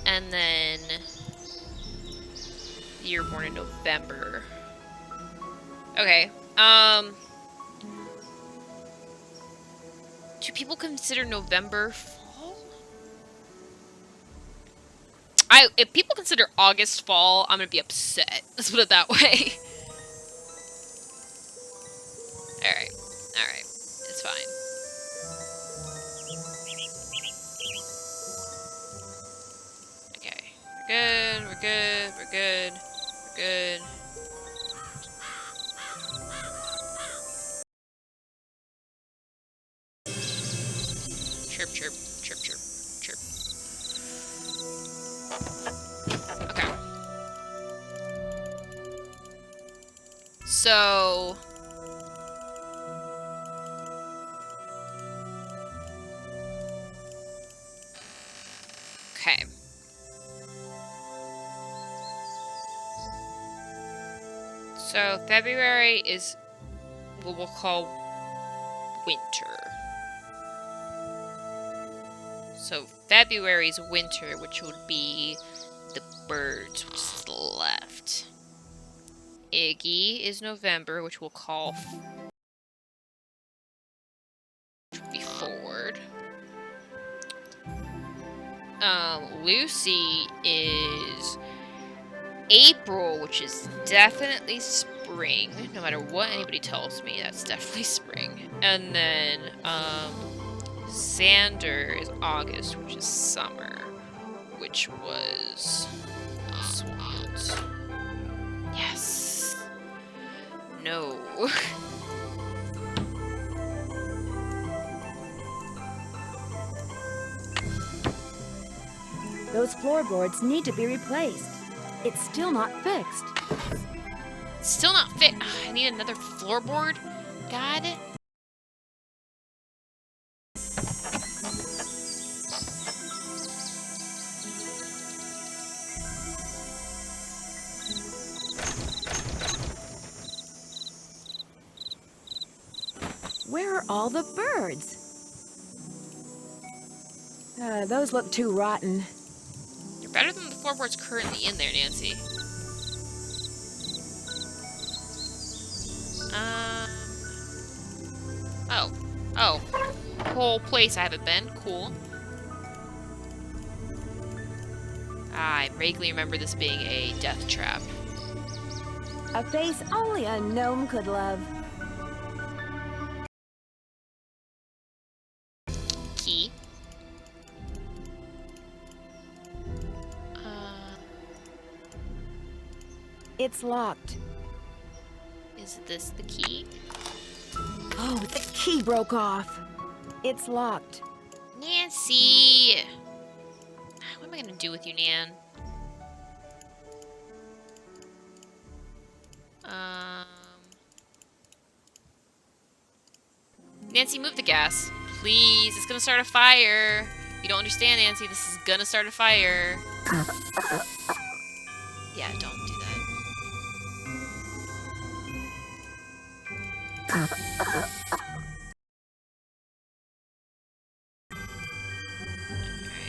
And then you were born in November. Okay. Do people consider November fall? If people consider August fall, I'm gonna be upset. Let's put it that way. Alright. Alright. It's fine. Okay. We're good. We're good. We're good. Chirp, chirp, chirp, chirp, chirp. Okay. So... Okay. So February is what we'll call winter. So February's winter, which would be the birds, which is to the left. Iggy is November, which we'll call which would be forward. Lucy is April, which is definitely spring. No matter what anybody tells me, that's definitely spring. And then, Xander is August, which is summer, which was swans. Yes. No. Those floorboards need to be replaced. It's still not fixed. Still not fit. Ugh, I need another floorboard. God. Where are all the birds? Those look too rotten. You're better than the floorboards currently in there, Nancy. Oh. Oh. Whole place I haven't been. Cool. I vaguely remember this being a death trap. A face only a gnome could love. Key. It's locked. Is this the key? Oh, the key broke off. It's locked. Nancy! What am I gonna do with you, Nan? Nancy, move the gas. Please, it's gonna start a fire. You don't understand, Nancy. This is gonna start a fire. Yeah, don't do that.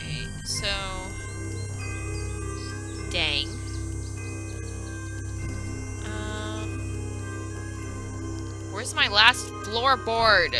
Alright, so... Dang. Where's my last floorboard?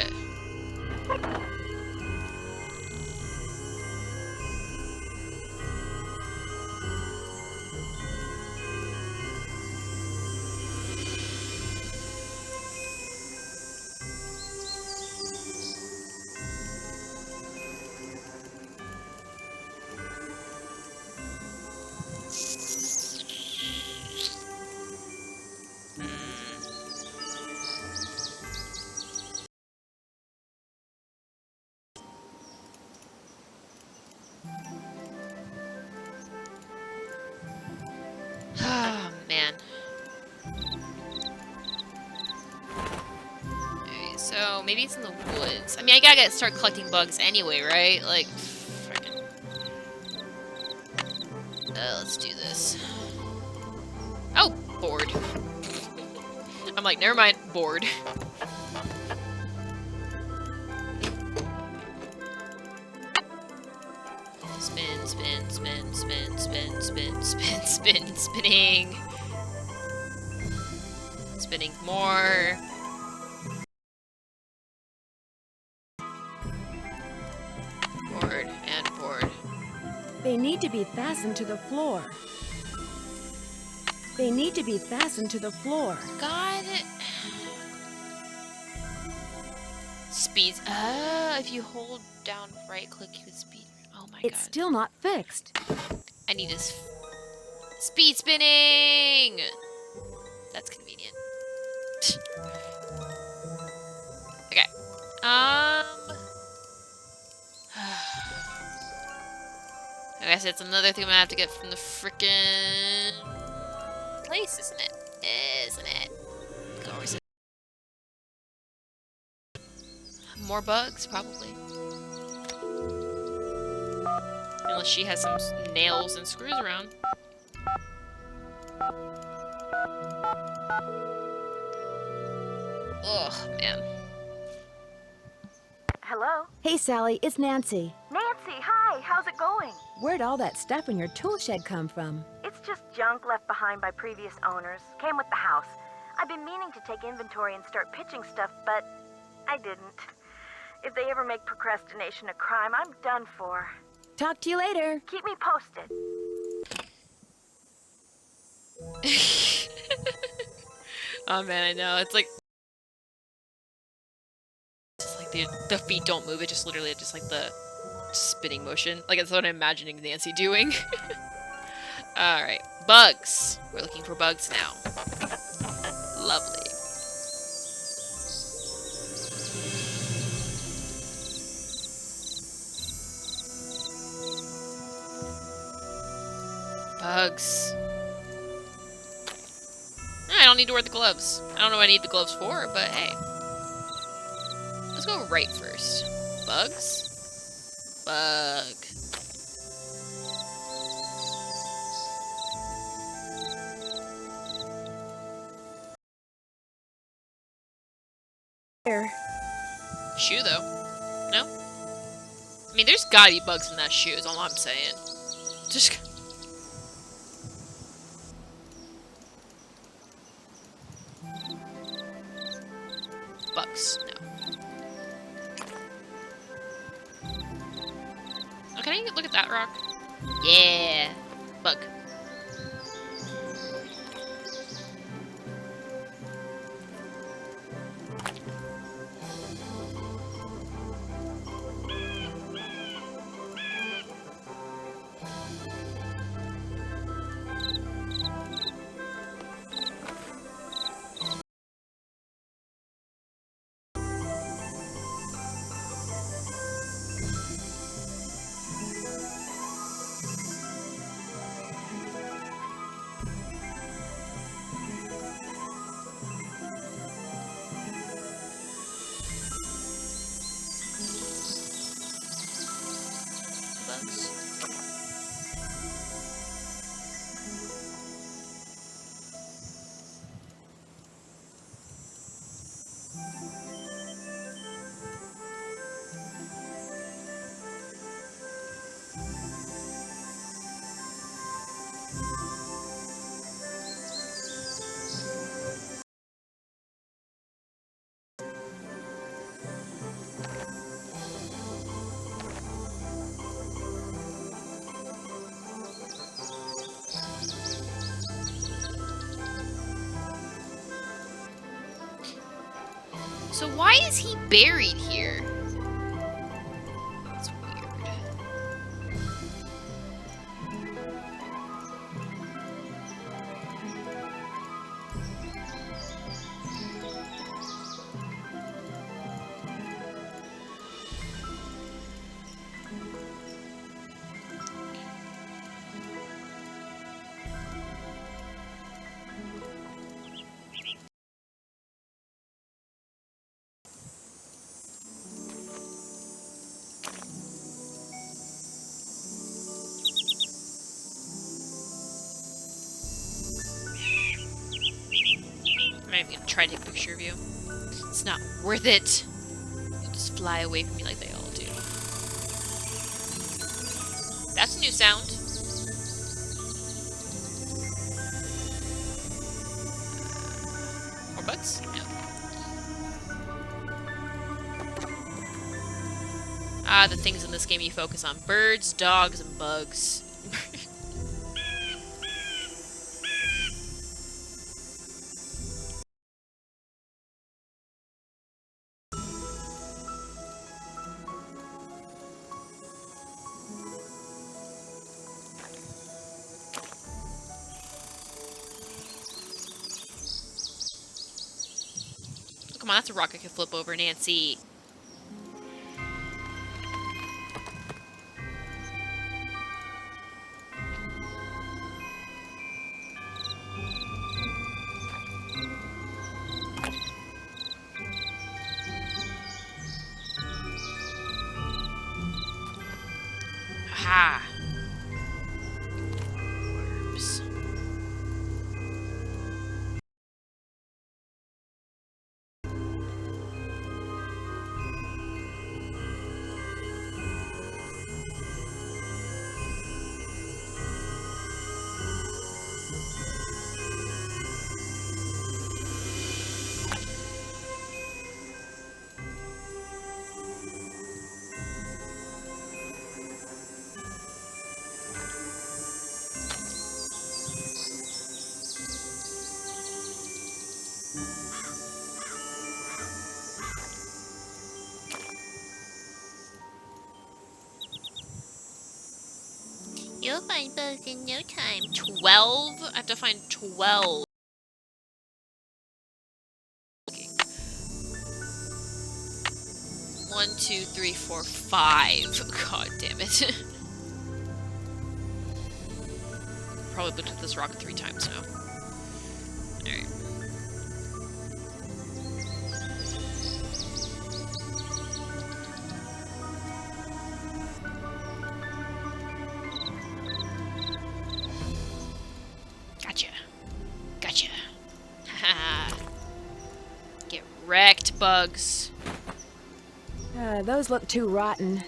Oh, man. Okay, so maybe it's in the woods. I mean, I gotta start collecting bugs anyway, right? Like, frickin'. Let's do this. Oh, bored. I'm like, never mind, bored. Spin, spin, spin, spin, spin, spin, spin, spin, spinning. Spinning more. Board and board. They need to be fastened to the floor. They need to be fastened to the floor. God. Speeds. If you hold down right click, you can speed. Oh my god. It's still not fixed. I need this. Speed spinning! That's convenient. Okay. I guess it's another thing I'm gonna have to get from the frickin' place, isn't it? Isn't it? Or is it? More bugs, probably. Unless she has some nails and screws around. Ugh, man. Hello? Hey, Sally, it's Nancy. Nancy, hi. How's it going? Where'd all that stuff in your tool shed come from? It's just junk left behind by previous owners. Came with the house. I've been meaning to take inventory and start pitching stuff, but I didn't. If they ever make procrastination a crime, I'm done for. Talk to you later. Keep me posted. Oh man, I know. It's like the feet don't move. It just literally just like the spinning motion. Like that's what I'm imagining Nancy doing. All right, bugs. We're looking for bugs now. Lovely. Bugs. I don't need to wear the gloves. I don't know what I need the gloves for, but hey. Let's go right first. Bugs? Bug. There. Shoe, though. No? I mean, there's gotta be bugs in that shoe, is all I'm saying. Just... Bugs. No. Oh, can I look at that rock? Yeah. Bug. Bugs. So why is he buried here? That's weird. I'm not even gonna try to take a picture of you. It's not worth it. You'll just fly away from me like they all do. That's a new sound. More bugs? No. Ah, the things in this game you focus on. Birds, dogs, and bugs. Come on, that's a rock I can flip over, Nancy. Aha! Worms. You'll find bugs in no time. 12? I have to find 12. 1, 2, 3, 4, 5. God damn it. probably looked at this rock 3 times now. Alright. Gotcha. Gotcha. Haha. Get wrecked, bugs. Those look too rotten.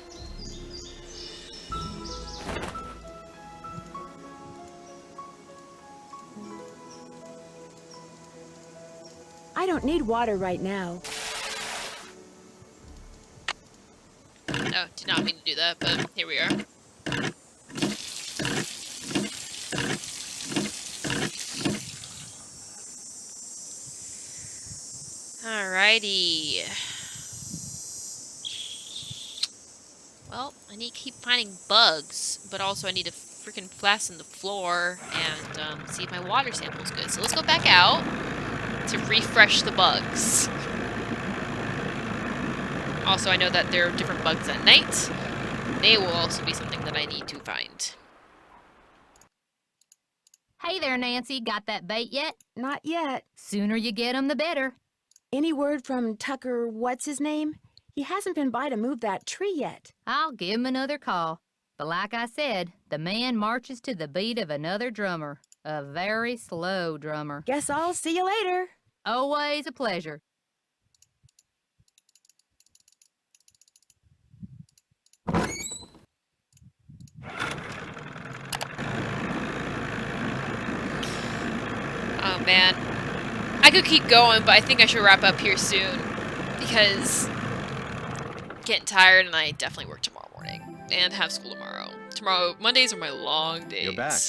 I don't need water right now. Oh, did not mean to do that, but here we are. Alrighty. Well, I need to keep finding bugs, but also I need to freaking fasten the floor and see if my water sample's good. So let's go back out to refresh the bugs. Also, I know that there are different bugs at night. They will also be something that I need to find. Hey there, Nancy. Got that bait yet? Not yet. Sooner you get 'em, the better. Any word from Tucker, what's his name? He hasn't been by to move that tree yet. I'll give him another call. But like I said, the man marches to the beat of another drummer. A very slow drummer. Guess I'll see you later. Always a pleasure. Oh man. I could keep going, but I think I should wrap up here soon. Because I'm getting tired and I definitely work tomorrow morning. And have school tomorrow. Mondays are my long days. You're back.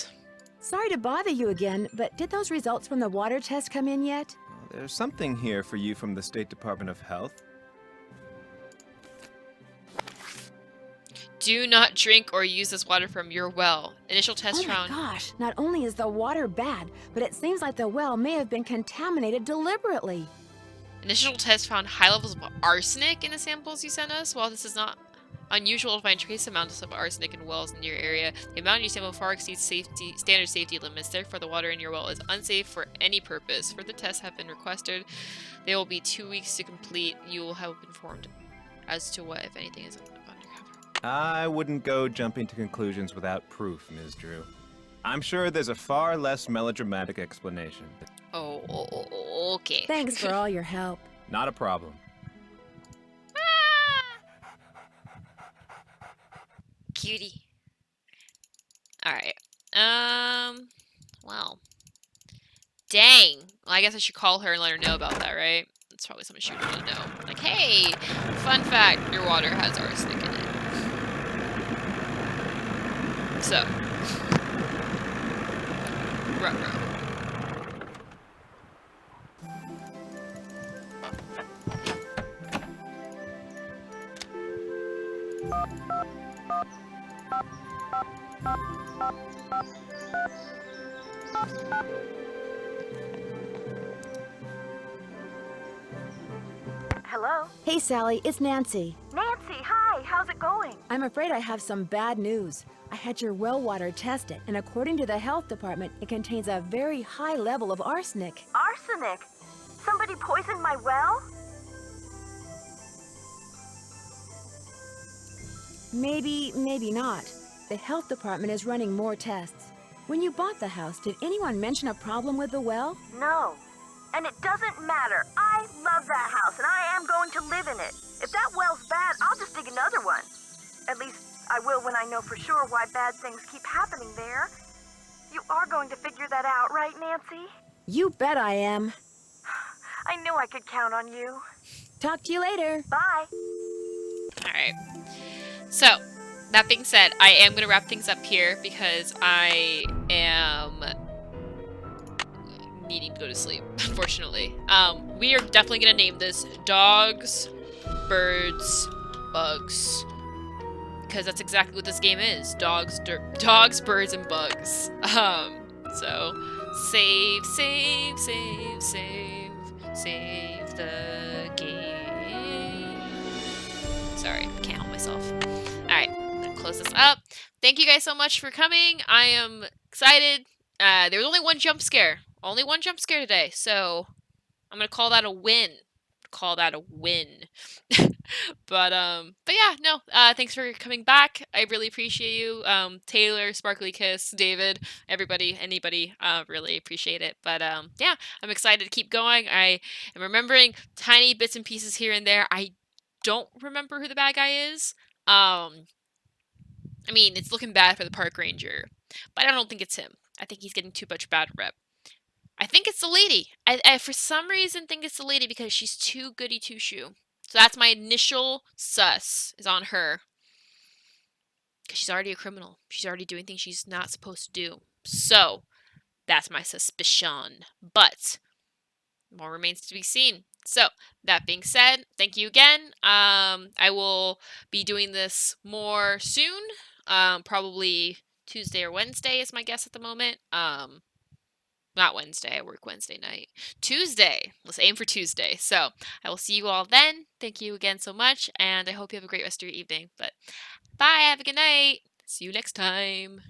Sorry to bother you again, but did those results from the water test come in yet? Well, there's something here for you from the State Department of Health. Do not drink or use this water from your well. Initial test Oh my found. gosh, not only is the water bad, but it seems like the well may have been contaminated deliberately. Initial test found high levels of arsenic in the samples you sent us. While this is not unusual to find trace amounts of arsenic in wells in your area, the amount in your sample far exceeds standard safety limits. Therefore, the water in your well is unsafe for any purpose. Further tests have been requested. They will be 2 weeks to complete. You will have been informed as to what, if anything, is undercover. I wouldn't go jumping to conclusions without proof, Ms. Drew. I'm sure there's a far less melodramatic explanation. Oh, okay. Thanks for all your help. Not a problem. Cutie. Alright. Well. Dang. Well, I guess I should call her and let her know about that, right? That's probably something she would want to know. Like, hey, fun fact, your water has arsenic in it. So. Ruh-roh. Hello? Hey, Sally, it's Nancy. Nancy, hi. How's it going? I'm afraid I have some bad news. I had your well water tested, and according to the health department, it contains a very high level of arsenic. Arsenic? Somebody poisoned my well? Maybe, maybe not. The health department is running more tests. When you bought the house, did anyone mention a problem with the well? No. And it doesn't matter. I love that house, and I am going to live in it. If that well's bad, I'll just dig another one. At least, I will when I know for sure why bad things keep happening there. You are going to figure that out, right, Nancy? You bet I am. I knew I could count on you. Talk to you later. Bye. Alright. So, that being said, I am going to wrap things up here because I am needing to go to sleep, unfortunately. We are definitely going to name this Dogs, Birds, Bugs. Because that's exactly what this game is. Dogs, birds, and bugs. So, save the game. Sorry, can't help myself. Alright, I'm gonna close this up. Thank you guys so much for coming. I am excited. There was only one jump scare. Only one jump scare today, so I'm gonna call that a win. Call that a win. But yeah, no. Thanks for coming back. I really appreciate you. Taylor, Sparkly Kiss, David, everybody, anybody. Really appreciate it. But yeah, I'm excited to keep going. I am remembering tiny bits and pieces here and there. I don't remember who the bad guy is. I mean, it's looking bad for the park ranger, but I don't think it's him. I think he's getting too much bad rep. I think it's the lady. I for some reason think it's the lady because she's too goody two shoe. So that's my initial sus is on her. Because she's already a criminal. She's already doing things she's not supposed to do. So that's my suspicion. But more remains to be seen. So that being said, thank you again. I will be doing this more soon. Probably Tuesday or Wednesday is my guess at the moment. Not Wednesday. I work Wednesday night. Tuesday. Let's aim for Tuesday. So I will see you all then. Thank you again so much, and I hope you have a great rest of your evening. But bye. Have a good night. See you next time.